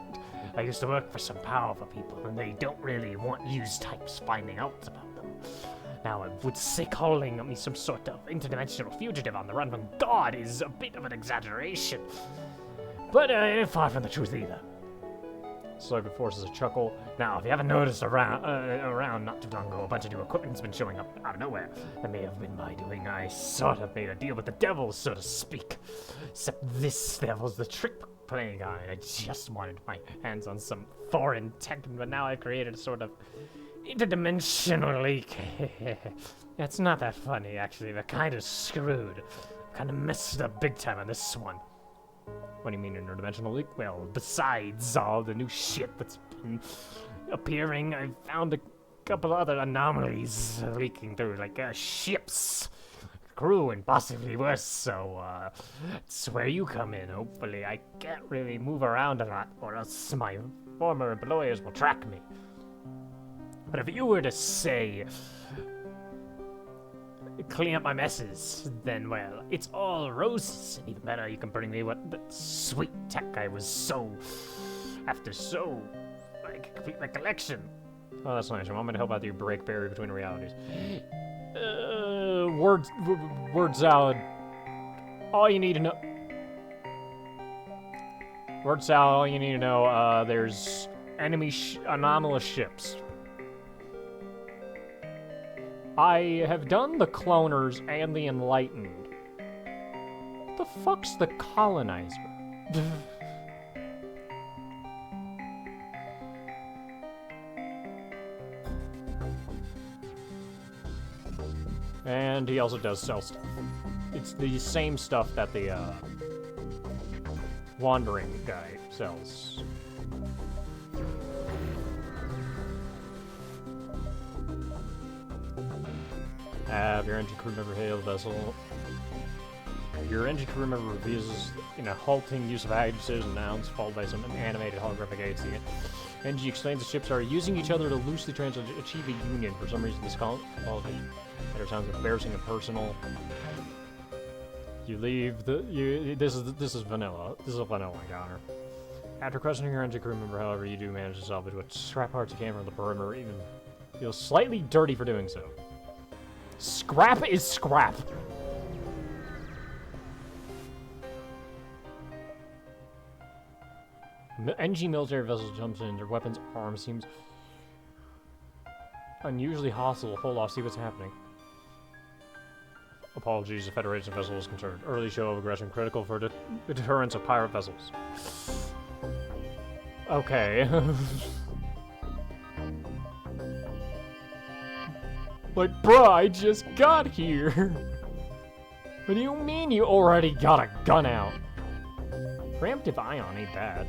I used to work for some powerful people, and they don't really want news types finding out about them. Now, I would say calling me some sort of interdimensional fugitive on the run from God is a bit of an exaggeration. But far from the truth either. Slug forces a chuckle. Now, if you haven't noticed around not too long ago, a bunch of new equipment's been showing up out of nowhere. That may have been my doing. I sort of made a deal with the devil, so to speak. Except this devil's the trick-playing guy. I just wanted my hands on some foreign tech, but now I've created a sort of interdimensional leak. It's not that funny, actually. They're kind of screwed. Kind of messed up big time on this one. What do you mean interdimensional leak? Well, besides all the new shit that's been appearing, I found a couple other anomalies leaking through, like ships, crew, and possibly worse, so that's where you come in. Hopefully I can't really move around a lot, or else my former employers will track me. But if you were to say, clean up my messes, then, well, it's all roses. And even better, you can bring me what the sweet tech I was after like, complete my collection. Oh, that's nice. I'm gonna help out you break barrier between realities. Word salad. All you need to know. Word salad, all you need to know, there's enemy anomalous ships. I have done the cloners and the enlightened. What the fuck's the colonizer? And he also does sell stuff. It's the same stuff that the wandering guy sells. Have your engine crew member hail the vessel. Your engine crew member reveals in a halting use of adjectives and nouns, followed by some animated holographic aids. The NG explains the ships are using each other to loosely achieve a union. For some reason, this better sounds embarrassing and personal. You leave this is vanilla. This is a vanilla encounter. After questioning your engine crew member, however, you do manage to salvage what scrap parts you can from the perimeter, even feel slightly dirty for doing so. Scrap is scrap. NG military vessel jumps in. Their weapons arm seems Unusually hostile. Hold off, see what's happening. Apologies, the Federation vessel is concerned. Early show of aggression critical for the deterrence of pirate vessels. Okay. Like, bruh, I just got here. What do you mean you already got a gun out? Preemptive ion ain't bad.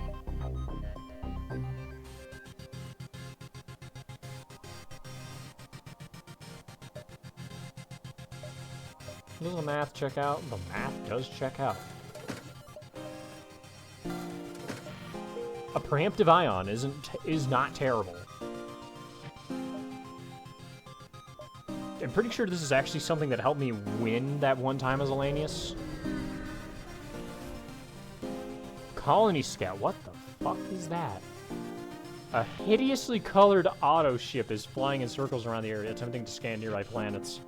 Does the math check out? The math does check out. A preemptive ion is not terrible. I'm pretty sure this is actually something that helped me win that one time as Elanius. Colony Scout, what the fuck is that? A hideously colored auto ship is flying in circles around the area, attempting to scan nearby planets.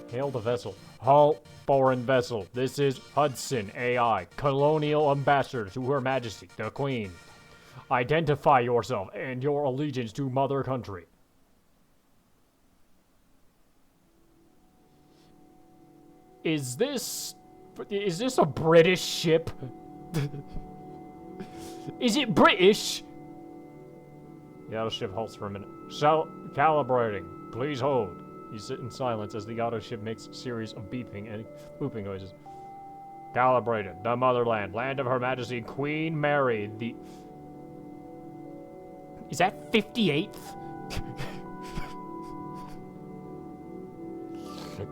Hail the vessel. Halt, foreign vessel. This is Hudson AI, Colonial Ambassador to Her Majesty, the Queen. Identify yourself and your allegiance to Mother Country. Is this a British ship? Is it British? The auto ship halts for a minute. Calibrating. Please hold. You sit in silence as the auto ship makes a series of beeping and booping noises. Calibrated. The motherland. Land of Her Majesty Queen Mary. The... Is that 58th?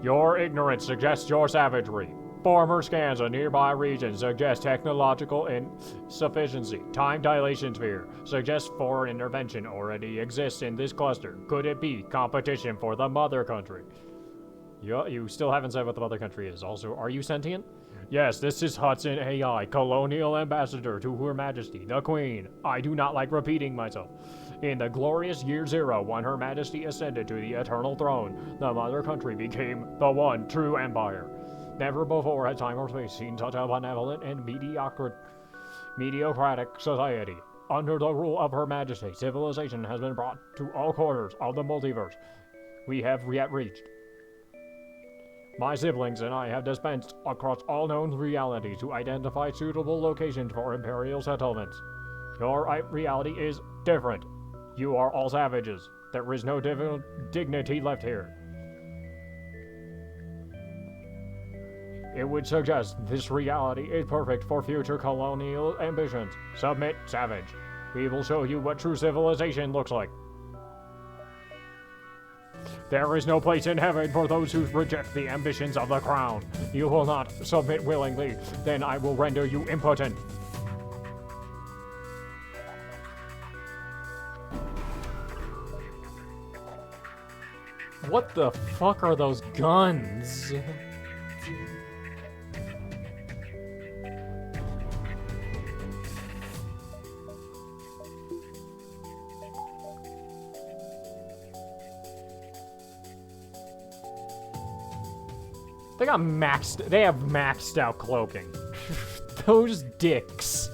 Your ignorance suggests your savagery. Former scans of nearby regions suggest technological insufficiency. Time dilation sphere suggests foreign intervention already exists in this cluster. Could it be competition for the mother country? You still haven't said what the mother country is. Also, are you sentient? Yes, this is Hudson AI, Colonial Ambassador to Her Majesty, the Queen. I do not like repeating myself. In the glorious year zero, when Her Majesty ascended to the eternal throne, the mother country became the one true empire. Never before had time or space seen such a benevolent and mediocratic society. Under the rule of Her Majesty, civilization has been brought to all corners of the multiverse we have yet reached. My siblings and I have dispensed across all known realities to identify suitable locations for imperial settlements. Your reality is different. You are all savages. There is no dignity left here. It would suggest this reality is perfect for future colonial ambitions. Submit, savage. We will show you what true civilization looks like. There is no place in heaven for those who reject the ambitions of the crown. You will not submit willingly, then I will render you impotent. What the fuck are those guns? They have maxed out cloaking. Those dicks.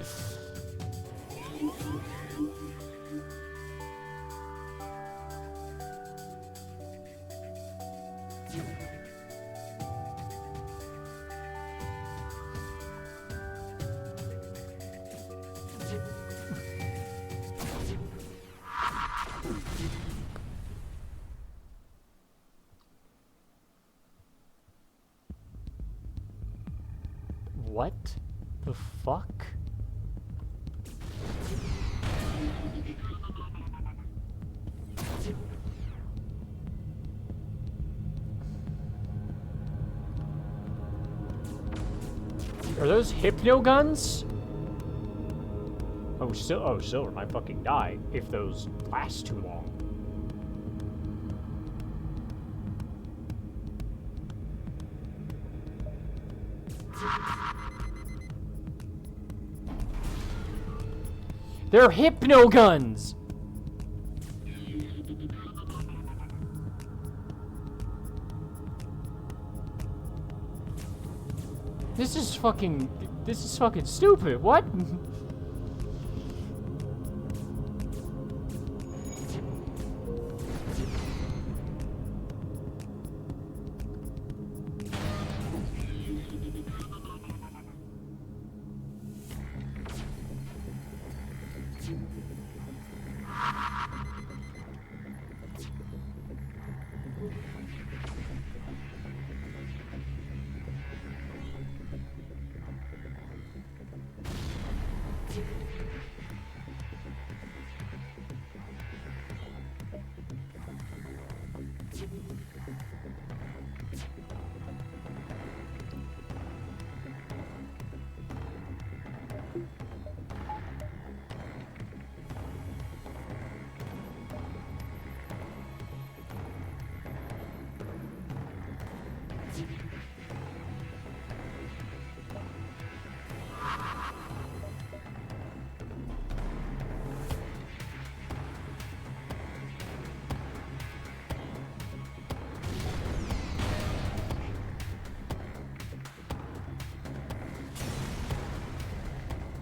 What the fuck? Are those hypno guns? Oh, silver might fucking die if those last too long. They're hypno guns! This is fucking stupid. What?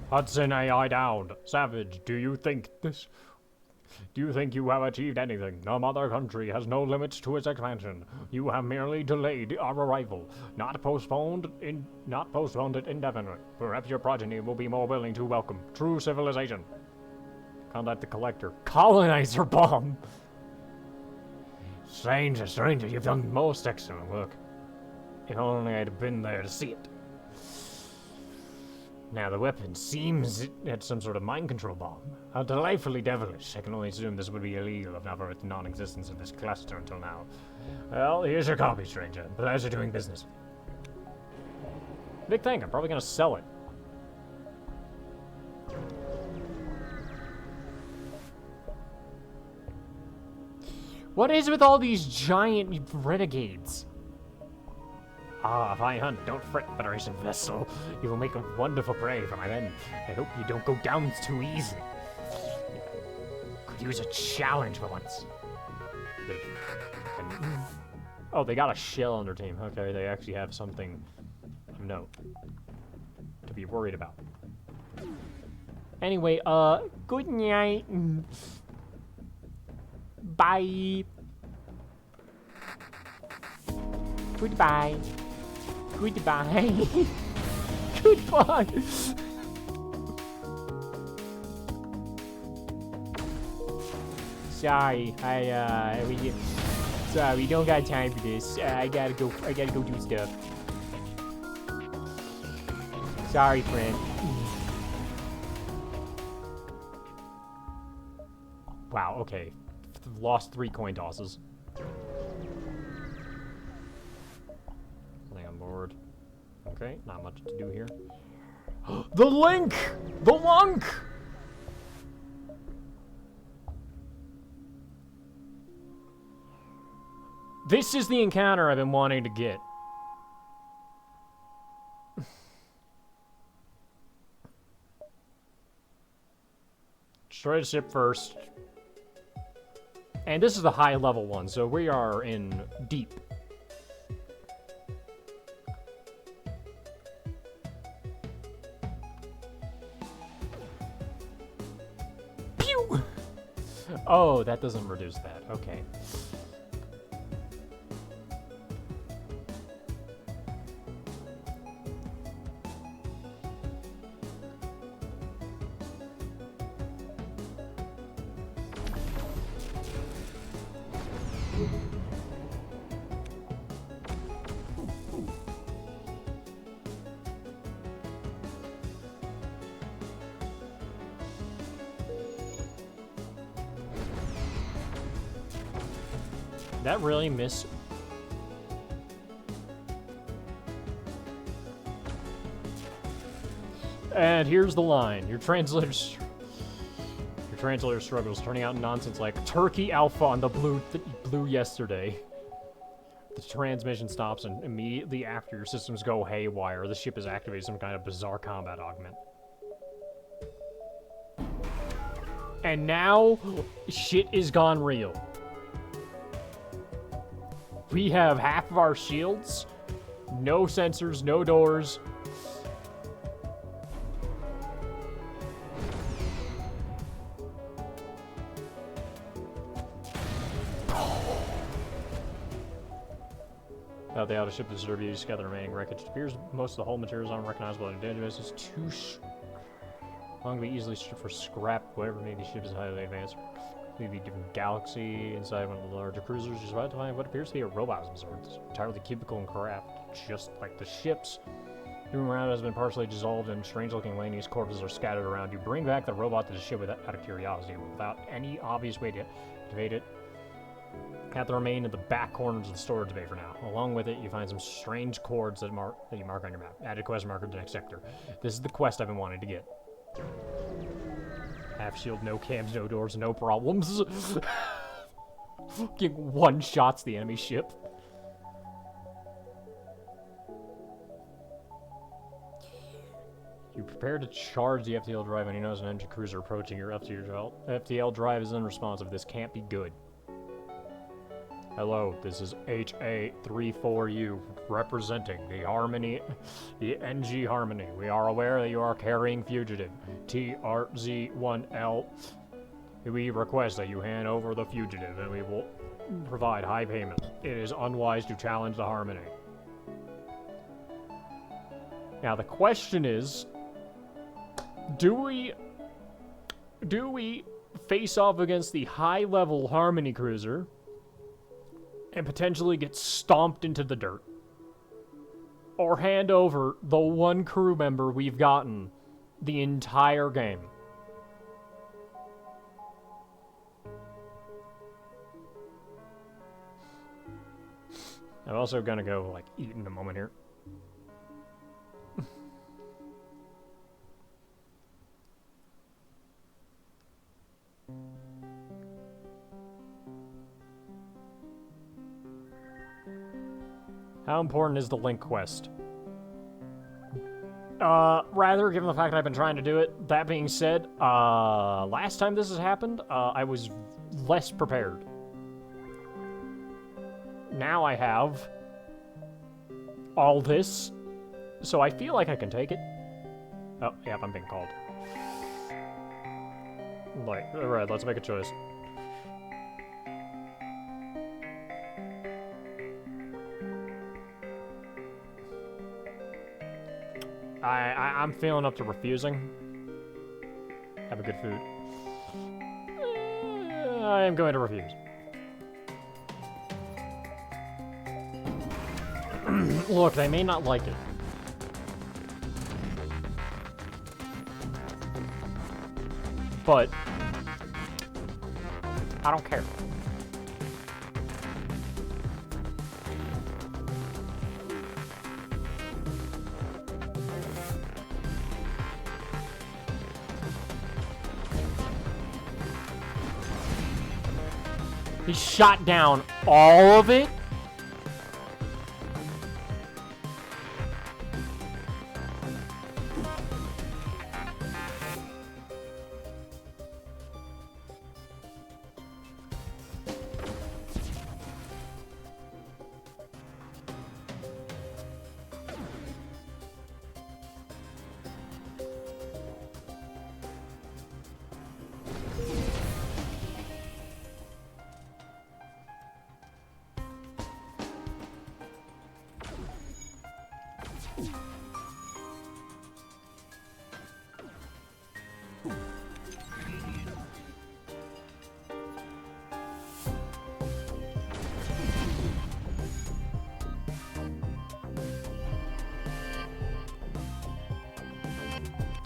Hudson AI down. Savage, do you think you have achieved anything? The mother country has no limits to its expansion. You have merely delayed our arrival, not postponed it indefinitely. Perhaps your progeny will be more willing to welcome true civilization. Contact the collector. Colonizer bomb! Stranger, you've done most excellent work. If only I'd have been there to see it. Now, the weapon seems it had some sort of mind control bomb. How delightfully devilish. I can only assume this would be illegal if not for the non-existence of this cluster until now. Well, here's your copy, stranger. Pleasure doing business. Big thing, I'm probably gonna sell it. What is with all these giant renegades? Ah, fine hunt. Don't fret, Federation vessel. You will make a wonderful prey for my men. I hope you don't go down too easy. Could use a challenge for once. Oh, they got a shell on their team. Okay, they actually have something of note to be worried about. Anyway, good night. Bye. Goodbye. Goodbye. Goodbye. Sorry, sorry, we don't got time for this. I gotta go do stuff. Sorry, friend. Wow, okay. Lost 3 coin tosses. On board. Okay, not much to do here. The link! The lunk! This is the encounter I've been wanting to get. Destroy the ship first. And this is the high level one, so we are in deep. Pew! Oh, that doesn't reduce that. Okay. That really miss. And here's the line. Your translator struggles, turning out nonsense like Turkey Alpha on the blue yesterday. The transmission stops, and immediately after your systems go haywire, the ship is activated some kind of bizarre combat augment. And now, shit is gone real. We have half of our shields, no sensors, no doors. The outer ship is to gather the remaining wreckage. It appears most of the hull material is unrecognizable in database. It's too long to be easily stripped for scrap. Whatever made these ships is highly advanced. Maybe a different galaxy inside one of the larger cruisers. Just about to find what appears to be a robot of some sort. It's entirely cubical and craft, just like the ships. The room around has been partially dissolved, and strange-looking Laney's corpses are scattered around. You bring back the robot to the ship out of curiosity, without any obvious way to activate it. Have to remain in the back corners of the storage bay for now. Along with it, you find some strange cords that you mark on your map. Add a quest marker to the next sector. This is the quest I've been wanting to get. Half shield, no cams, no doors, no problems. Getting one shots the enemy ship. You prepare to charge the FTL drive when you notice an engine cruiser approaching your FTL drive is unresponsive. This can't be good. Hello, this is HA34U, representing the NG Harmony. We are aware that you are carrying fugitive TRZ1L. We request that you hand over the fugitive, and we will provide high payment. It is unwise to challenge the Harmony. Now, the question is, do we face off against the high-level Harmony cruiser and potentially get stomped into the dirt, or hand over the one crew member we've gotten the entire game? I'm also gonna go, like, eat in a moment here. How important is the Link quest? Rather, given the fact I've been trying to do it. That being said, last time this has happened, I was less prepared. Now I have all this, so I feel like I can take it. Oh, yep, I'm being called. Like, alright, let's make a choice. I'm feeling up to refusing. Have a good food. I am going to refuse. Look, they may not like it. But I don't care. He shot down all of it?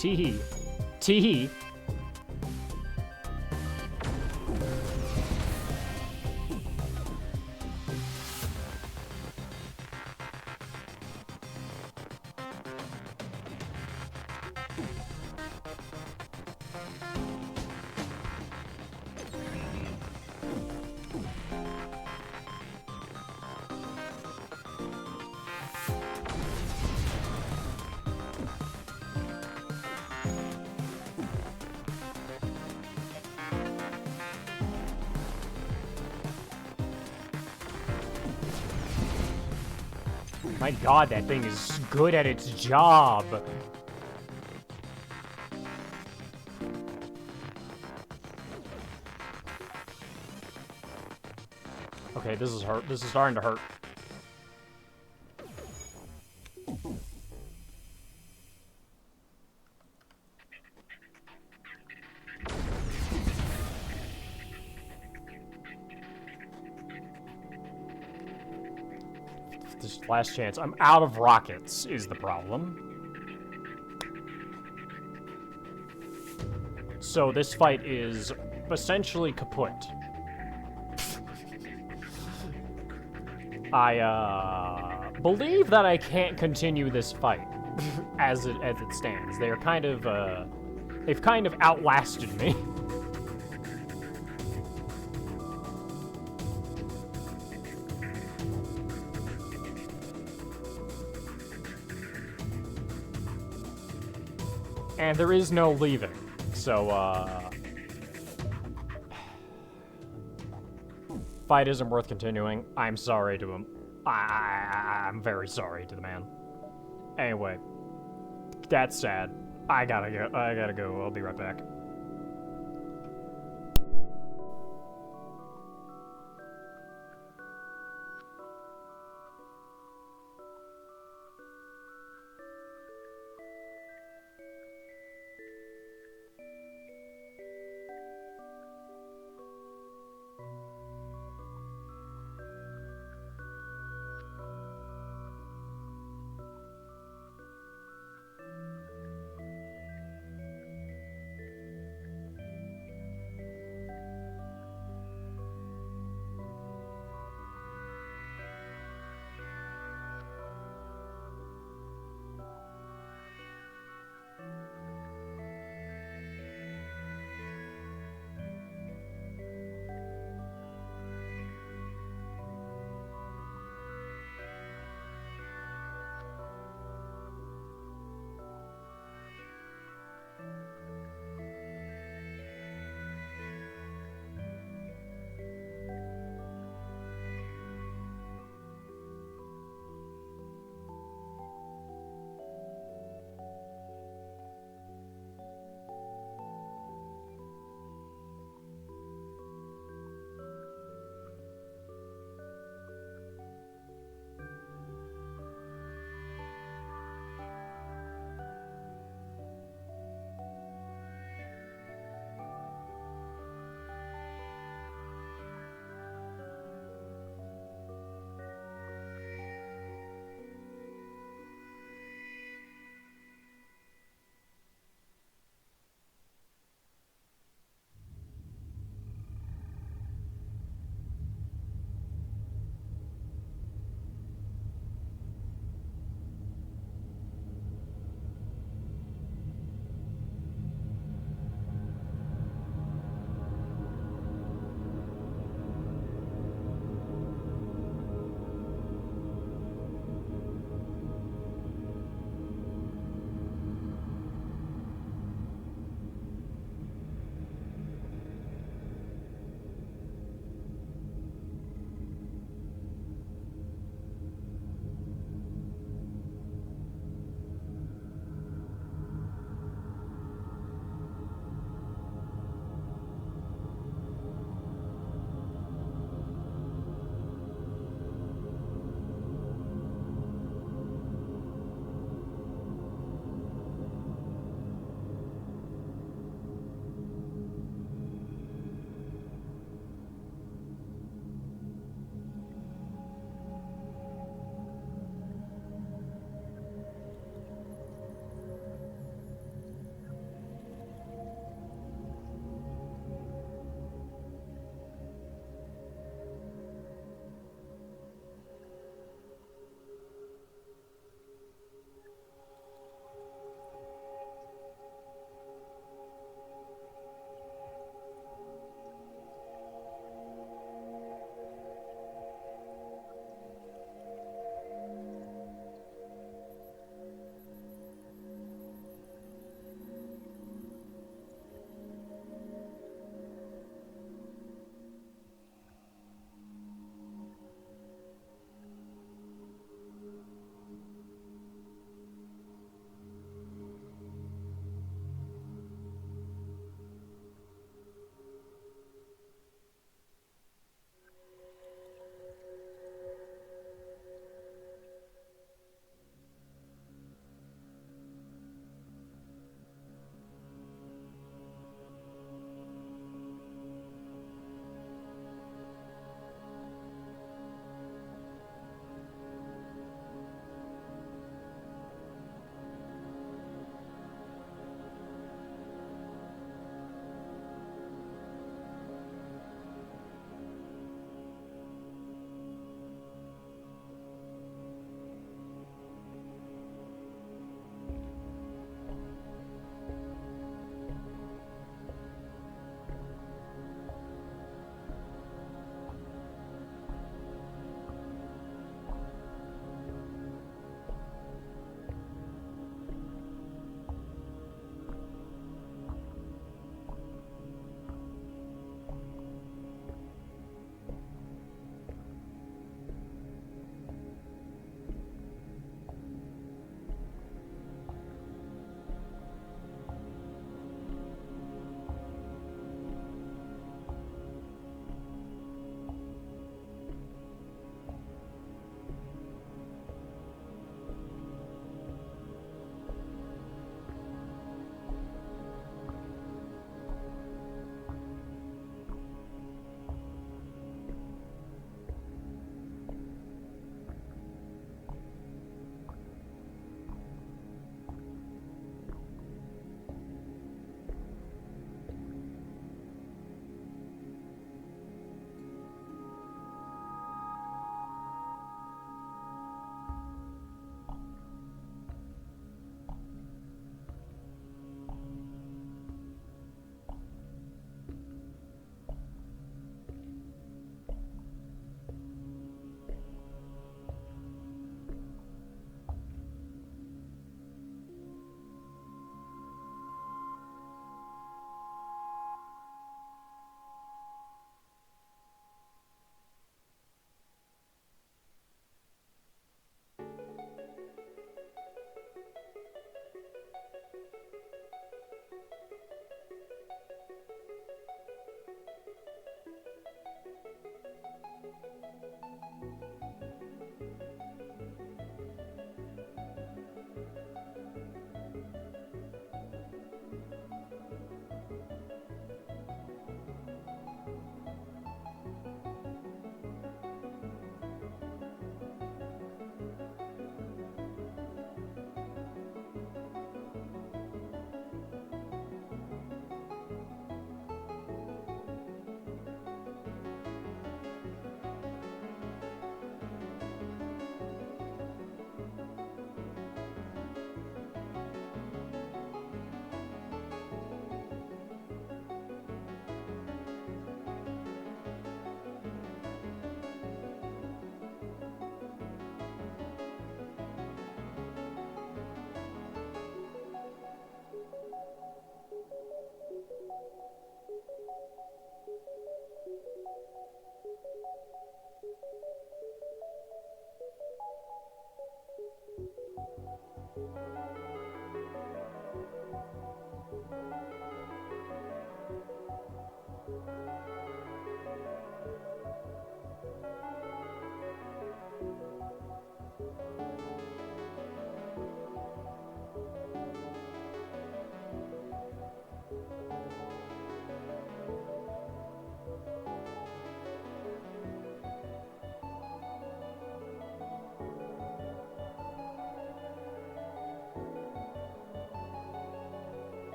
Tee. My god, that thing is good at its job. Okay, this is hurt. This is starting to hurt. This last chance. I'm out of rockets is the problem. So this fight is essentially kaput. I believe that I can't continue this fight as it stands. They're kind of they've kind of outlasted me. And there is no leaving, so, fight isn't worth continuing. I'm sorry to him. I'm very sorry to the man. Anyway, that's sad. I gotta go. I'll be right back.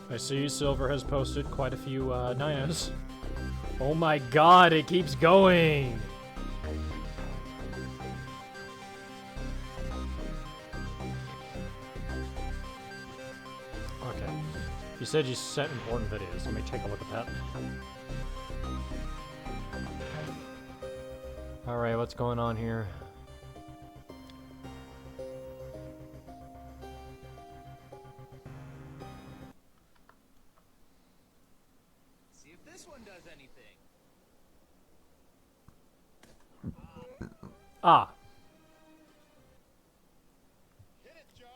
I see Silver has posted quite a few Ninos. Oh my god, it keeps going! Okay. You said you sent important videos. Let me take a look at that. Alright, what's going on here? Ah. Hit it, Joe.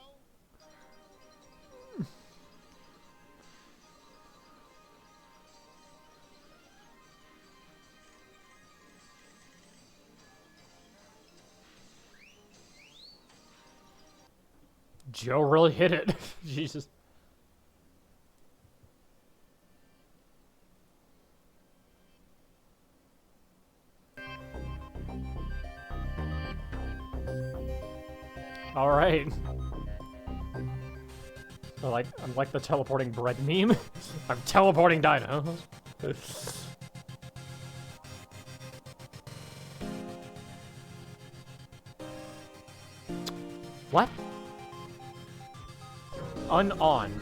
Joe really hit it. Jesus. All right. I'm like the teleporting bread meme. I'm teleporting dinos. What? On.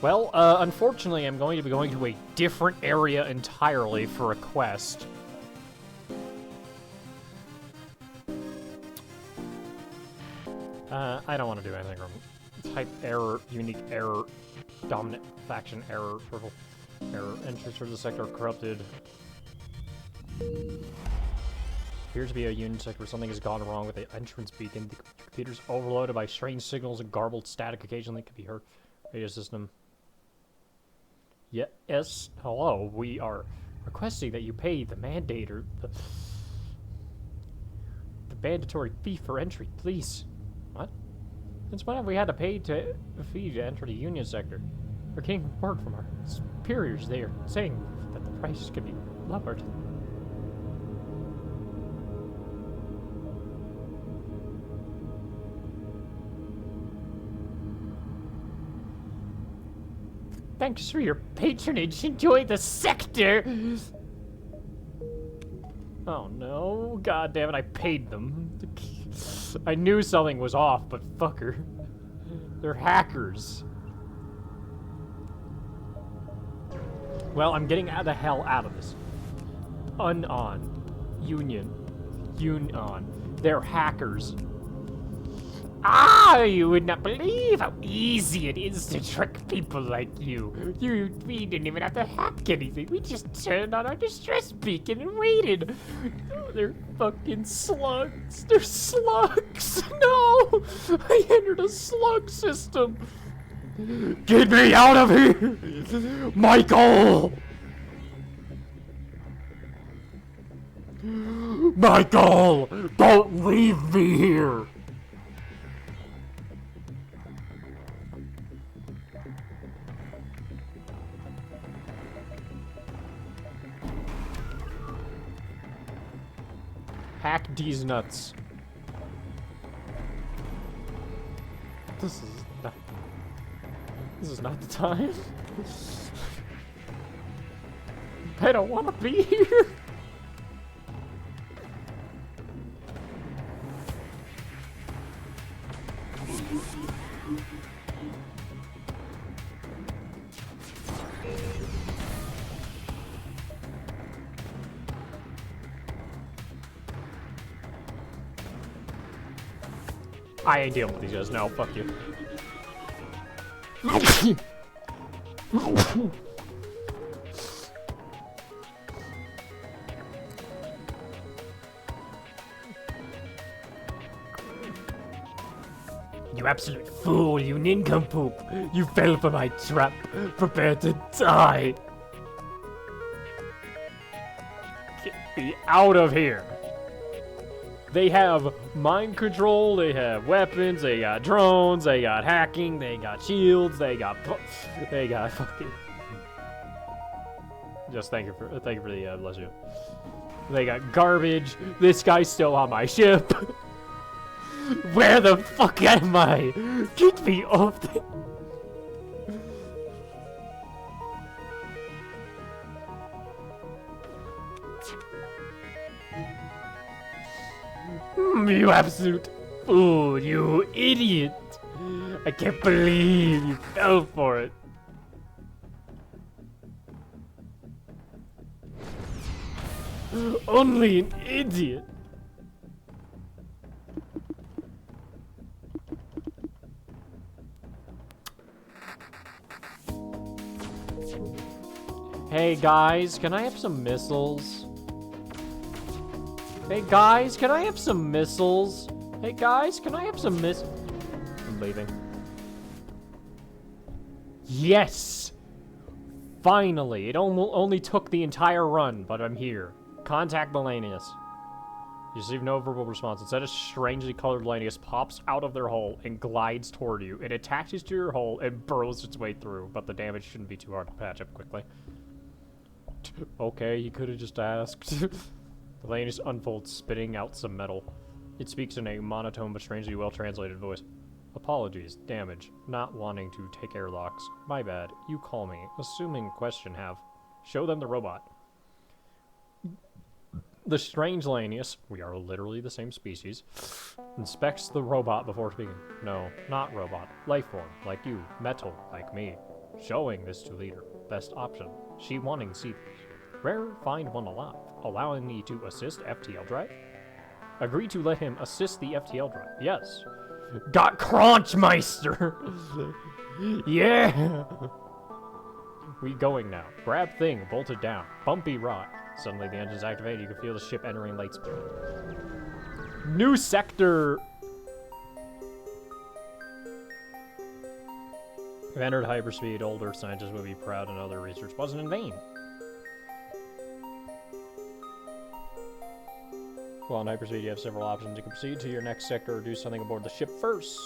Well, unfortunately, I'm going to be going to a different area entirely for a quest. I don't want to do anything wrong. Type error, unique error, dominant faction error, purple error, entrance for the sector corrupted. Appears to be a union sector where something has gone wrong with the entrance beacon. The computer's overloaded by strange signals and garbled static occasionally can be heard. Radio system. Yes, hello, we are requesting that you pay the mandator the mandatory fee for entry, please. What? Since when have we had to pay a fee to enter the union sector? We're getting word from our superiors there, saying that the price could be lowered. Thanks for your patronage. Enjoy the sector! Oh no. God damn it, I paid them. I knew something was off, but fucker. They're hackers. Well, I'm getting the hell out of this. Union. They're hackers. Ah, you would not believe how easy it is to trick people like you. We didn't even have to hack anything. We just turned on our distress beacon and waited. Oh, they're fucking slugs. They're slugs. No, I entered a slug system. Get me out of here, Michael. Michael, don't leave me here. Hack these nuts. This is not the time. I don't want to be here. I ain't dealing with these guys. No, fuck you. You absolute fool, you nincompoop! You fell for my trap! Prepare to die! Get me out of here! They have mind control, they have weapons, they got drones, they got hacking, they got shields, they got fucking... Just thank you for the, bless you. They got garbage, this guy's still on my ship. Where the fuck am I? Get me off the... You absolute fool, you idiot! I can't believe you fell for it. Only an idiot. Hey guys, can I have some missiles? Hey guys, can I have some missiles? Hey guys, can I have some I'm leaving. Yes! Finally! It only took the entire run, but I'm here. Contact Melanius. You receive no verbal response. Instead, a strangely colored Melanius pops out of their hole and glides toward you. It attaches to your hole and burrows its way through, but the damage shouldn't be too hard to patch up quickly. Okay, you could have just asked. The Melanius unfolds, spitting out some metal. It speaks in a monotone but strangely well-translated voice. Apologies, damage, not wanting to take airlocks. My bad, you call me. Assuming question have. Show them the robot. The strange Melanius, we are literally the same species, inspects the robot before speaking. No, not robot. Life form, like you. Metal, like me. Showing this to leader. Best option. She wanting see. Rare, find one alive. Allowing me to assist FTL drive? Agree to let him assist the FTL drive. Yes. Got Crunchmeister! Yeah! We going now. Grab thing, bolted down. Bumpy rock. Suddenly the engine's activated. You can feel the ship entering light speed. New sector! If entered hyperspeed, older scientists would be proud and know their research wasn't in vain. While in hyperspeed, you have several options. You can proceed to your next sector or do something aboard the ship first.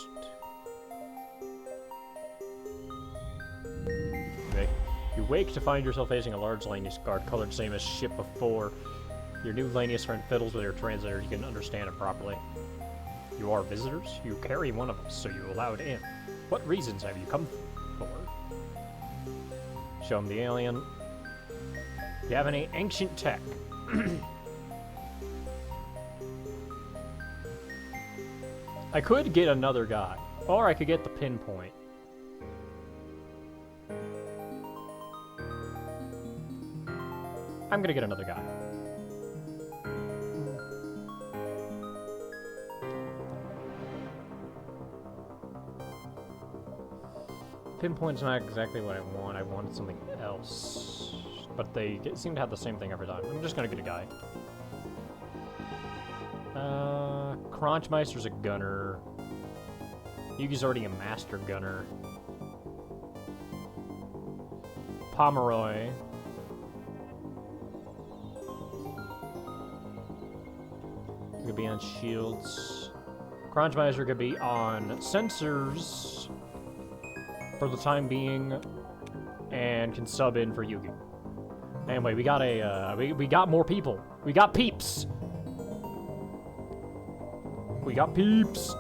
Okay. You wake to find yourself facing a large Lanius guard, colored same as ship before. Your new Lanius friend fiddles with your translator. You can understand it properly. You are visitors? You carry one of us, so you allowed in. What reasons have you come for? Show him the alien. You have any ancient tech? I could get another guy, or I could get the pinpoint. I'm gonna get another guy. Pinpoint's not exactly what I want. I wanted something else. But they seem to have the same thing every time. I'm just gonna get a guy. Crunchmeister's a gunner. Yugi's already a master gunner. Pomeroy. Could be on shields. Crunchmeister could be on sensors for the time being, and can sub in for Yugi. Anyway, we got a we got more people. We got peeps. We got peeps.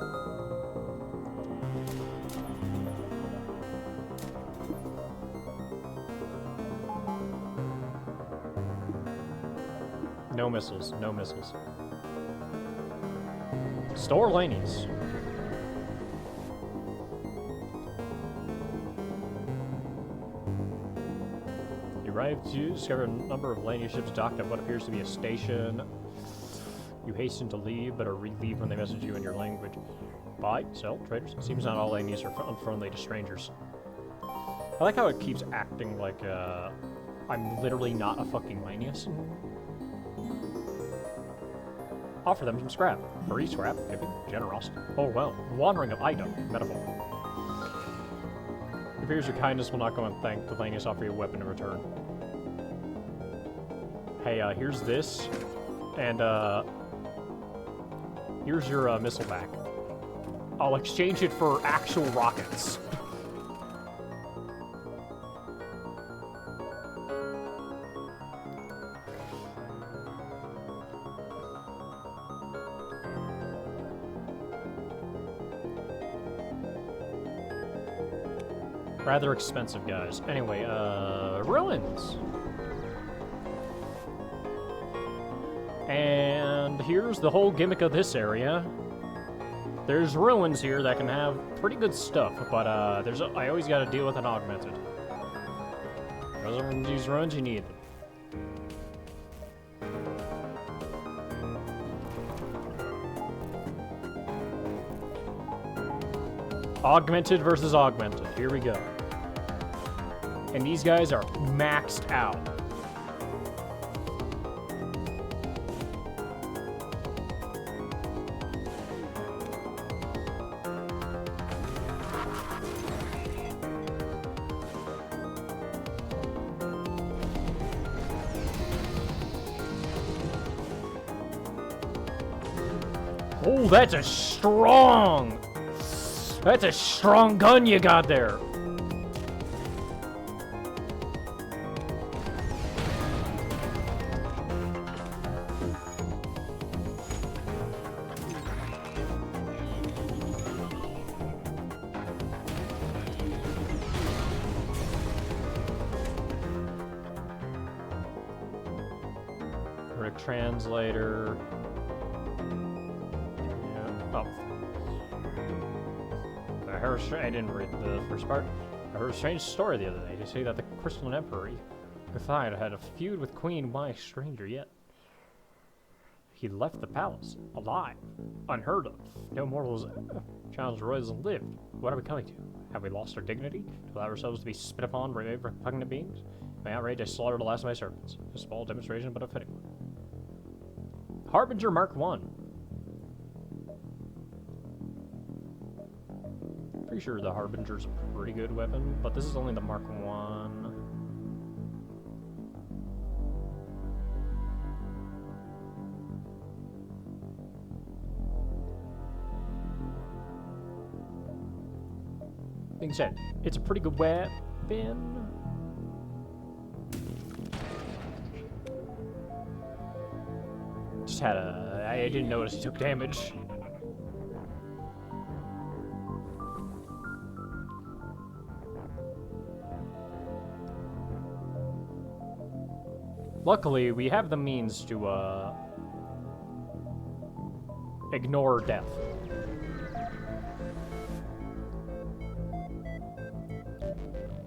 No missiles. No missiles. Store Lanies. You arrive to discover a number of Lanius ships docked at what appears to be a station. You hasten to leave, but are relieved when they message you in your language. Buy, sell, traders. Seems not all Lanius are unfriendly to strangers. I like how it keeps acting like I'm literally not a fucking Lanius. Offer them some scrap. Free scrap, giving, generosity. Oh well, wandering of item, metaphor. It appears your kindness will not go unthanked. The Lanius offer you a weapon in return. Hey, here's this, and here's your missile back. I'll exchange it for actual rockets. Rather expensive, guys. Anyway, ruins. And here's the whole gimmick of this area. There's ruins here that can have pretty good stuff, but I always got to deal with an augmented. These ruins, you need them. Augmented versus augmented. Here we go. And these guys are maxed out. Oh, that's a strong gun you got there. For a translator. I didn't read the first part. I heard a strange story the other day. They say that the Crystalline Emperor, Cathide, had a feud with Queen Mai, stranger yet. He left the palace, alive, unheard of. No mortals challenged royals and lived. What are we coming to? Have we lost our dignity? To allow ourselves to be spit upon by repugnant beings? My outrage, I slaughtered the last of my servants. A small demonstration, but a fitting one. Harbinger Mark 1. Pretty sure the Harbinger's a pretty good weapon, but this is only the Mark 1. Being said, it's a pretty good weapon. Just had a... I didn't notice he took damage. Luckily, we have the means to, ignore death.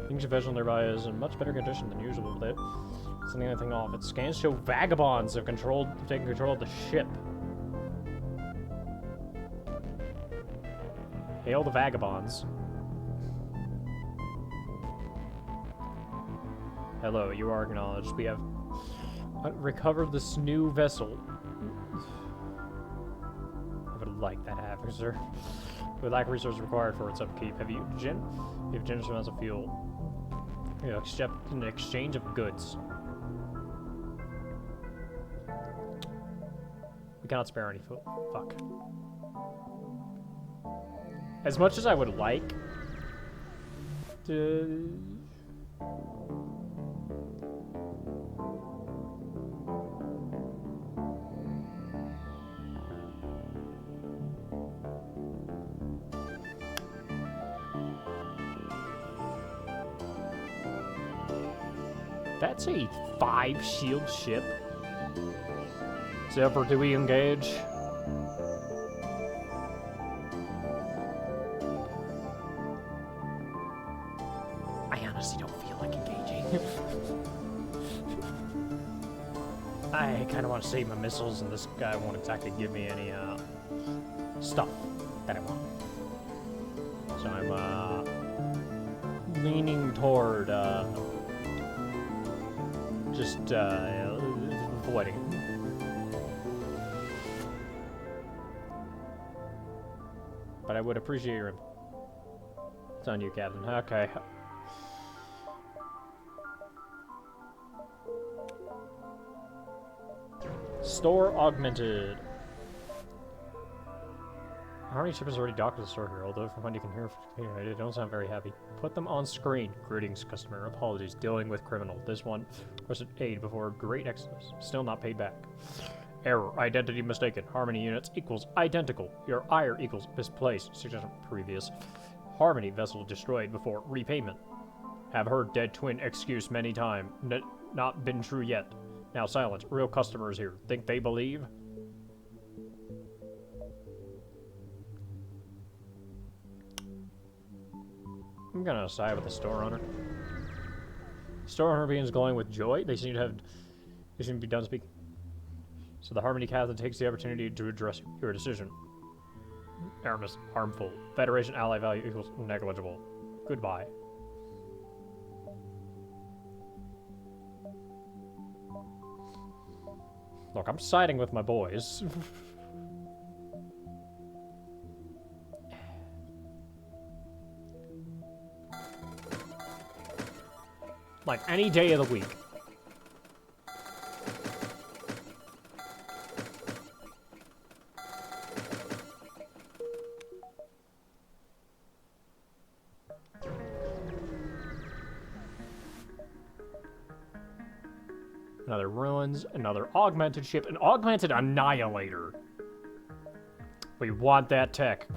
King's vessel nearby is in much better condition than usual, but it's the only thing off. Its scans show vagabonds have taken control of the ship. Hail the vagabonds. Hello, you are acknowledged. We have recovered this new vessel. I would like that happen, sir. We lack resources required for its upkeep. Have you generous amounts of fuel? You know, accept an exchange of goods. We cannot spare any fuel. Fuck. As much as I would like to... That's a 5 shield ship. So, do we engage? I honestly don't feel like engaging. I kind of want to save my missiles, and this guy won't exactly give me any stuff that I want. So I'm leaning toward just avoiding it. But I would appreciate your input. It's on you, Captain. Okay. Store augmented. How many ships already docked at the store here? Although from what you can hear, they don't sound very happy. Put them on screen. Greetings, customer. Apologies. Dealing with criminal. This one was an aid before great exodus. Still not paid back. Error. Identity mistaken. Harmony units equals identical. Your ire equals misplaced. Suggestion previous. Harmony vessel destroyed before repayment. Have heard dead twin excuse many times. Not been true yet. Now silence. Real customers here. Think they believe? I'm gonna side with the store owner. Store owner begins glowing with joy. They seem to be done speaking. So the Harmony Captain takes the opportunity to address your decision. Aramis, harmful. Federation ally value equals negligible. Goodbye. Look, I'm siding with my boys. Like, any day of the week. Another ruins, another augmented ship, an augmented annihilator. We want that tech.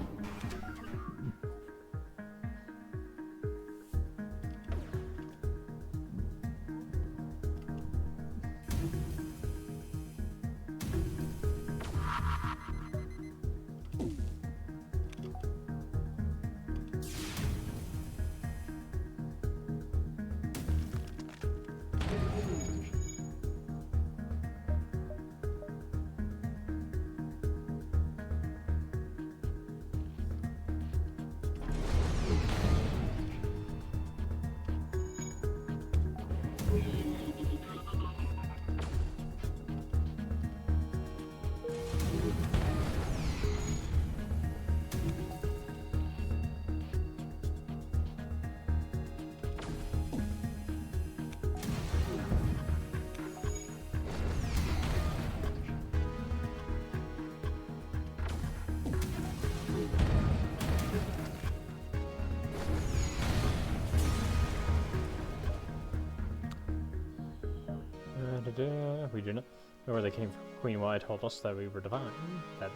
we do not know where they came from. Queen Wai told us that we were divine, that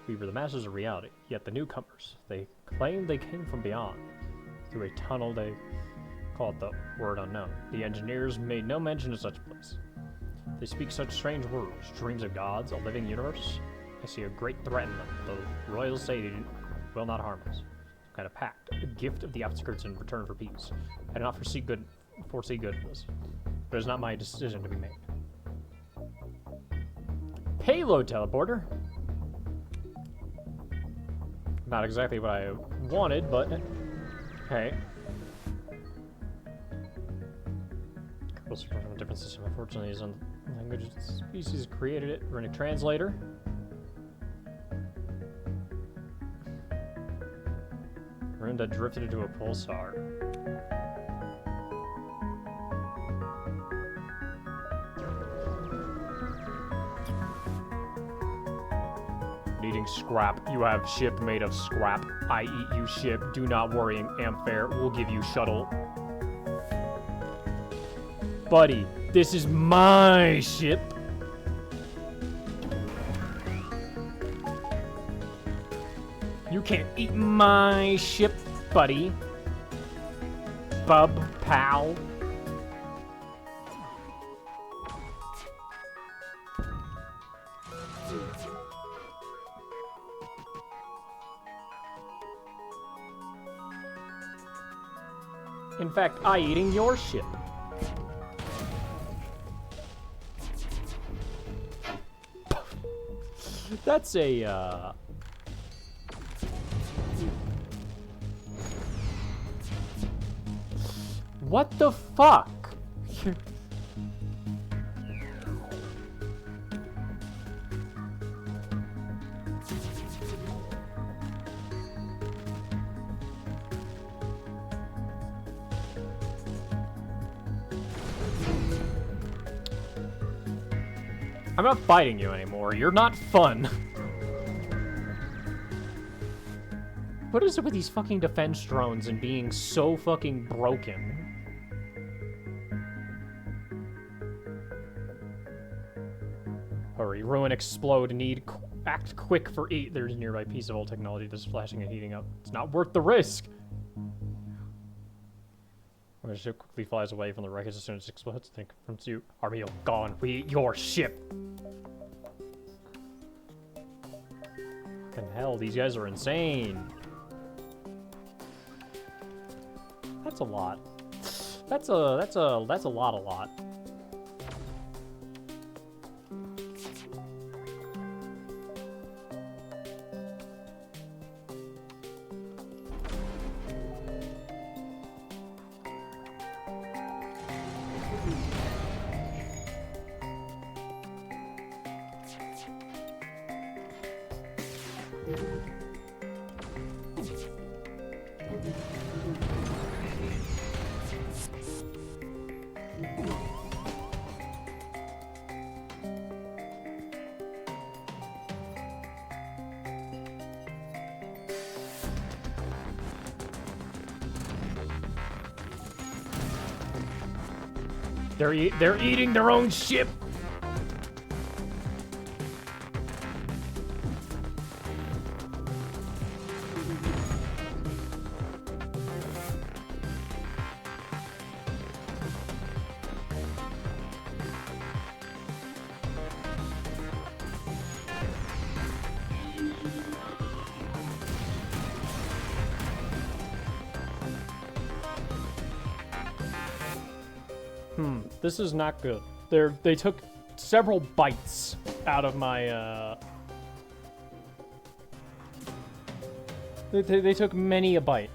we were the masters of reality. Yet the newcomers, they claimed they came from beyond, through a tunnel they called the Word Unknown. The engineers made no mention of such a place. They speak such strange words, dreams of gods, a living universe. I see a great threat in them. The royals say they will not harm us. Some kind of pact, a gift of the outskirts in return for peace. I do not foresee goodness, but it is not my decision to be made. Payload teleporter. Not exactly what I wanted, but hey. From a different system, unfortunately, is on the language species created it. Runic translator. Rune that drifted into a pulsar. Needing scrap. You have ship made of scrap. I eat you ship. Do not worry, Amphair. We'll give you shuttle. Buddy, this is my ship. You can't eat my ship, buddy. Bub, pal. In fact, I eating your ship. That's a, what the fuck? I'm not fighting you anymore. You're not fun. What is it with these fucking defense drones and being so fucking broken? Hurry, ruin, explode, act quick for 8. There's a nearby piece of old technology that's flashing and heating up. It's not worth the risk. When the ship quickly flies away from the wreckage as soon as it explodes, think from you. Army gone. We eat your ship. Fucking hell, these guys are insane. That's a lot. That's a lot. They're eating their own ship. This is not good. They took several bites out of my, They took many a bite.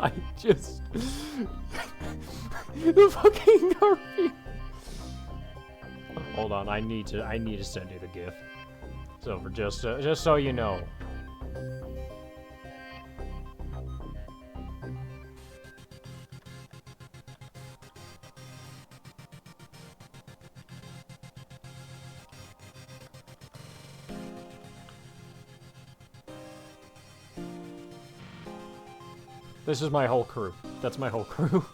I just... the fucking Garfield. Hold on, I need to send you the GIF. It's over, just so you know. This is my whole crew. That's my whole crew.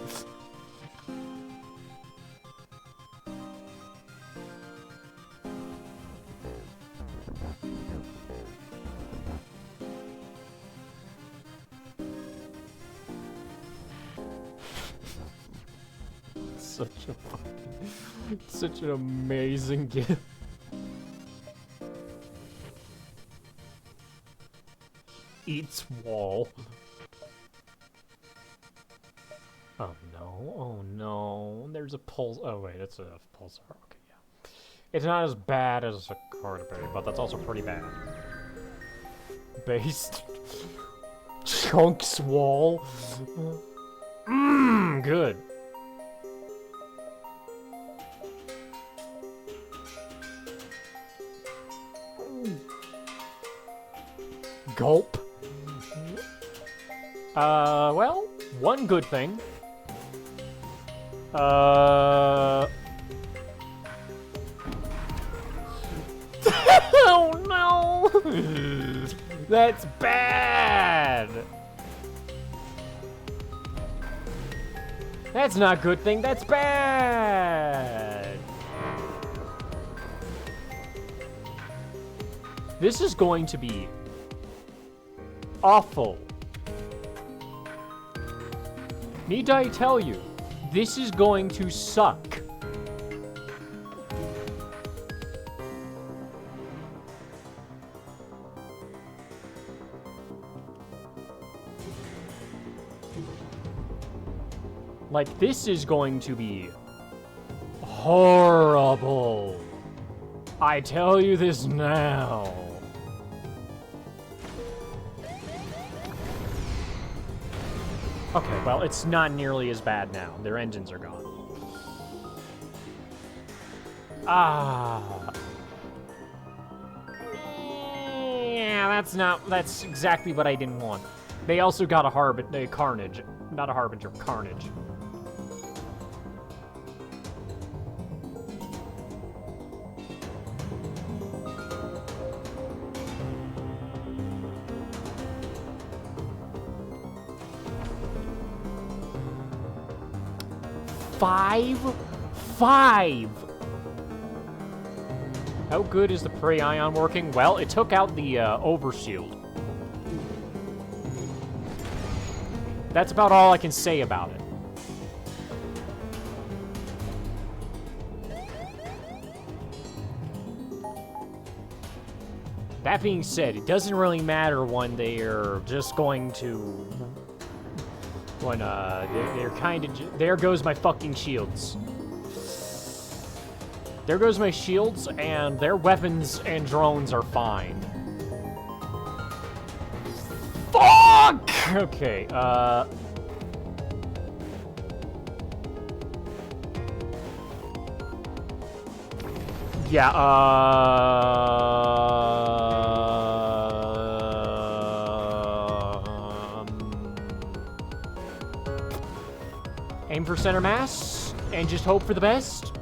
Such an amazing gift. Eats wall. Oh no, oh no. There's a pulse. Oh wait, it's a pulsar. Okay, yeah. It's not as bad as a Cardaberry, but that's also pretty bad. Based. Chunks wall. Mmm, good. Gulp. Well, one good thing. Oh no! That's bad! That's not a good thing, that's bad! This is going to be awful. Need I tell you, this is going to suck. Like, this is going to be horrible. I tell you this now. Okay, well, it's not nearly as bad now. Their engines are gone. Ah. Yeah, that's exactly what I didn't want. They also got a Carnage. Not a Harbinger, Carnage. Five. How good is the Prey Ion working? Well, it took out the overshield. That's about all I can say about it. That being said, it doesn't really matter when they're just going to... When, they're kind of... There goes my fucking shields. There goes my shields, and their weapons and drones are fine. Fuck! Okay, yeah, aim for center mass, and just hope for the best.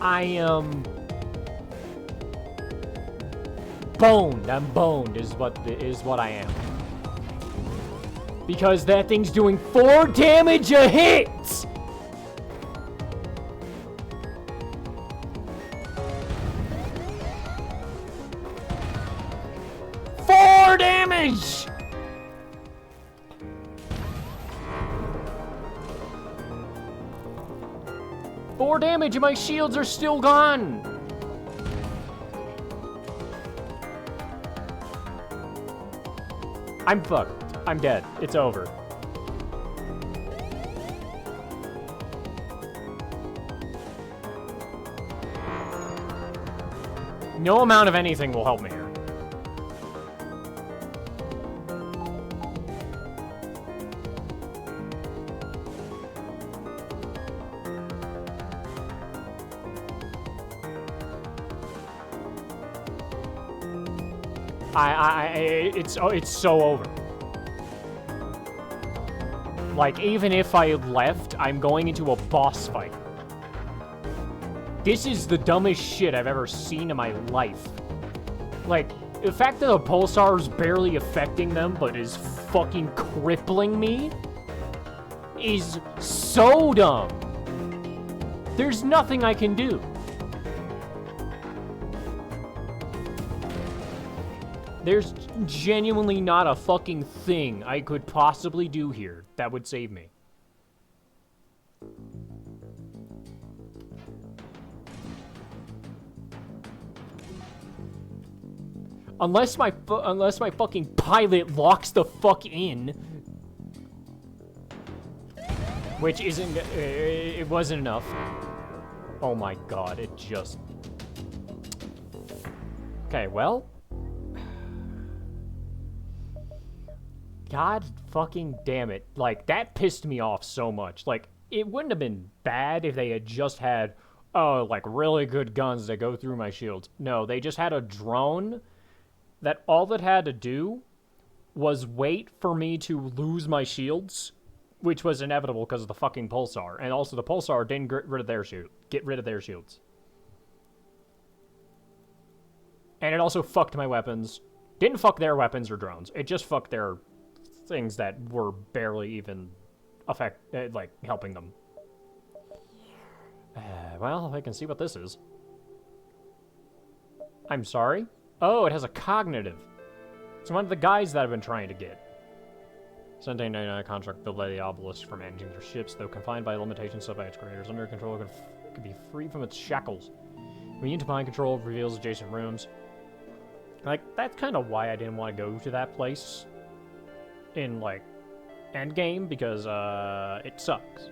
I am... boned. I'm boned is what I am. Because that thing's doing 4 damage a hit! 4 damage! Four damage and my shields are still gone! I'm fucked. I'm dead. It's over. No amount of anything will help me here. It's so over. Like, even if I had left, I'm going into a boss fight. This is the dumbest shit I've ever seen in my life. Like, The fact that the pulsar is barely affecting them, but is fucking crippling me, is so dumb. There's nothing I can do. There's genuinely not a fucking thing I could possibly do here that would save me. Unless my fucking pilot locks the fuck in, which isn't, it wasn't enough. Oh my god, it just. Okay, well. God fucking damn it. Like, that pissed me off so much. Like, it wouldn't have been bad if they had just had, oh, like, really good guns that go through my shields. No, they just had a drone that all it had to do was wait for me to lose my shields, which was inevitable because of the fucking pulsar. And also the pulsar didn't get rid of their shields. And it also fucked my weapons. Didn't fuck their weapons or drones. It just fucked their things that were barely even helping them. Well, I can see what this is. I'm sorry? Oh, it has a cognitive. It's one of the guys that I've been trying to get. 1799 contract built by the obelisk for managing their ships, though confined by limitations set by its creators. Under control, could be freed from its shackles. Immune to mind control, reveals adjacent rooms. Like, that's kind of why I didn't want to go to that place in, like, endgame, because, it sucks.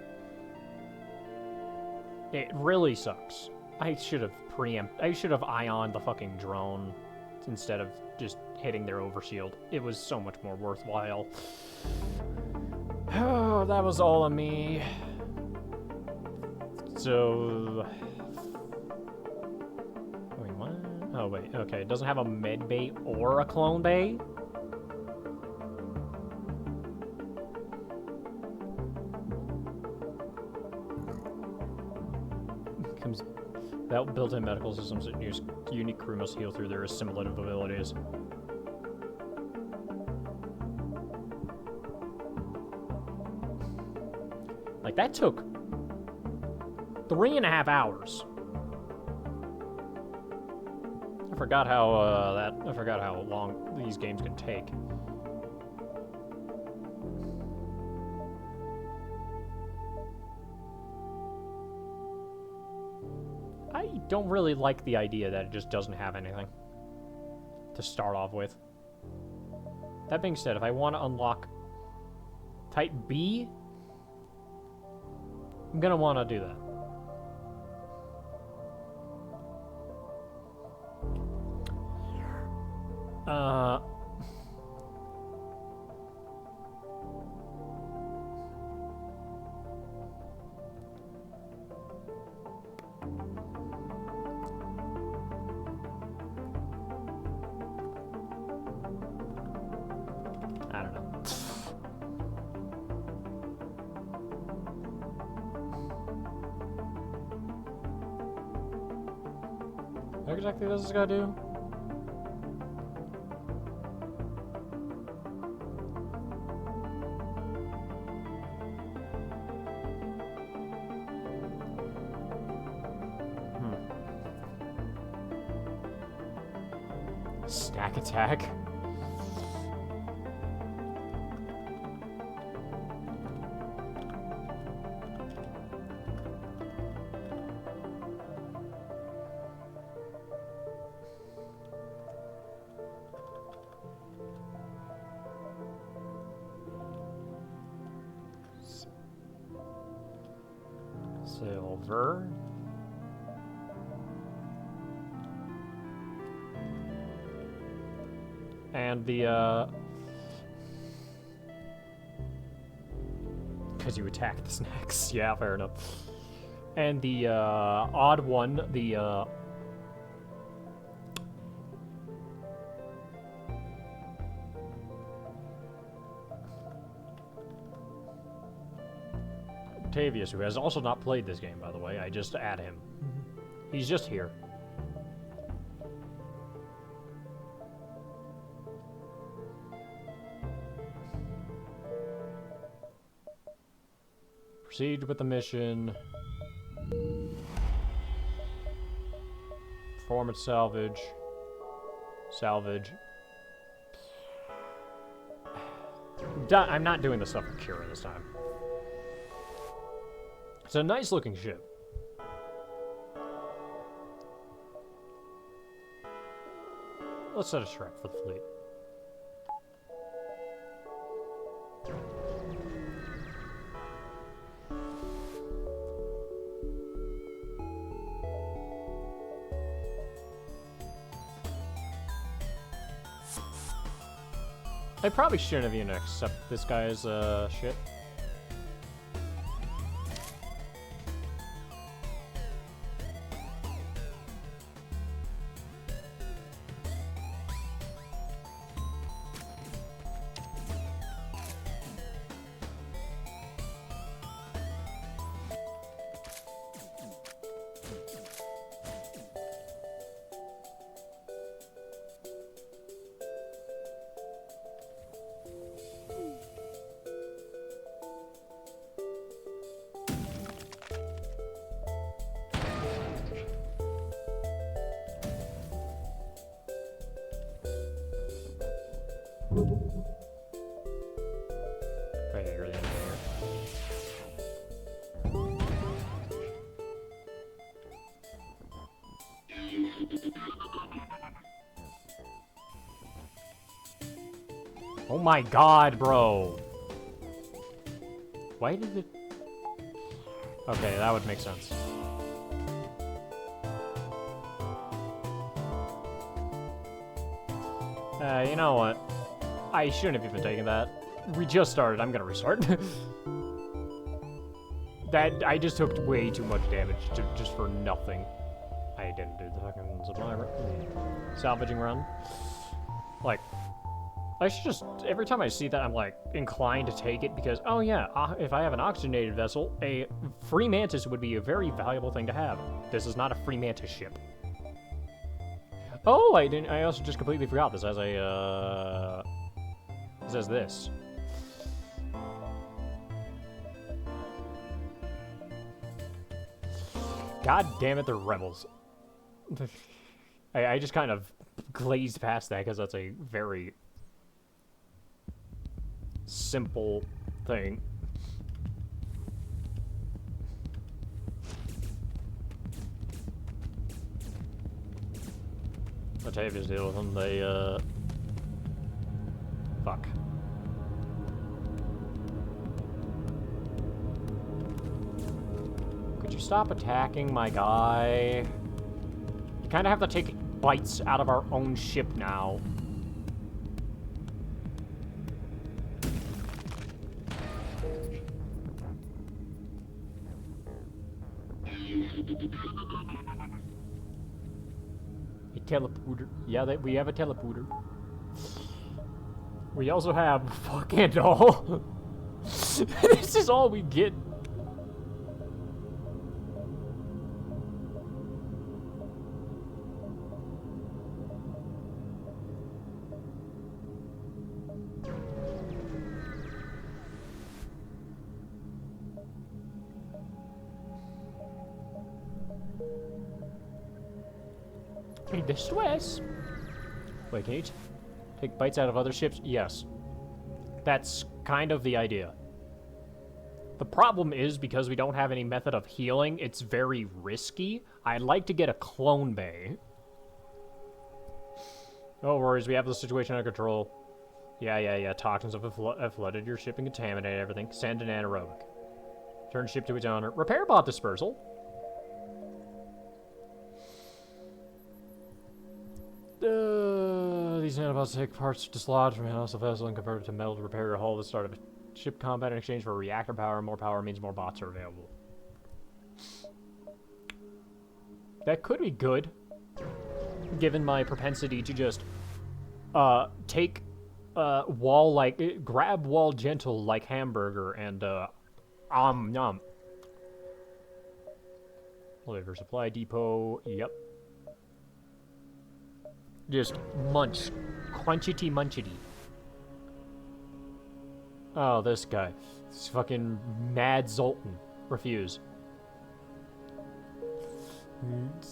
It really sucks. I should have ioned the fucking drone instead of just hitting their overshield. It was so much more worthwhile. Oh, that was all of me. So... Wait, what? Oh, wait, okay. It doesn't have a med bay or a clone bay? Without built-in medical systems, unique crew must heal through their assimilative abilities. Like, that took 3.5 hours. I forgot how long these games can take. I don't really like the idea that it just doesn't have anything to start off with. That being said, if I want to unlock Type B, I'm gonna want to do that. I don't know. What exactly does this guy do? Snack attack? Silver. And the, because you attack the snacks. Yeah, fair enough. And the, odd one, the, Octavius, who has also not played this game, by the way. I just add him. He's just here. Proceed with the mission. Performance salvage. Salvage. I'm not doing the stuff with Kira this time. It's a nice looking ship. Let's set a trap for the fleet. I probably shouldn't have even accepted this guy's shit. Right here, right here. Oh my god, bro! Why did it... Okay, that would make sense. You know what? I shouldn't have even taken that. We just started. I'm gonna restart. That I just took way too much damage just for nothing. I didn't do the fucking supply salvaging run. Like, I should just every time I see that, I'm like inclined to take it because oh yeah, if I have an oxygenated vessel, a free mantis would be a very valuable thing to have. This is not a free mantis ship. Oh, I didn't. I also just completely forgot this as a. It says this. God damn it, they're rebels. I just kind of glazed past that because that's a very simple thing. Octavius deal with them, they, fuck. Could you stop attacking my guy? You kinda have to take bites out of our own ship now. A teleporter. Yeah, we have a teleporter. We also have fucking all. This is all we get. Hey, distress. Wait, can you take bites out of other ships? Yes. That's kind of the idea. The problem is, because we don't have any method of healing, it's very risky. I'd like to get a clone bay. No worries, we have the situation under control. Yeah. Toxins have flooded your ship and contaminated everything. Send an anaerobic. Turn ship to its owner. Repair bot dispersal. These nanobots take parts dislodged from a hostile vessel and convert it to metal to repair your hull at the start of a ship combat in exchange for reactor power. More power means more bots are available. That could be good, given my propensity to just take grab wall gentle like hamburger and nom. Labor supply depot. Yep. Just munch. Crunchity munchity. Oh, this guy. This fucking Mad Zoltan. Refuse.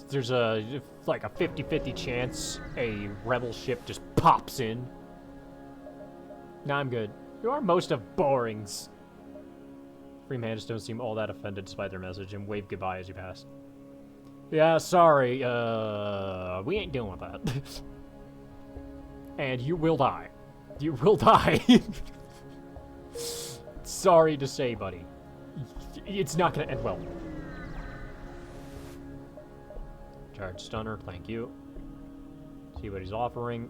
There's a, like a 50-50 chance a rebel ship just pops in. Nah, I'm good. You are most of borings. Free man just don't seem all that offended despite their message and wave goodbye as you pass. Yeah, sorry, we ain't dealing with that. And you will die. You will die. Sorry to say, buddy. It's not gonna end well. Charge stunner, thank you. See what he's offering.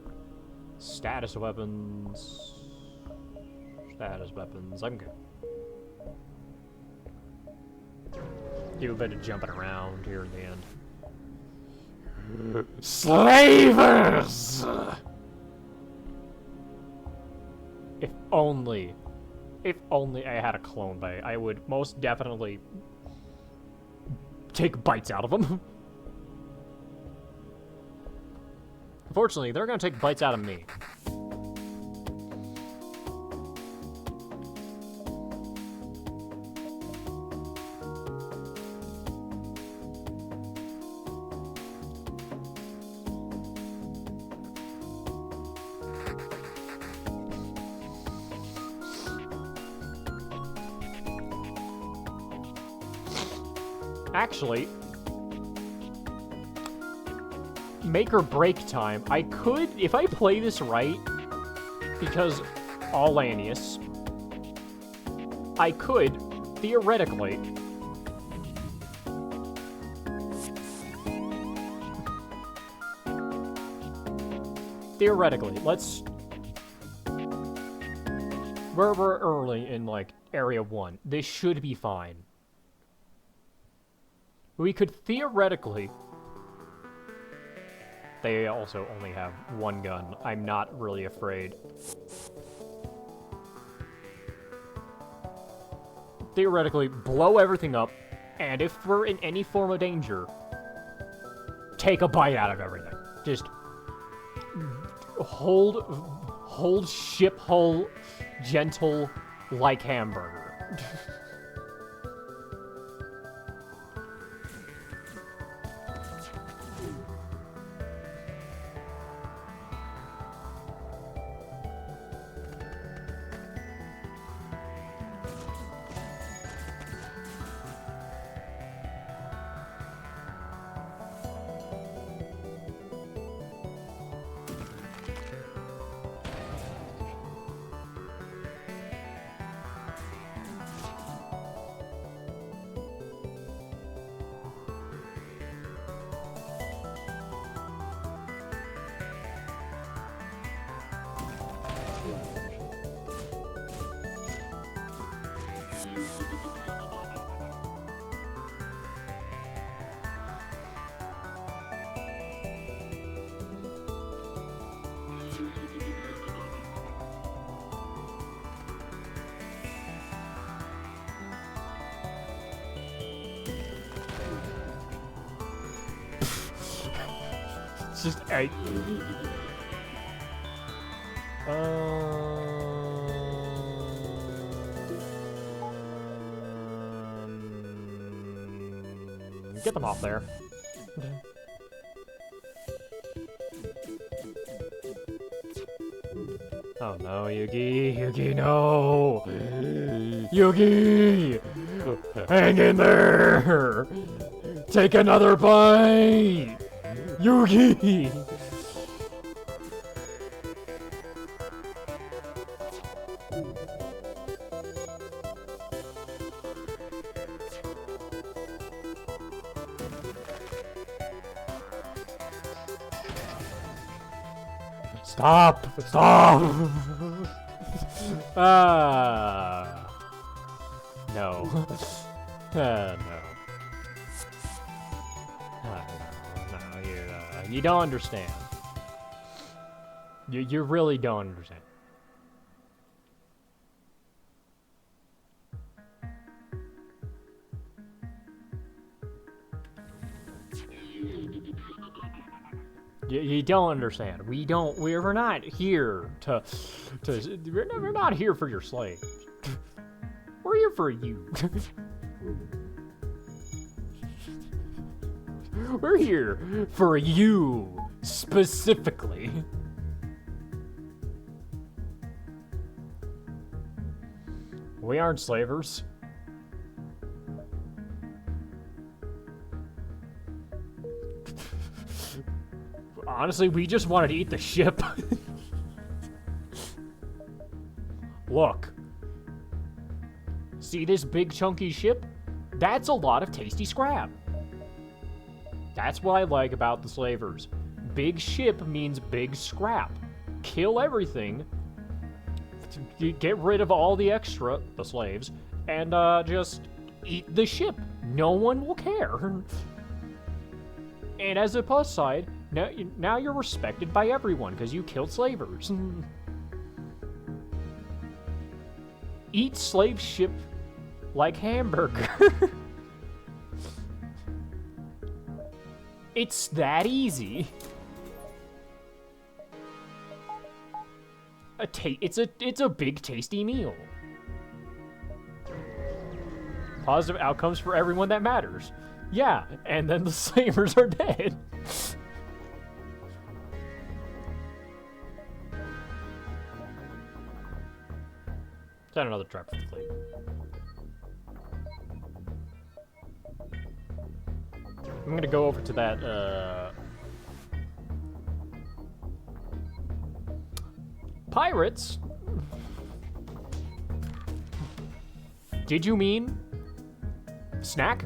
Status weapons. Status weapons, I'm good. Do a bit of jumping around here in the end. Slavers! If only I had a clone bay, I would most definitely take bites out of them. Unfortunately, they're gonna take bites out of me. Actually, make or break time. I could, if I play this right, because Alanius, I could, theoretically, let's, we're early in, like, Area 1. This should be fine. We could theoretically... They also only have one gun. I'm not really afraid. Theoretically, blow everything up, and if we're in any form of danger, take a bite out of everything. Just hold ship hull gentle like hamburger. It's just get them off there. Oh no, Yugi, no! Yugi! Hang in there! Take another bite! Yugi! Stop! Stop! No. No. No, you don't understand. You really don't understand. You don't understand. We're not here we're not here for your slaves. We're here for you. We're here for you, specifically. We aren't slavers. Honestly, we just wanted to eat the ship. Look. See this big chunky ship? That's a lot of tasty scrap. That's what I like about the slavers. Big ship means big scrap. Kill everything. Get rid of all the extra, the slaves, and just eat the ship. No one will care. And as a plus side, now you're respected by everyone because you killed slavers. Eat slave ship like hamburger. It's that easy. It's a big tasty meal. Positive outcomes for everyone that matters. Yeah, and then the slavers are dead. Is that another trap for the fleet? I'm gonna go over to that, Pirates? Did you mean snack?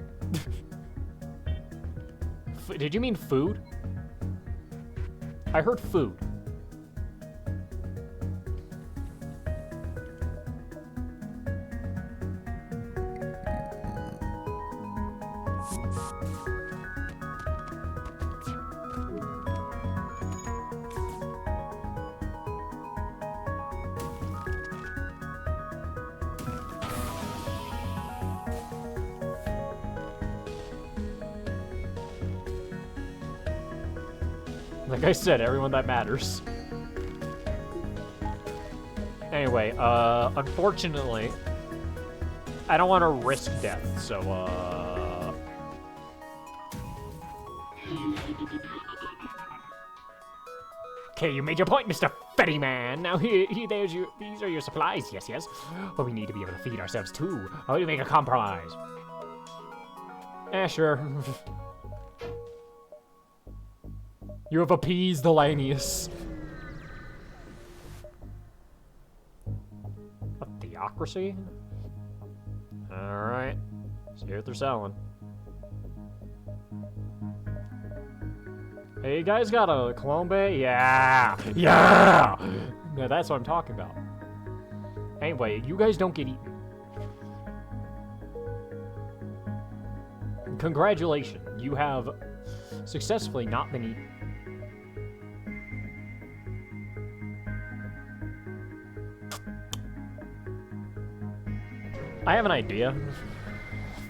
Did you mean food? I heard food. Like I said, everyone that matters. Anyway, unfortunately, I don't want to risk death, so, Okay, you made your point, Mr. Fetty Man. Now these are your supplies, yes. But we need to be able to feed ourselves too. How do you make a compromise? Sure. You have appeased the Lanius. A theocracy? Alright. See what they're selling. Hey, you guys got a clone bay? Yeah! Yeah! No, that's what I'm talking about. Anyway, you guys don't get eaten. Congratulations. You have successfully not been eaten. I have an idea.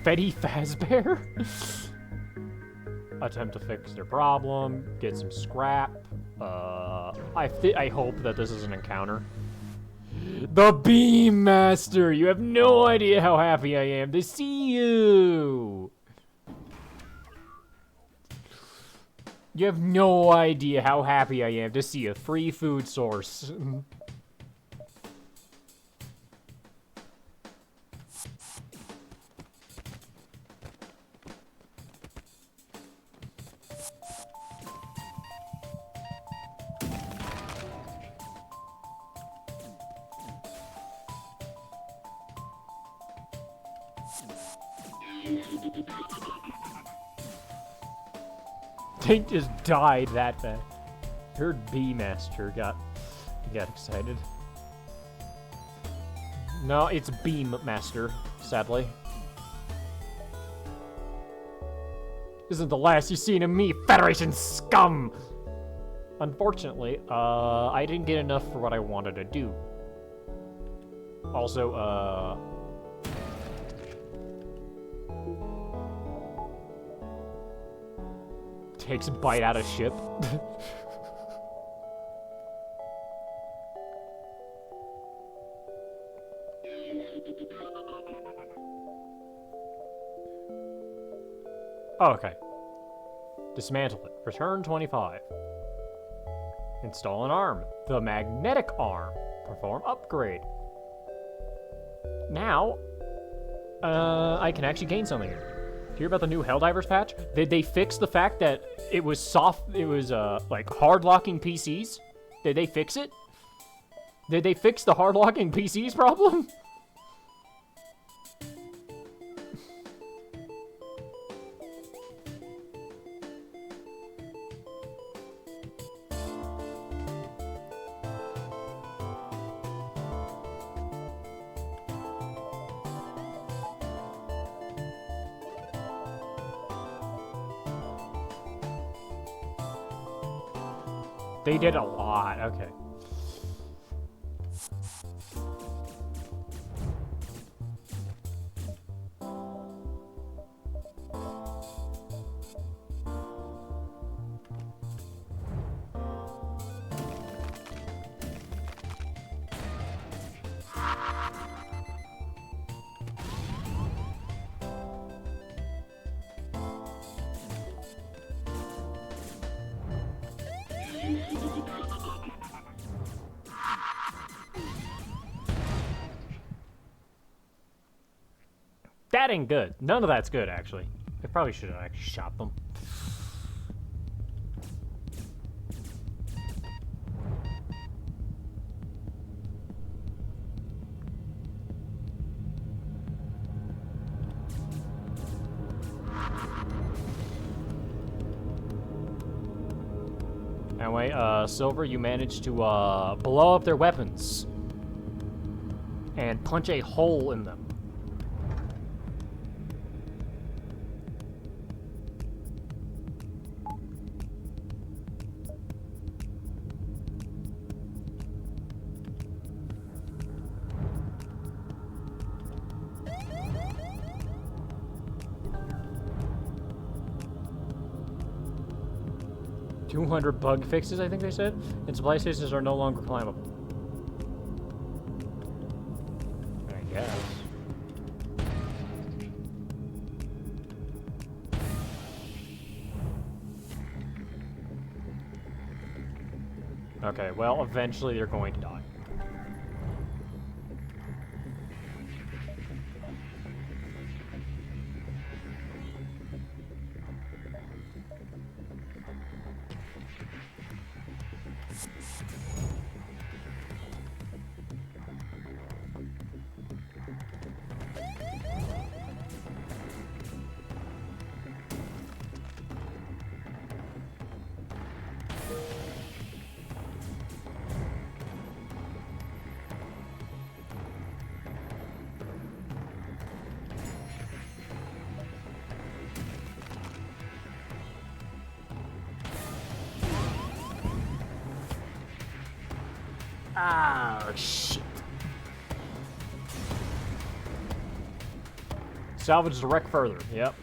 Fetty Fazbear? Attempt to fix their problem, get some scrap. I hope that this is an encounter. The Beam Master! You have no idea how happy I am to see you! You have no idea how happy I am to see a free food source. They just died that fast. Heard Bee Master got excited. No, it's Beam Master, sadly. Isn't the last you've seen of me, Federation scum! Unfortunately, I didn't get enough for what I wanted to do. Also, takes a bite out of ship. Oh, okay. Dismantle it. Return 25. Install an arm. The magnetic arm. Perform upgrade. Now, I can actually gain something here. Hear about the new Helldivers patch? Did they fix the fact that it was like hard locking PCs? Did they fix it? Did they fix the hard locking PCs problem? They did a lot, okay. That ain't good. None of that's good, actually. I probably should have actually shot them. Anyway, Silver, you managed to blow up their weapons and punch a hole in them. $200 bug fixes, I think they said, and supply stations are no longer climbable. I guess. Okay, well, eventually they're going to die. Oh, shit. Salvage the wreck further, yep.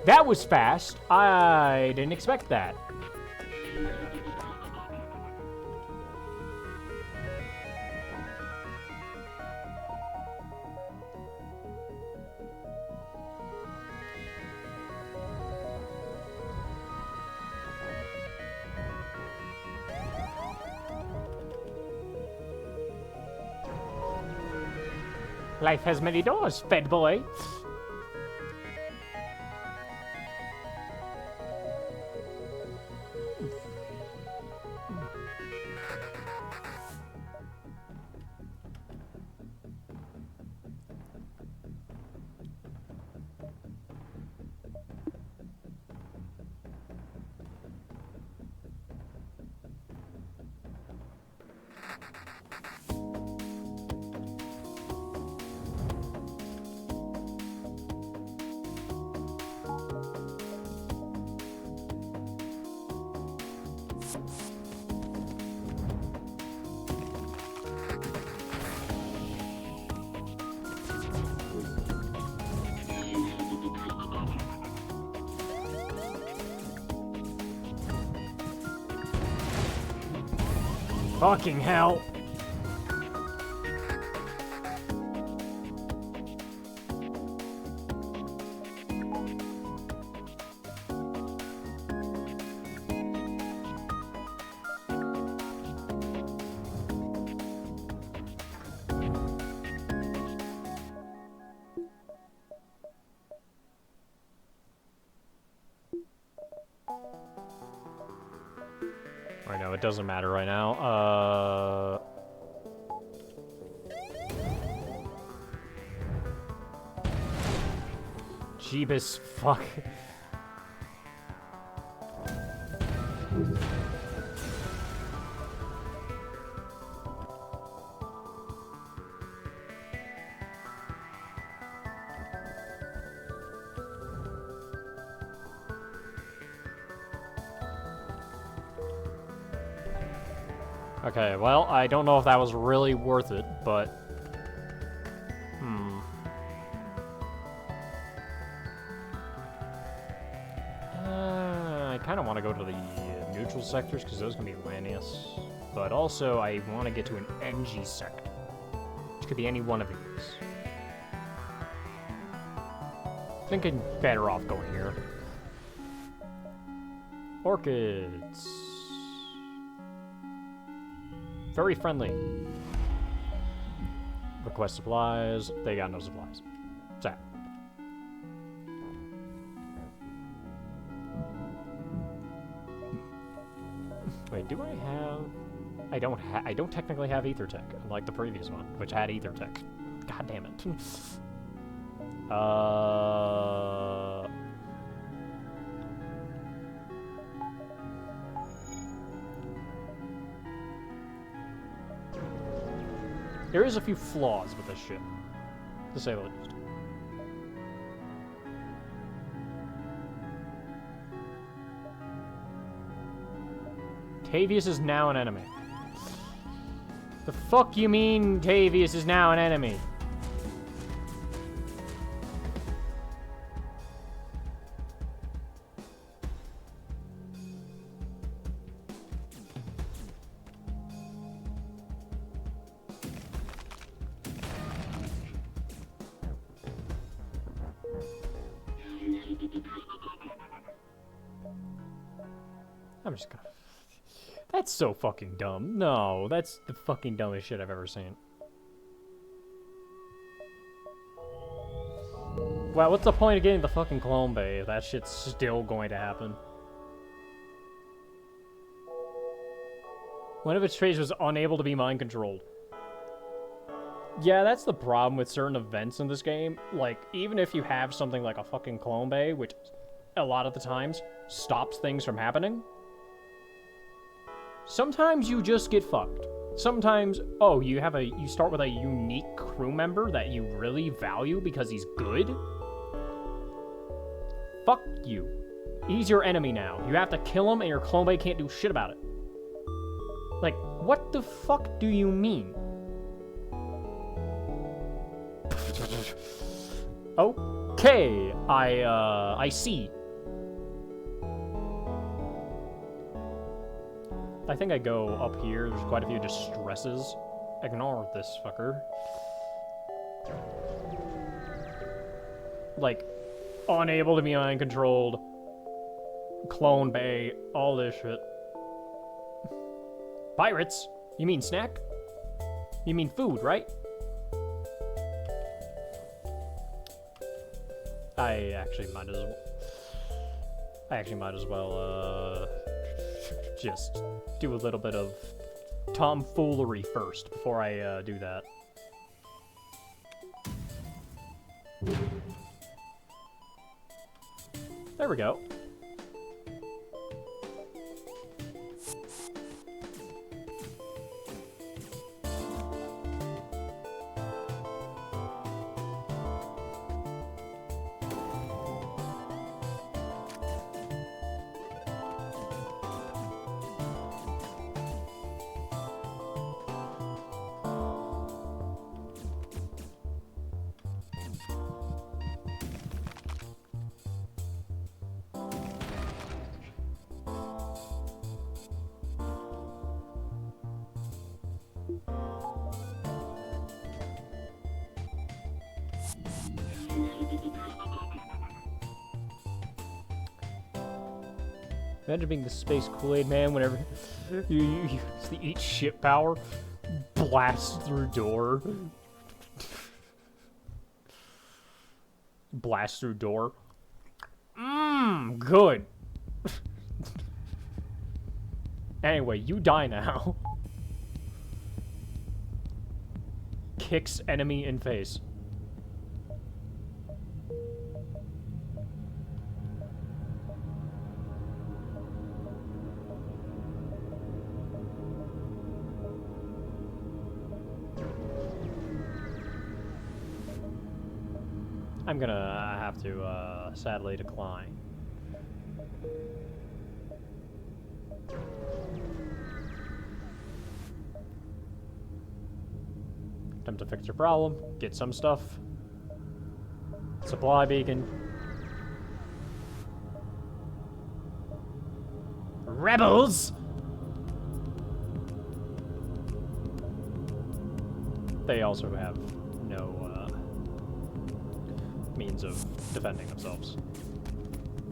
That was fast. I didn't expect that. Life has many doors, fed boy. Fucking hell. I know, it doesn't matter right now. Jeebus, fuck. Okay, well, I don't know if that was really worth it, but... I kind of want to go to the neutral sectors, because those can be Lanius. But also, I want to get to an NG sector, which could be any one of these. Thinking better off going here. Orchids. Very friendly. Request supplies. They got no supplies. Sad. Wait, do I have... I don't technically have Ether Tech, unlike the previous one, which had Ether Tech. God damn it. There is a few flaws with this ship, to say the least. Tavius is now an enemy. The fuck you mean Tavius is now an enemy? I'm just gonna... That's so fucking dumb. No, that's the fucking dumbest shit I've ever seen. Wow, what's the point of getting the fucking clone bay if that shit's still going to happen? One of its traits was unable to be mind controlled. Yeah, that's the problem with certain events in this game. Like, even if you have something like a fucking clone bay, which a lot of the times stops things from happening, sometimes you just get fucked. Sometimes, oh, you start with a unique crew member that you really value because he's good? Fuck you. He's your enemy now. You have to kill him and your clone bay can't do shit about it. Like, what the fuck do you mean? Okay, I see. I think I go up here. There's quite a few distresses. Ignore this fucker. Like, unable to be mind-controlled. Clone bay. All this shit. Pirates? You mean snack? You mean food, right? I actually might as well, just do a little bit of tomfoolery first before I, do that. There we go. Imagine being the space Kool-Aid man whenever you use the eat shit power. Blast through door. Blast through door. Mmm, good. Anyway, you die now. Kicks enemy in face. I'm gonna have to, sadly decline. Attempt to fix your problem, get some stuff. Supply beacon. Rebels! They also have no, means of defending themselves.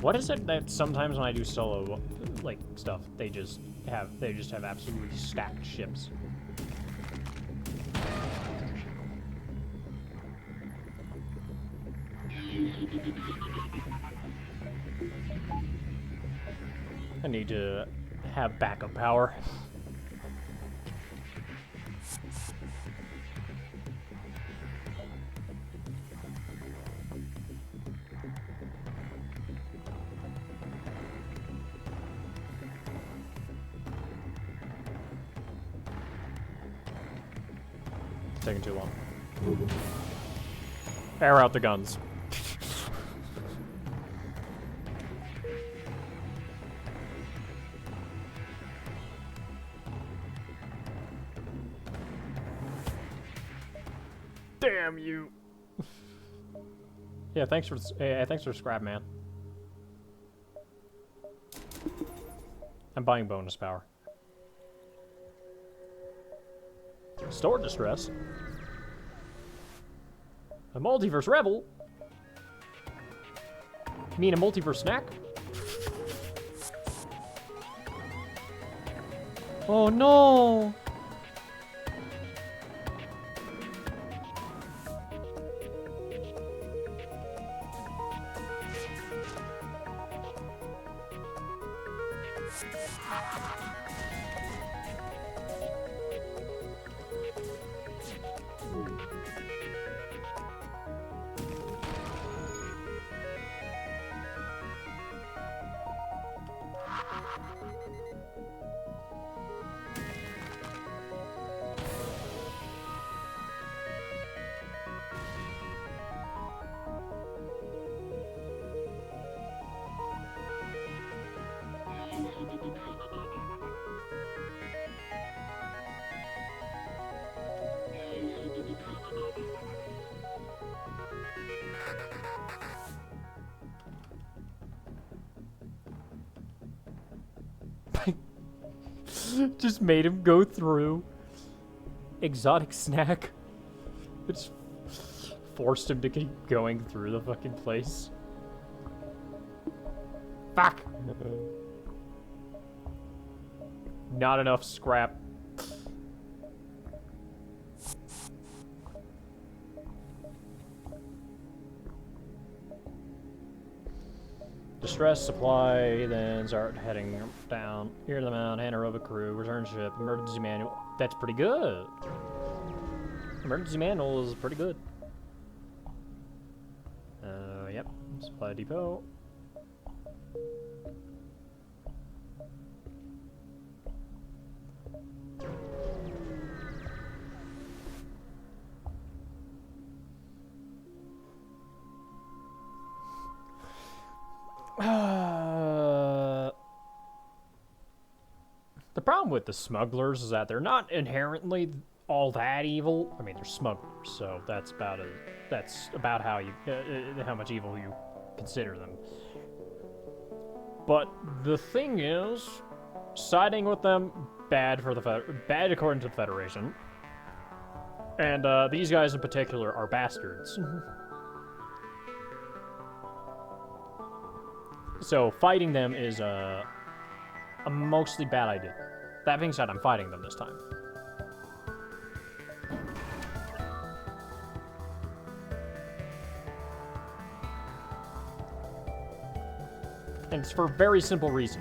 What is it that sometimes when I do solo, like, stuff, they just have absolutely stacked ships? I need to have backup power. Taking too long. Air out the guns. Damn you! Yeah, thanks for scrap, man. I'm buying bonus power. Store distress. A multiverse rebel? You mean a multiverse snack? Oh no! Just made him go through. Exotic snack. It's forced him to keep going through the fucking place. Fuck! Not enough scrap. Distress supply, then start heading down. Here to the mount, anaerobic crew, return ship, emergency manual. That's pretty good. Emergency manual is pretty good. Yep. Supply depot. The problem with the smugglers is that they're not inherently all that evil. I mean, they're smugglers, so that's about how you how much evil you consider them. But the thing is, siding with them bad according to the Federation, and these guys in particular are bastards. So fighting them is a mostly bad idea. That being said, I'm fighting them this time. And it's for a very simple reason.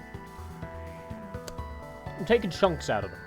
I'm taking chunks out of them.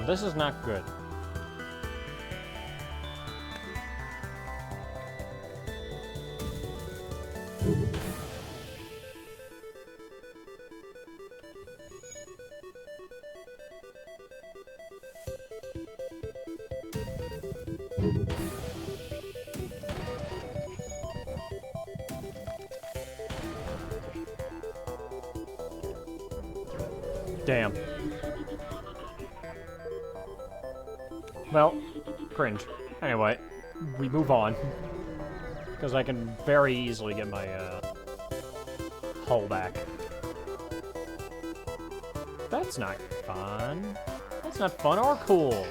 This is not good. Damn. Well, cringe. Anyway, we move on. Because I can very easily get my, hull back. That's not fun. That's not fun or cool.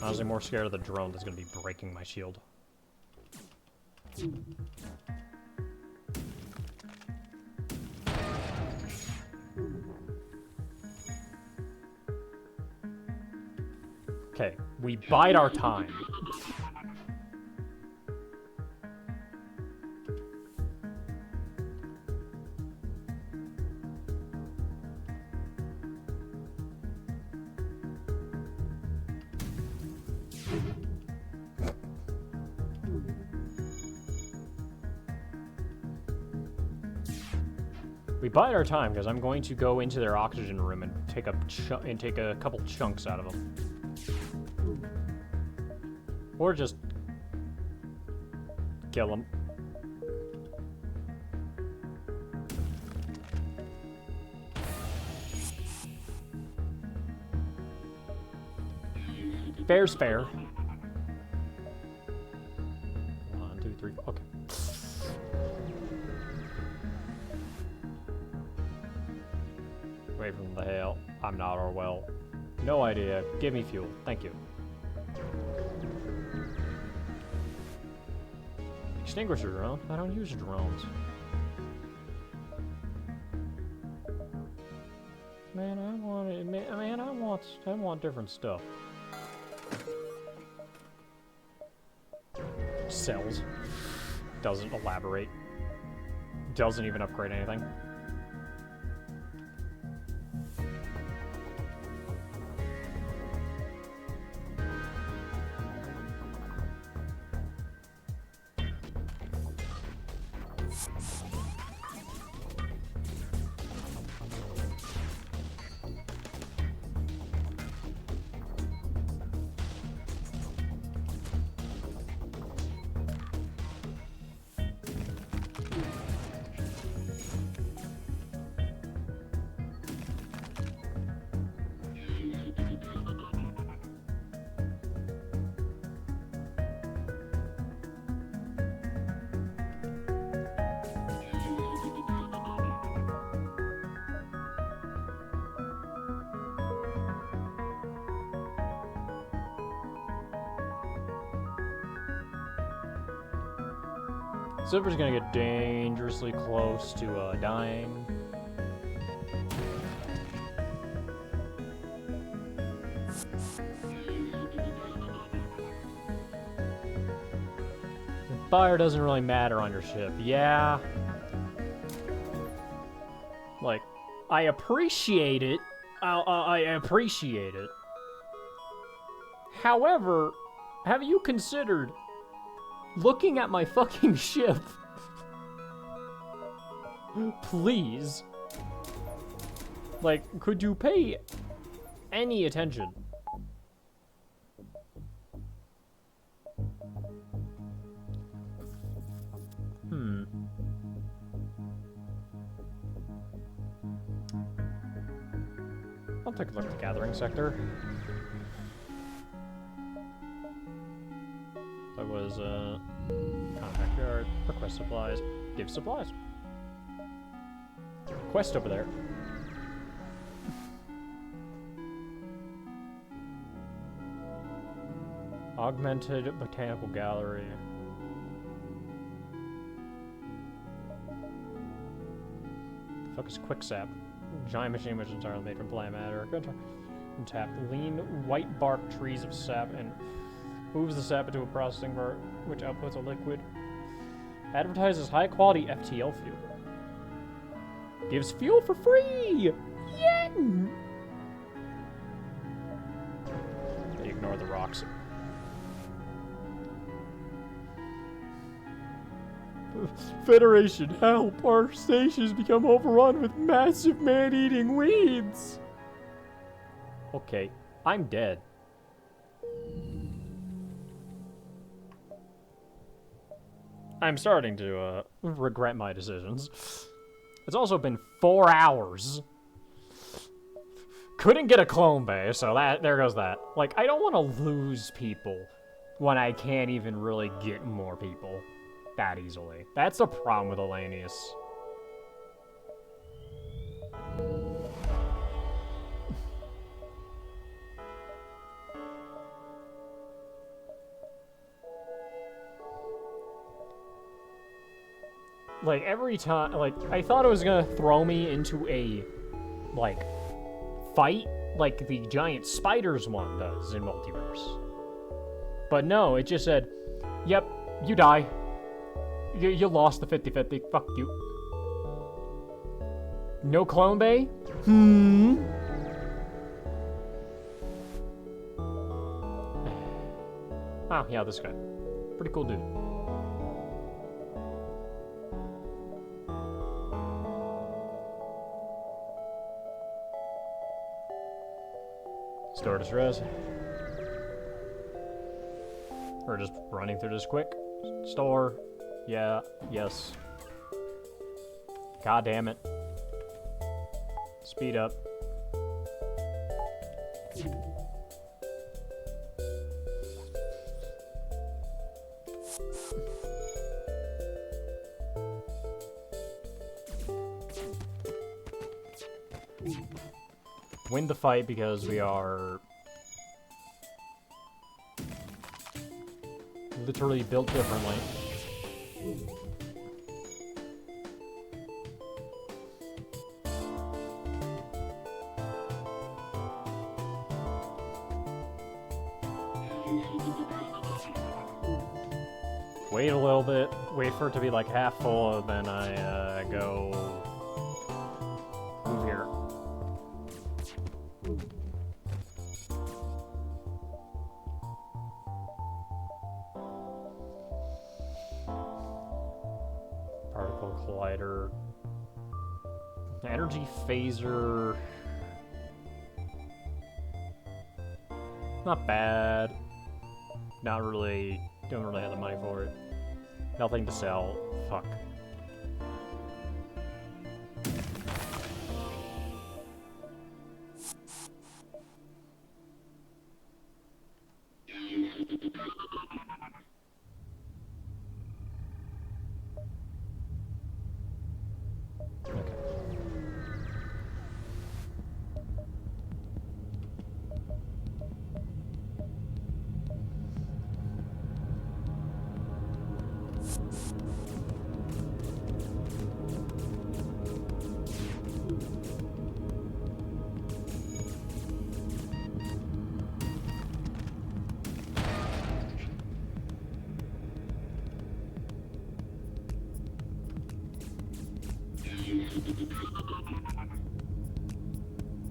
Honestly, more scared of the drone that's going to be breaking my shield. Okay, we bide our time. We bide our time because I'm going to go into their oxygen room and take a couple chunks out of them, or just kill them. Fair's fair. 1, 2, 3. Okay. Away from the hail. I'm not Orwell. No idea. Give me fuel. Thank you. Extinguisher drone? I don't use drones. Man, I want different stuff. Cells. Doesn't elaborate. Doesn't even upgrade anything. Silver's gonna get dangerously close to dying. fire doesn't really matter on your ship. Yeah. Like, I appreciate it. I appreciate it. However, have you considered looking at my fucking ship? Please. Like, could you pay any attention? I'll take a look at the gathering sector. That was, contact yard, request supplies, give supplies. Quest over there. Augmented botanical gallery. The fuck is quicksap? Giant machine which is entirely made from plant matter. Tap lean white bark trees of sap and moves the sap into a processing bar which outputs a liquid. Advertises high quality FTL fuel. Gives fuel for free! Yeah! They ignore the rocks. Federation, help! Our station's become overrun with massive man-eating weeds! Okay, I'm dead. I'm starting to, regret my decisions. It's also been 4 hours. Couldn't get a clone bay, so there goes that. Like, I don't want to lose people when I can't even really get more people that easily. That's the problem with Elanius. Like, every time, like, I thought it was gonna throw me into a, like, fight like the giant spiders one does in Multiverse. But no, it just said, yep, you die. You lost the 50-50. Fuck you. No clone bay? Oh, yeah, this guy. Pretty cool dude. Store distress. We're just running through this quick. Store. Yeah, yes. God damn it. Speed up. Win the fight because we are literally built differently. Wait a little bit, wait for it to be like half full, and then I go move here. Particle collider. Energy phaser. Not bad. Not really. Don't really have the money for it. Nothing to sell. Fuck.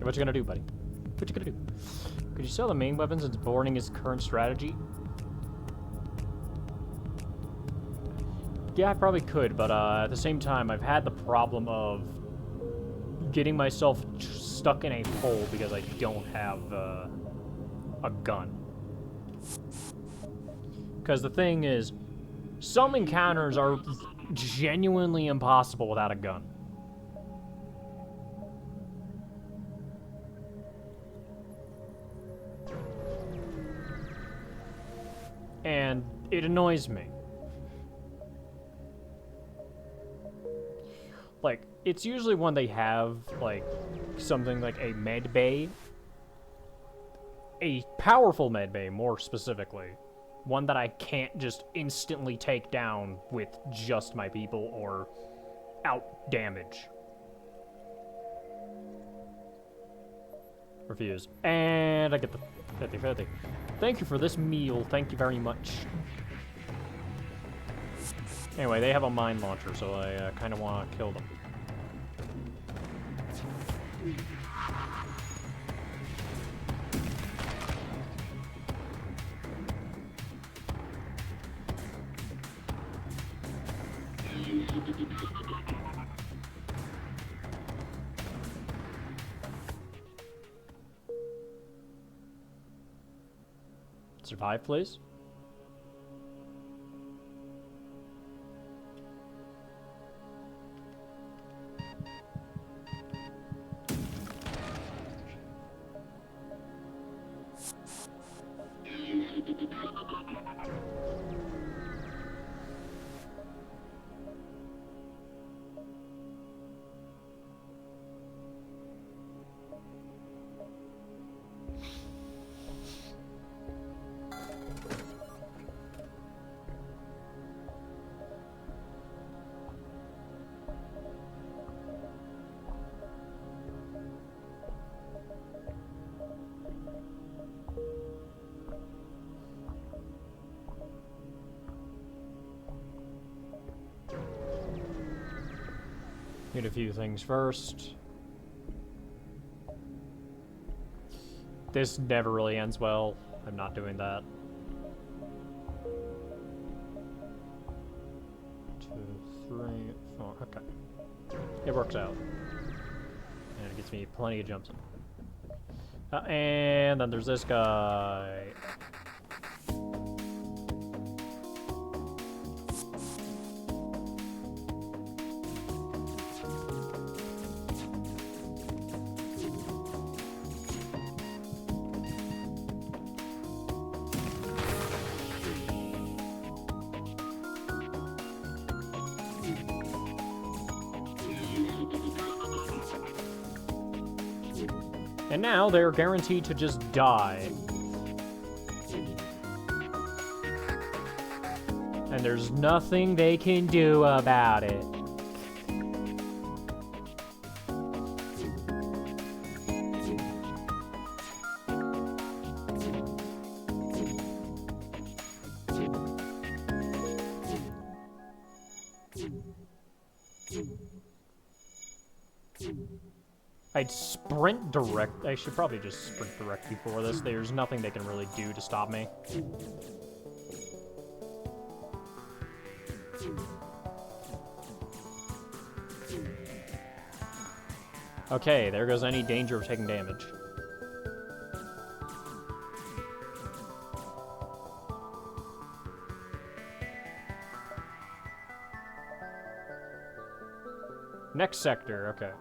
What you gonna do, buddy? What you gonna do? Could you sell the main weapons and boarding his current strategy? Yeah, I probably could, but at the same time, I've had the problem of getting myself stuck in a hole because I don't have a gun. Because the thing is, some encounters are genuinely impossible without a gun. And it annoys me. Like, it's usually when they have, like, something like a med bay. A powerful med bay, more specifically. One that I can't just instantly take down with just my people or out damage. Refuse. And I get the 50-50. Thank you for this meal. Thank you very much. Anyway, they have a mine launcher, so I kind of want to kill them. Survive, please. Need a few things first. This never really ends well. I'm not doing that. 2, 3, 4. Okay. It works out. And it gets me plenty of jumps. And then there's this guy. And now they're guaranteed to just die. And there's nothing they can do about it. I'd sprint direct. I should probably just sprint direct before this. There's nothing they can really do to stop me. Okay, there goes any danger of taking damage. Next sector, okay.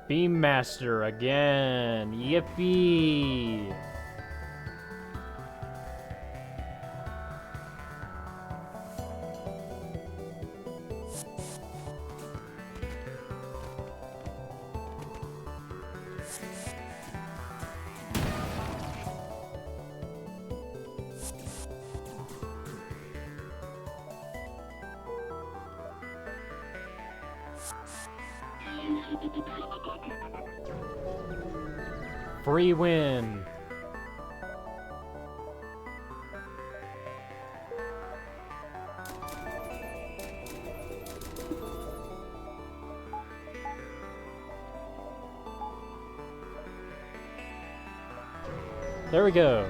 Beam Master again. Yippee! Free win. There we go.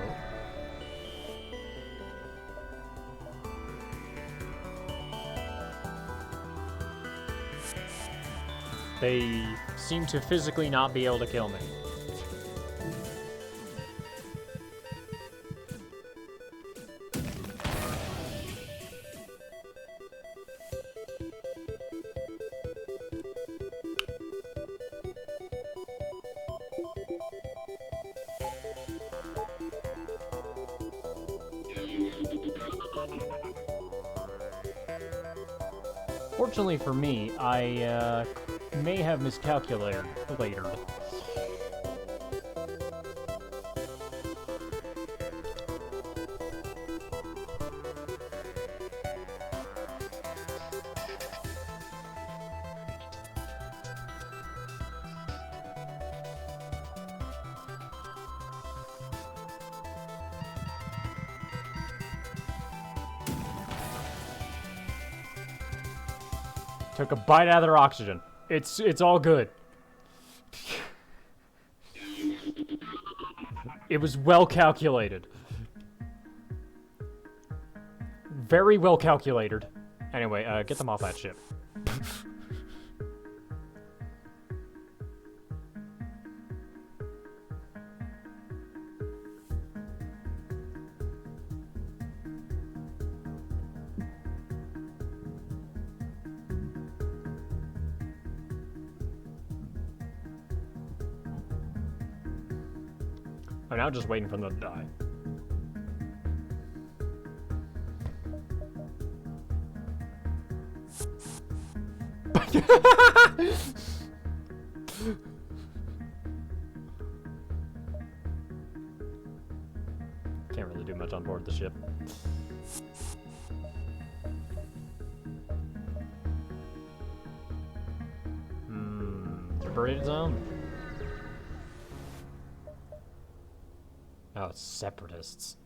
They seem to physically not be able to kill me. Fortunately for me, I may have miscalculated later. Took a bite out of their oxygen. It's all good. It was well calculated. Very well calculated. Anyway, get them off that ship. I'm now just waiting for them to die. Can't really do much on board the ship. Liberated zone? Oh, it's separatists.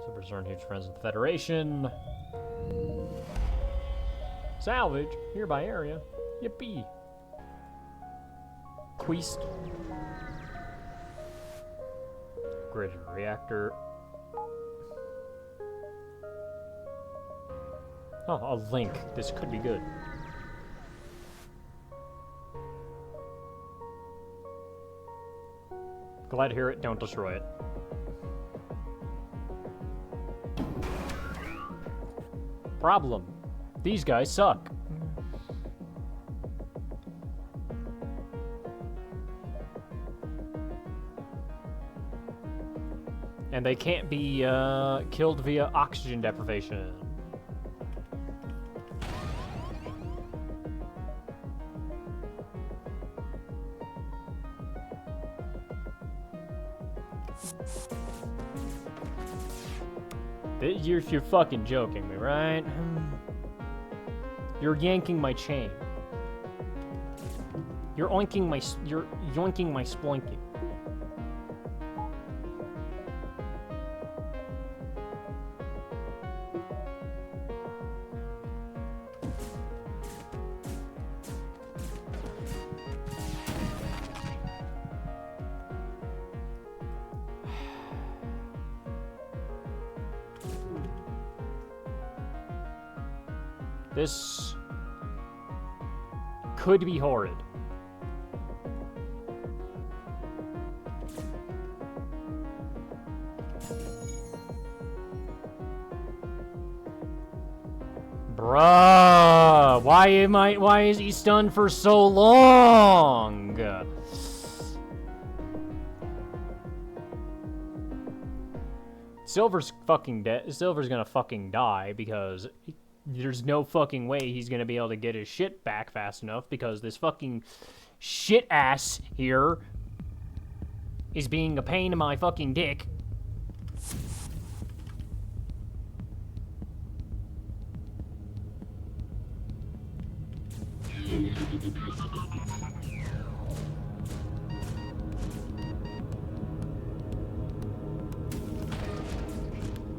Separatists aren't huge friends with the Federation. Salvage, nearby area. Yippee. Queast. Upgraded reactor. Oh, a link. This could be good. Glad to hear it. Don't destroy it. Problem. These guys suck. And they can't be killed via oxygen deprivation. You're fucking joking me, right? You're yanking my chain. You're yoinking my sploinking. This could be horrid. Bruh, why is he stunned for so long? Silver's fucking dead. Silver's gonna fucking die because there's no fucking way he's gonna be able to get his shit back fast enough because this fucking shit ass here is being a pain in my fucking dick.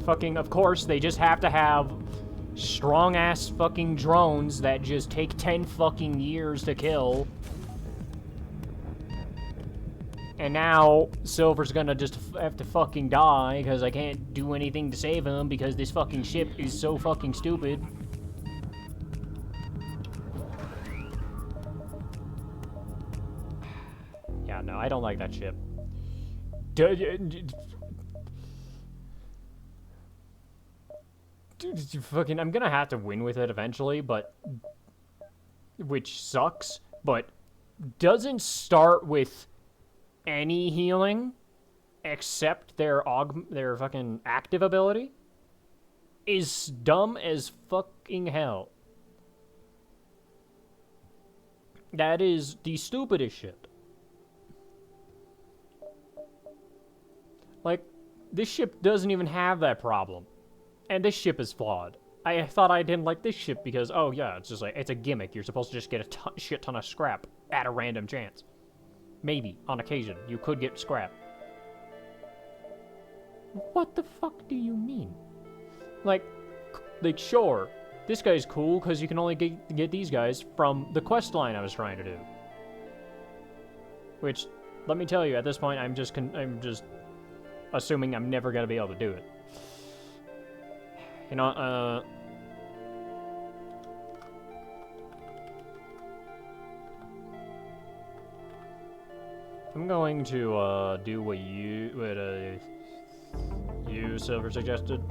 Fucking, of course, they just have to have strong-ass fucking drones that just take 10 fucking years to kill. And now Silver's gonna just have to fucking die because I can't do anything to save him because this fucking ship is so fucking stupid. Yeah, no, I don't like that ship. Fucking, I'm gonna have to win with it eventually, but... Which sucks, but doesn't start with any healing except their fucking active ability is dumb as fucking hell. That is the stupidest shit. Like, this ship doesn't even have that problem. And this ship is flawed. I thought I didn't like this ship because, oh yeah, it's just like, it's a gimmick. You're supposed to just get a shit ton of scrap at a random chance. Maybe, on occasion, you could get scrap. What the fuck do you mean? Like, sure, this guy's cool because you can only get these guys from the quest line I was trying to do. Which, let me tell you, at this point, I'm just assuming I'm never gonna be able to do it. You know, I'm going to do what you Silver suggested,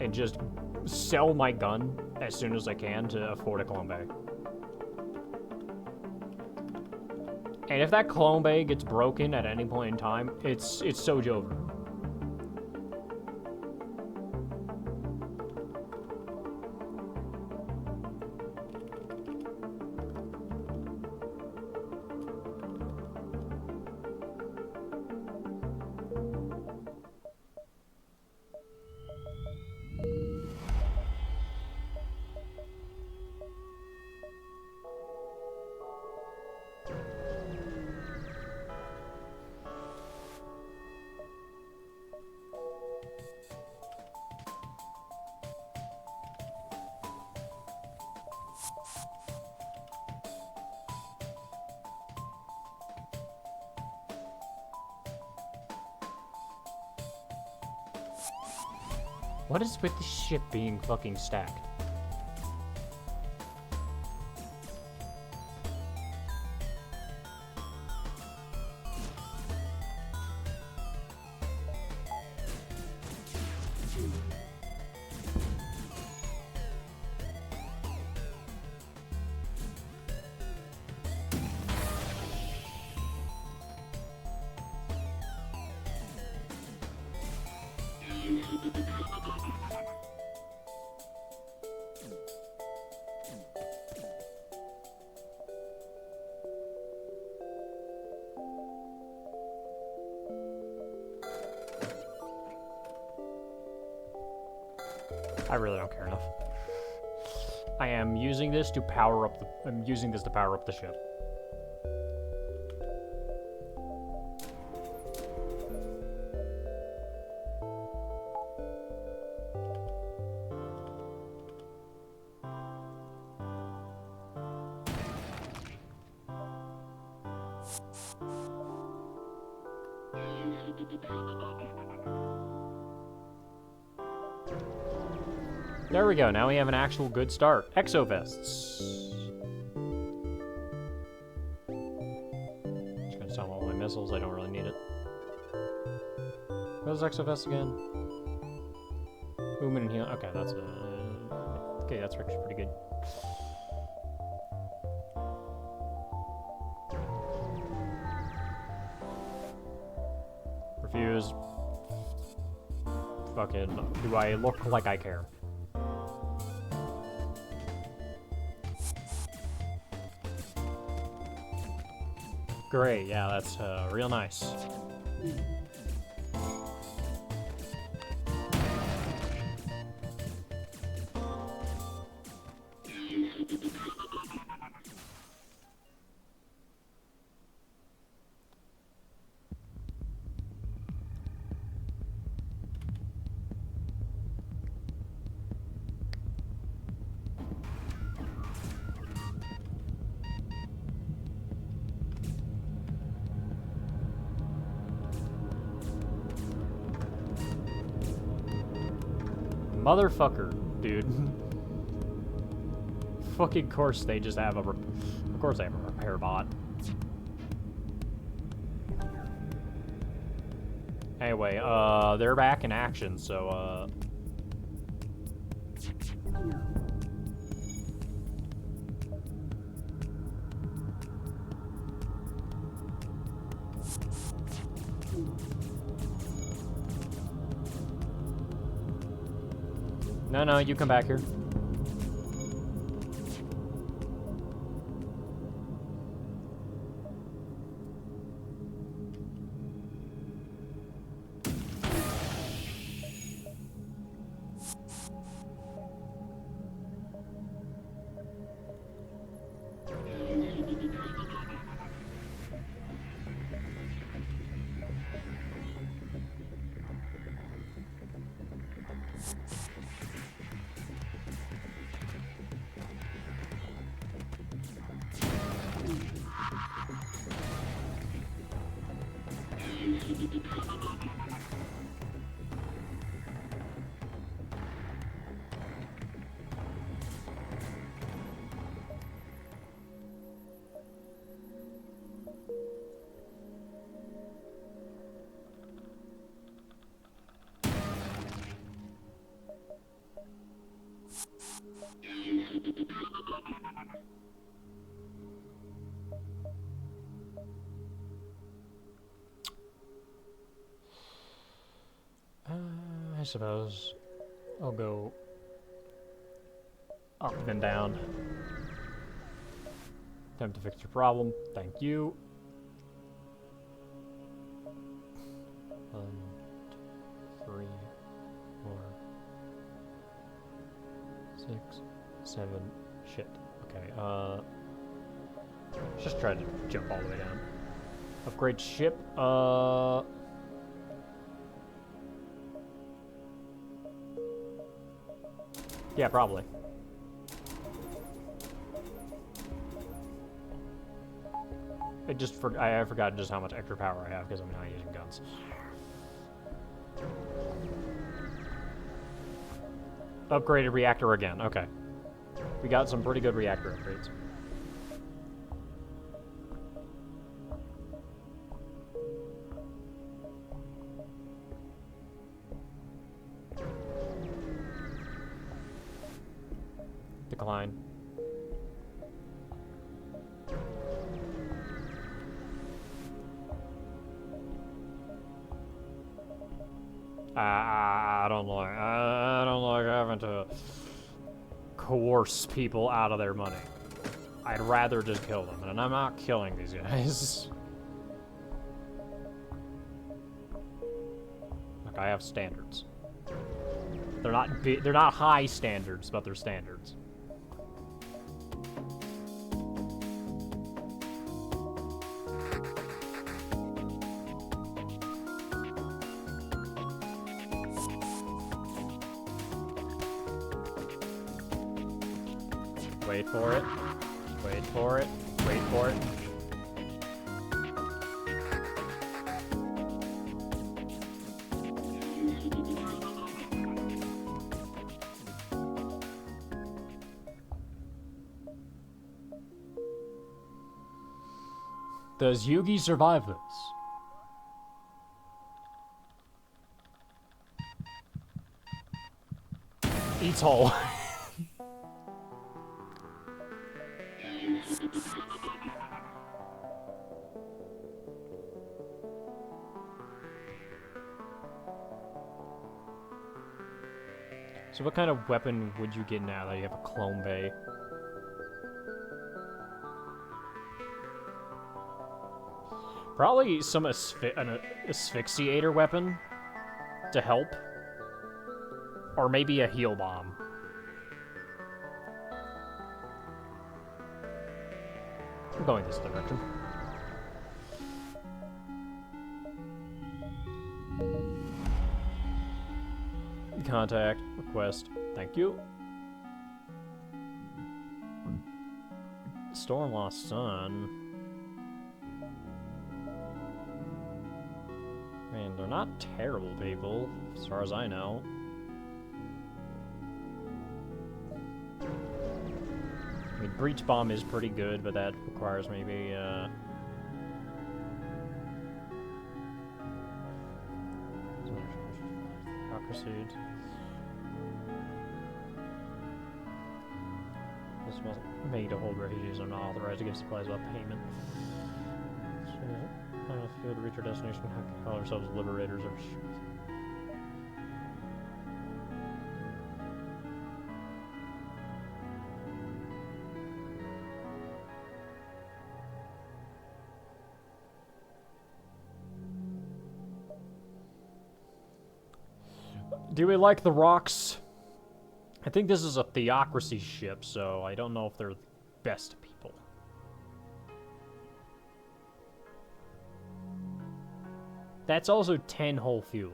and just sell my gun as soon as I can to afford a clone bay. And if that clone bay gets broken at any point in time, it's so over. What is with the ship being fucking stacked? I really don't care enough. I am using this to power up I'm using this to power up the ship. There we go, now we have an actual good start. Exovests. Just gonna stop all my missiles, I don't really need it. What is Exovest again? Movement and heal. Okay, that's okay, that's actually pretty good. Refuse. Fucking, do I look like I care? Great, yeah, that's real nice. Motherfucker, dude. Fucking course they just have a... Of course they have a repair bot. Anyway, they're back in action, so, No, you come back here. I suppose I'll go up and down. Attempt to fix your problem. Thank you. 1, 2, 3, 4, 6, 7. Shit. Okay, just try to jump all the way down. Upgrade ship, yeah, probably. I forgot just how much extra power I have because I'm not using guns. Upgraded reactor again, okay. We got some pretty good reactor upgrades. Decline. I don't like having to coerce people out of their money. I'd rather just kill them, and I'm not killing these guys. Look, I have standards. They're not high standards, but they're standards. Wait for it. Wait for it. Wait for it. Does Yugi survive this? Eats whole. So what kind of weapon would you get now that you have a clone bay? Probably some an asphyxiator weapon to help. Or maybe a heal bomb. I'm going this direction. Contact, request, thank you. Storm Lost Sun. I mean, they're not terrible people, as far as I know. I mean, breach bomb is pretty good, but that requires maybe, Crazed. This wasn't made to hold refugees and not authorized to give supplies without payment. If you to reach our destination, we have to call ourselves liberators of. Do we like the rocks? I think this is a theocracy ship, so I don't know if they're the best people. That's also 10 hull fuel.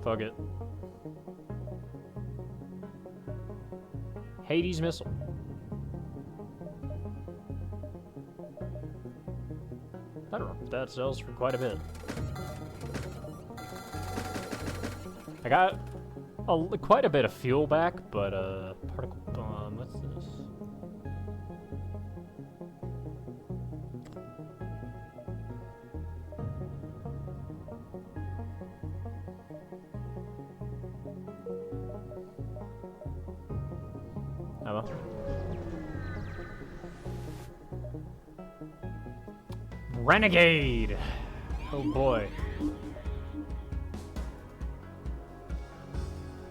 Fuck it. Hades missile. I don't know. That sells for quite a bit. I got quite a bit of fuel back, but particle bomb. What's this? Ammo. Renegade! Oh boy.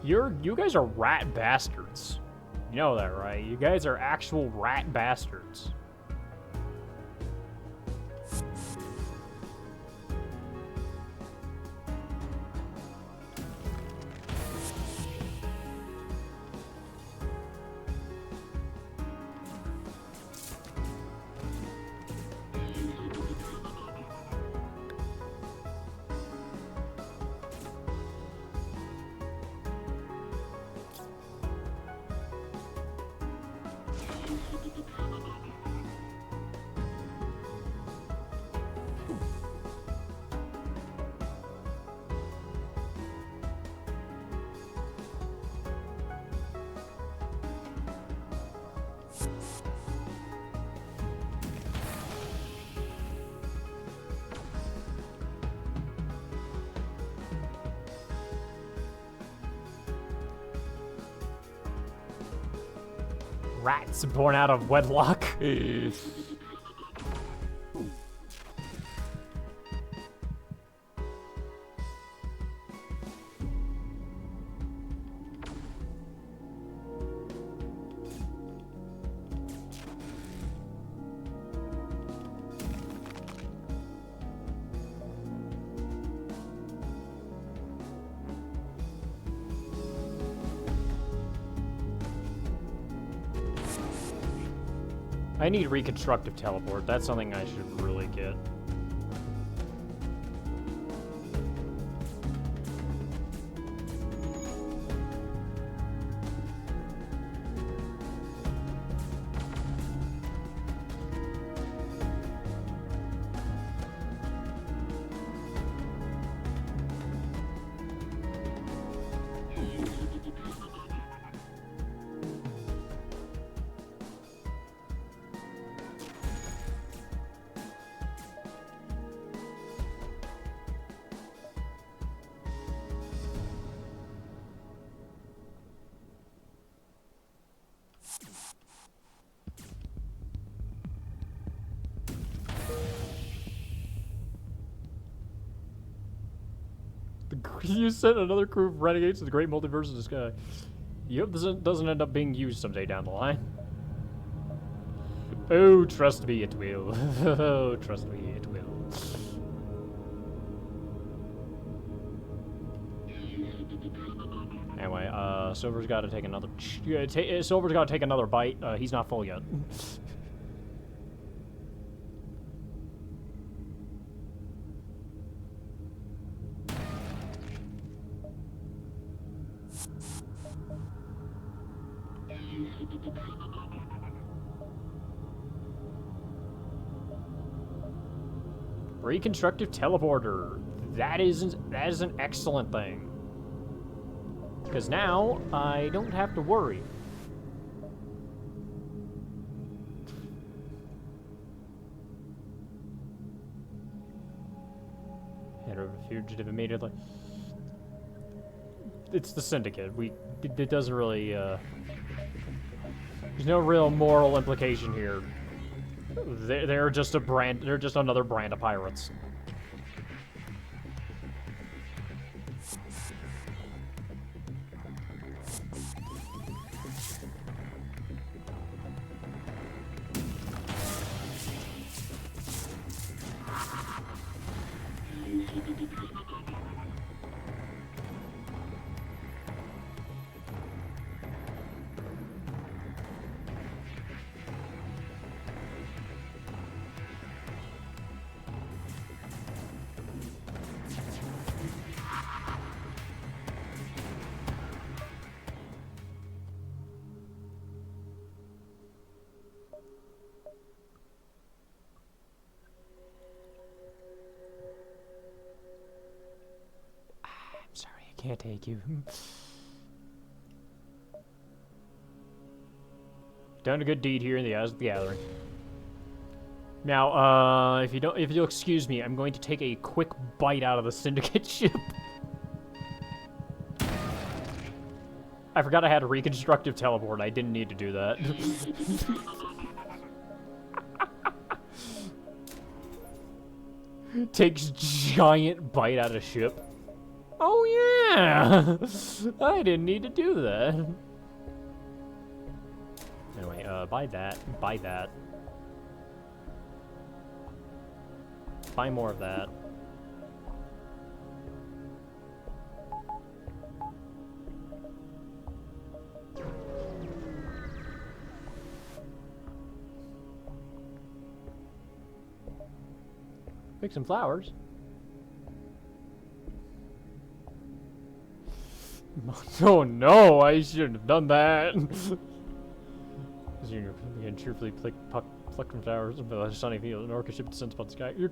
You guys are rat bastards. You know that, right? You guys are actual rat bastards. Rats born out of wedlock. I need reconstructive teleport. That's something I should really get. You sent another crew of renegades to the great multiverse of the sky. You hope this doesn't end up being used someday down the line. Oh, trust me, it will. Oh, trust me, it will. Anyway, Silver's got to take another. Silver's got to take another bite. He's not full yet. Reconstructive teleporter. That is an excellent thing. Because now I don't have to worry. Head over to fugitive immediately. It's the Syndicate. It doesn't really, there's no real moral implication here. They're just a brand, they're just another brand of pirates. Can't take you. Done a good deed here in the Eyes of the Gathering. Now, if you'll excuse me, I'm going to take a quick bite out of the Syndicate ship. I forgot I had a reconstructive teleport. I didn't need to do that. Takes giant bite out of ship. Oh yeah! I didn't need to do that. Anyway, buy that, buy that. Buy more of that. Pick some flowers. Oh no, I shouldn't have done that. As you can cheerfully pluck from flowers of a sunny field, an orca ship descends upon the sky. Your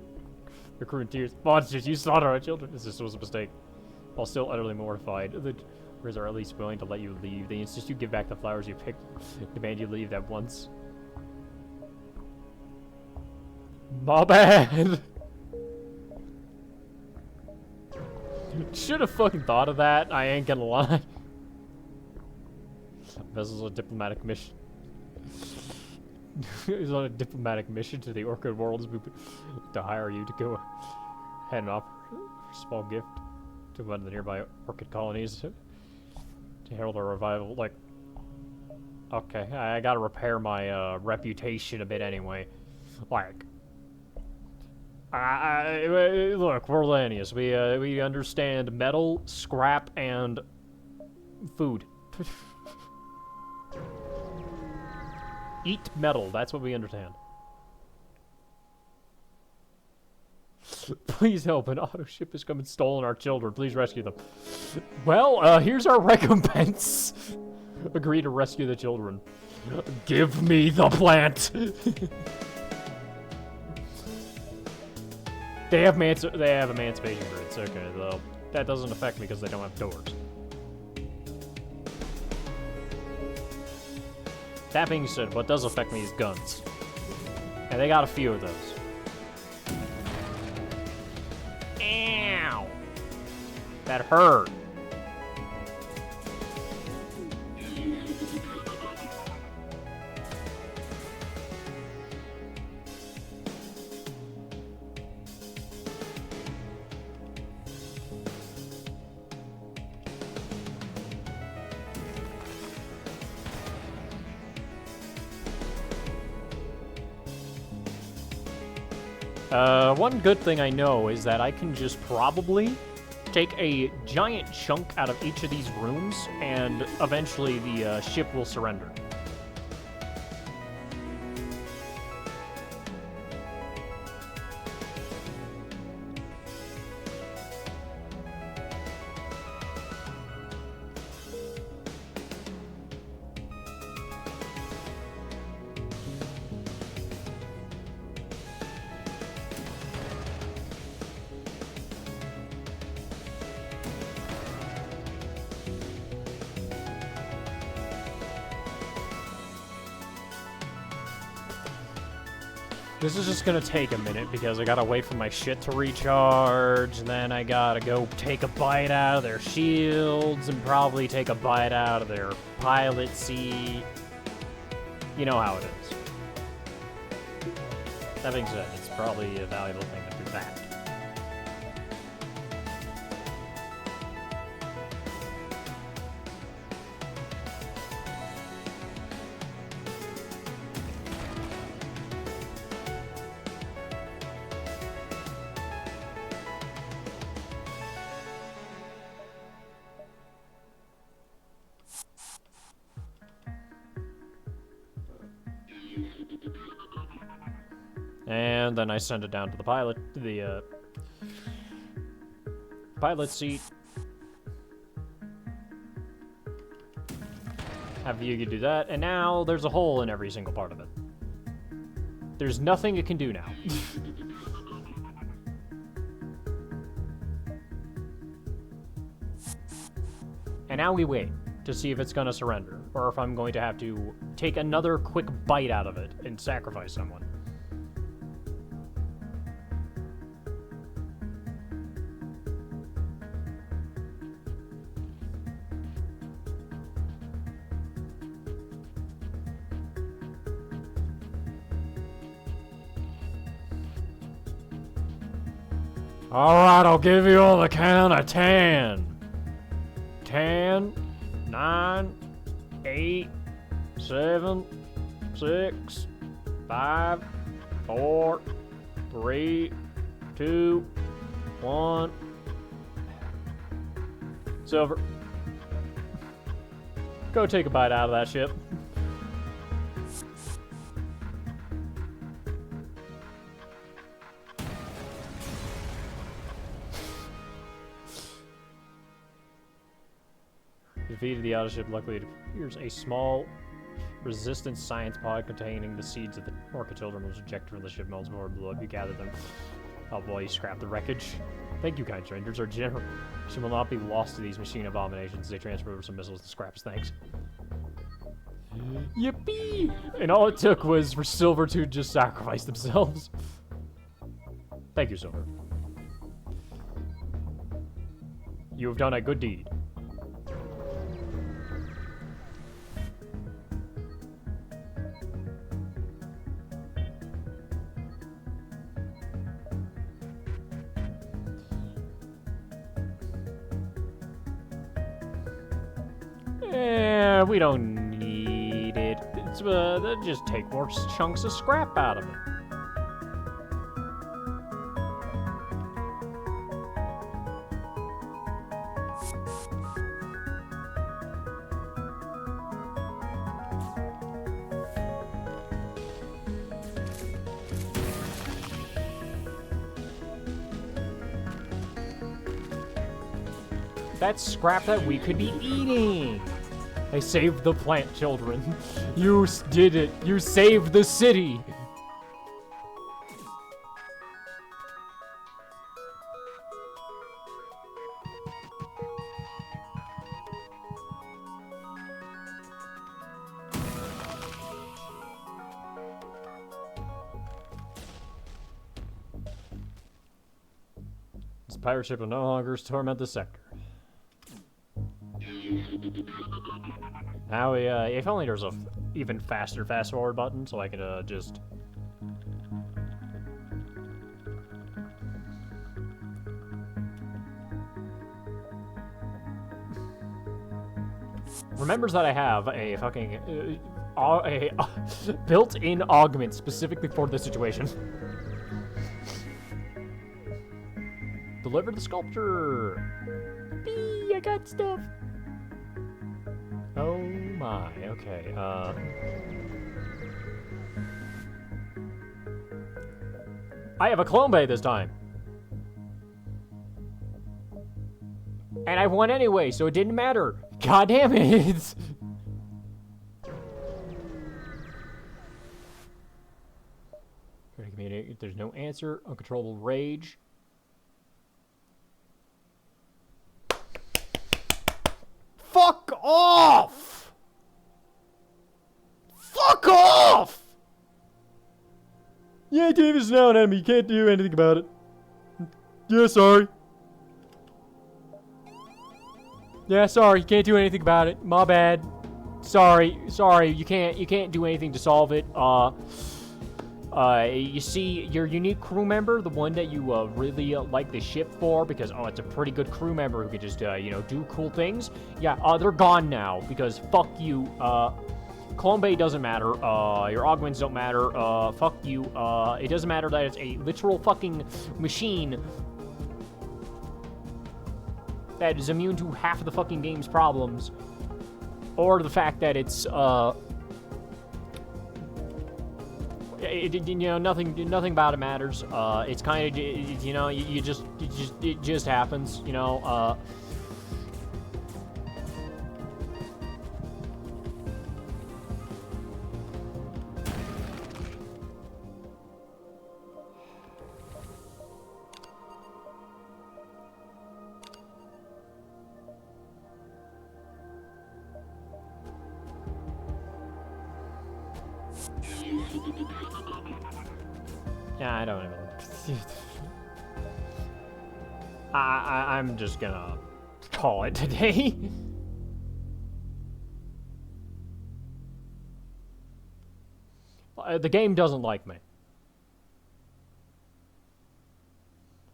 crew in tears. Monsters, you slaughter our children. This was a mistake. While still utterly mortified, the Riz are at least willing to let you leave. They insist you give back the flowers you picked, demand you leave at once. My bad. Should have fucking thought of that, I ain't gonna lie. Vessel's a diplomatic mission. He's on a diplomatic mission to the Orchid Worlds to hire you to go ahead and offer a small gift to one of the nearby orchid colonies to herald a revival. Like, okay, I gotta repair my reputation a bit anyway. Like, look, we're Lanius. We understand metal, scrap, and food. Eat metal, that's what we understand. Please help, an auto ship has come and stolen our children. Please rescue them. Well, here's our recompense. Agree to rescue the children. Give me the plant. They have emancipation grids. Okay, though that doesn't affect me because they don't have doors. That being said, what does affect me is guns, and they got a few of those. Ow! That hurt. One good thing I know is that I can just probably take a giant chunk out of each of these rooms, and eventually the ship will surrender. This is just gonna take a minute because I gotta wait for my shit to recharge, and then I gotta go take a bite out of their shields, and probably take a bite out of their pilot seat. You know how it is. That being said, it's probably a valuable thing to do that. And then I send it down to the pilot seat. Have you do that, and now there's a hole in every single part of it. There's nothing it can do now. And now we wait to see if it's gonna surrender, or if I'm going to have to take another quick bite out of it and sacrifice someone. Alright, I'll give you on the count of 10. 10, 9, 8, 7, 6, 5, 4, 3, 2, 1. Silver. Go take a bite out of that ship. Defeated the autoship. Luckily, it appears a small resistance science pod containing the seeds of the Orca children was ejected from the ship melts before blew up. You gather them while you scrap the wreckage. Thank you, kind strangers. Our generation will not be lost to these machine abominations. They transfer over some missiles to scraps. Thanks. Yippee! And all it took was for Silver to just sacrifice themselves. Thank you, Silver. You have done a good deed. We don't need it. It's just take more chunks of scrap out of it. That's scrap that we could be eating. I saved the plant children. You did it. You saved the city. This pirate ship will no longer torment the sector. Now, if only there's a even faster fast forward button, so I could just. Remembers that I have a fucking built-in augment specifically for this situation. Deliver the sculpture. Bee, I got stuff. Oh my, okay, I have a clone bay this time. And I won anyway, so it didn't matter. God damn it! There's no answer. Uncontrollable rage. Fuck off! Fuck off! Yeah, Davis is now an enemy. You can't do anything about it. Yeah, sorry. Yeah, sorry. You can't do anything about it. My bad. Sorry. You can't do anything to solve it. You see, your unique crew member, the one that you really like the ship for, because it's a pretty good crew member who can just do cool things. Yeah, they're gone now because fuck you. Colombe doesn't matter. Your augments don't matter. Fuck you. It doesn't matter that it's a literal fucking machine that is immune to half of the fucking game's problems, or the fact that it's nothing about it matters. It's kind of it just happens. Yeah, I don't even. I'm just gonna call it today. The game doesn't like me.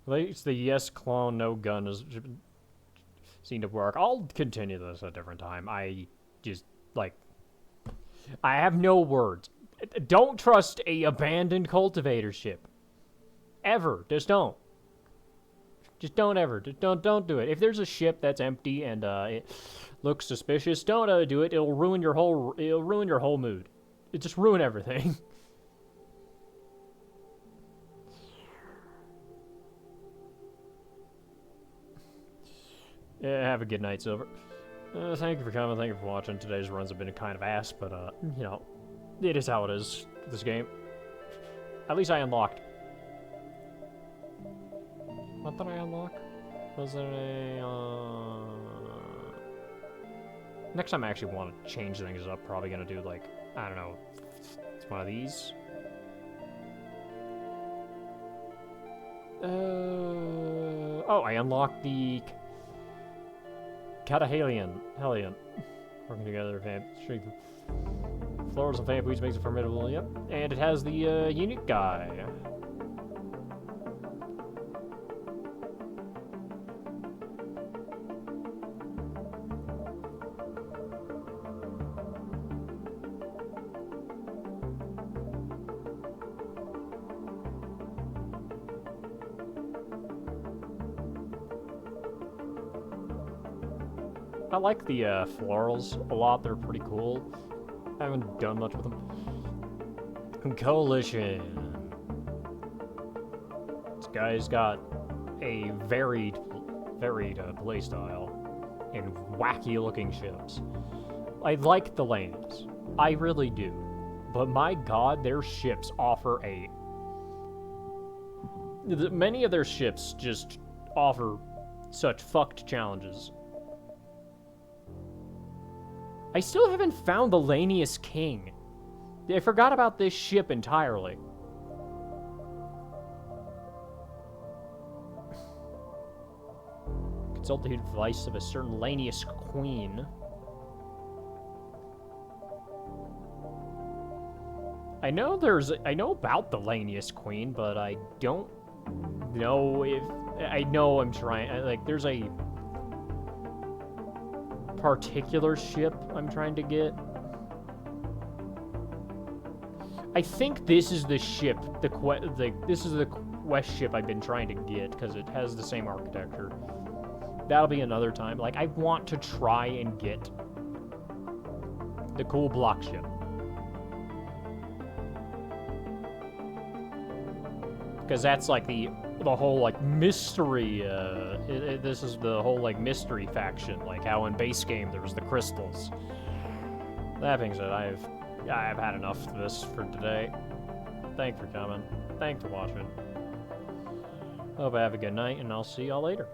At least the yes clone no gun has seemed to work. I'll continue this at a different time. I have no words. Don't trust a abandoned cultivator ship. Ever. Just don't. Just don't ever. Just don't do it. If there's a ship that's empty and it looks suspicious, don't do it. It'll ruin your whole mood. It just ruin everything. Yeah, have a good night, Silver. Thank you for coming. Thank you for watching. Today's runs have been a kind of ass, but it is how it is, this game. At least I unlocked. What did I unlock? Was there a, Next time I actually want to change things up, probably gonna do, like, I don't know, it's one of these. I unlocked the Hellion. Working together, strength. Floors and fan boots makes it formidable, yep. And it has the unique guy. I like the florals a lot. They're pretty cool. I haven't done much with them. Coalition. This guy's got a varied playstyle and wacky-looking ships. I like the lanes. I really do. But my god, their ships offer many of their ships just offer such fucked challenges. I still haven't found the Lanius King. I forgot about this ship entirely. Consult the advice of a certain Lanius Queen. I know about the Lanius Queen, but I don't know if... I know I'm trying... Like, there's a particular ship I'm trying to get. I think this is the ship, this is the quest ship I've been trying to get, because it has the same architecture. That'll be another time. Like, I want to try and get the cool block ship. Because that's like the whole like mystery, this is the whole like mystery faction, like how in base game there was the crystals. That being said, I've had enough of this for today. Thanks for coming. Thanks for watching. Hope I have a good night, and I'll see y'all later.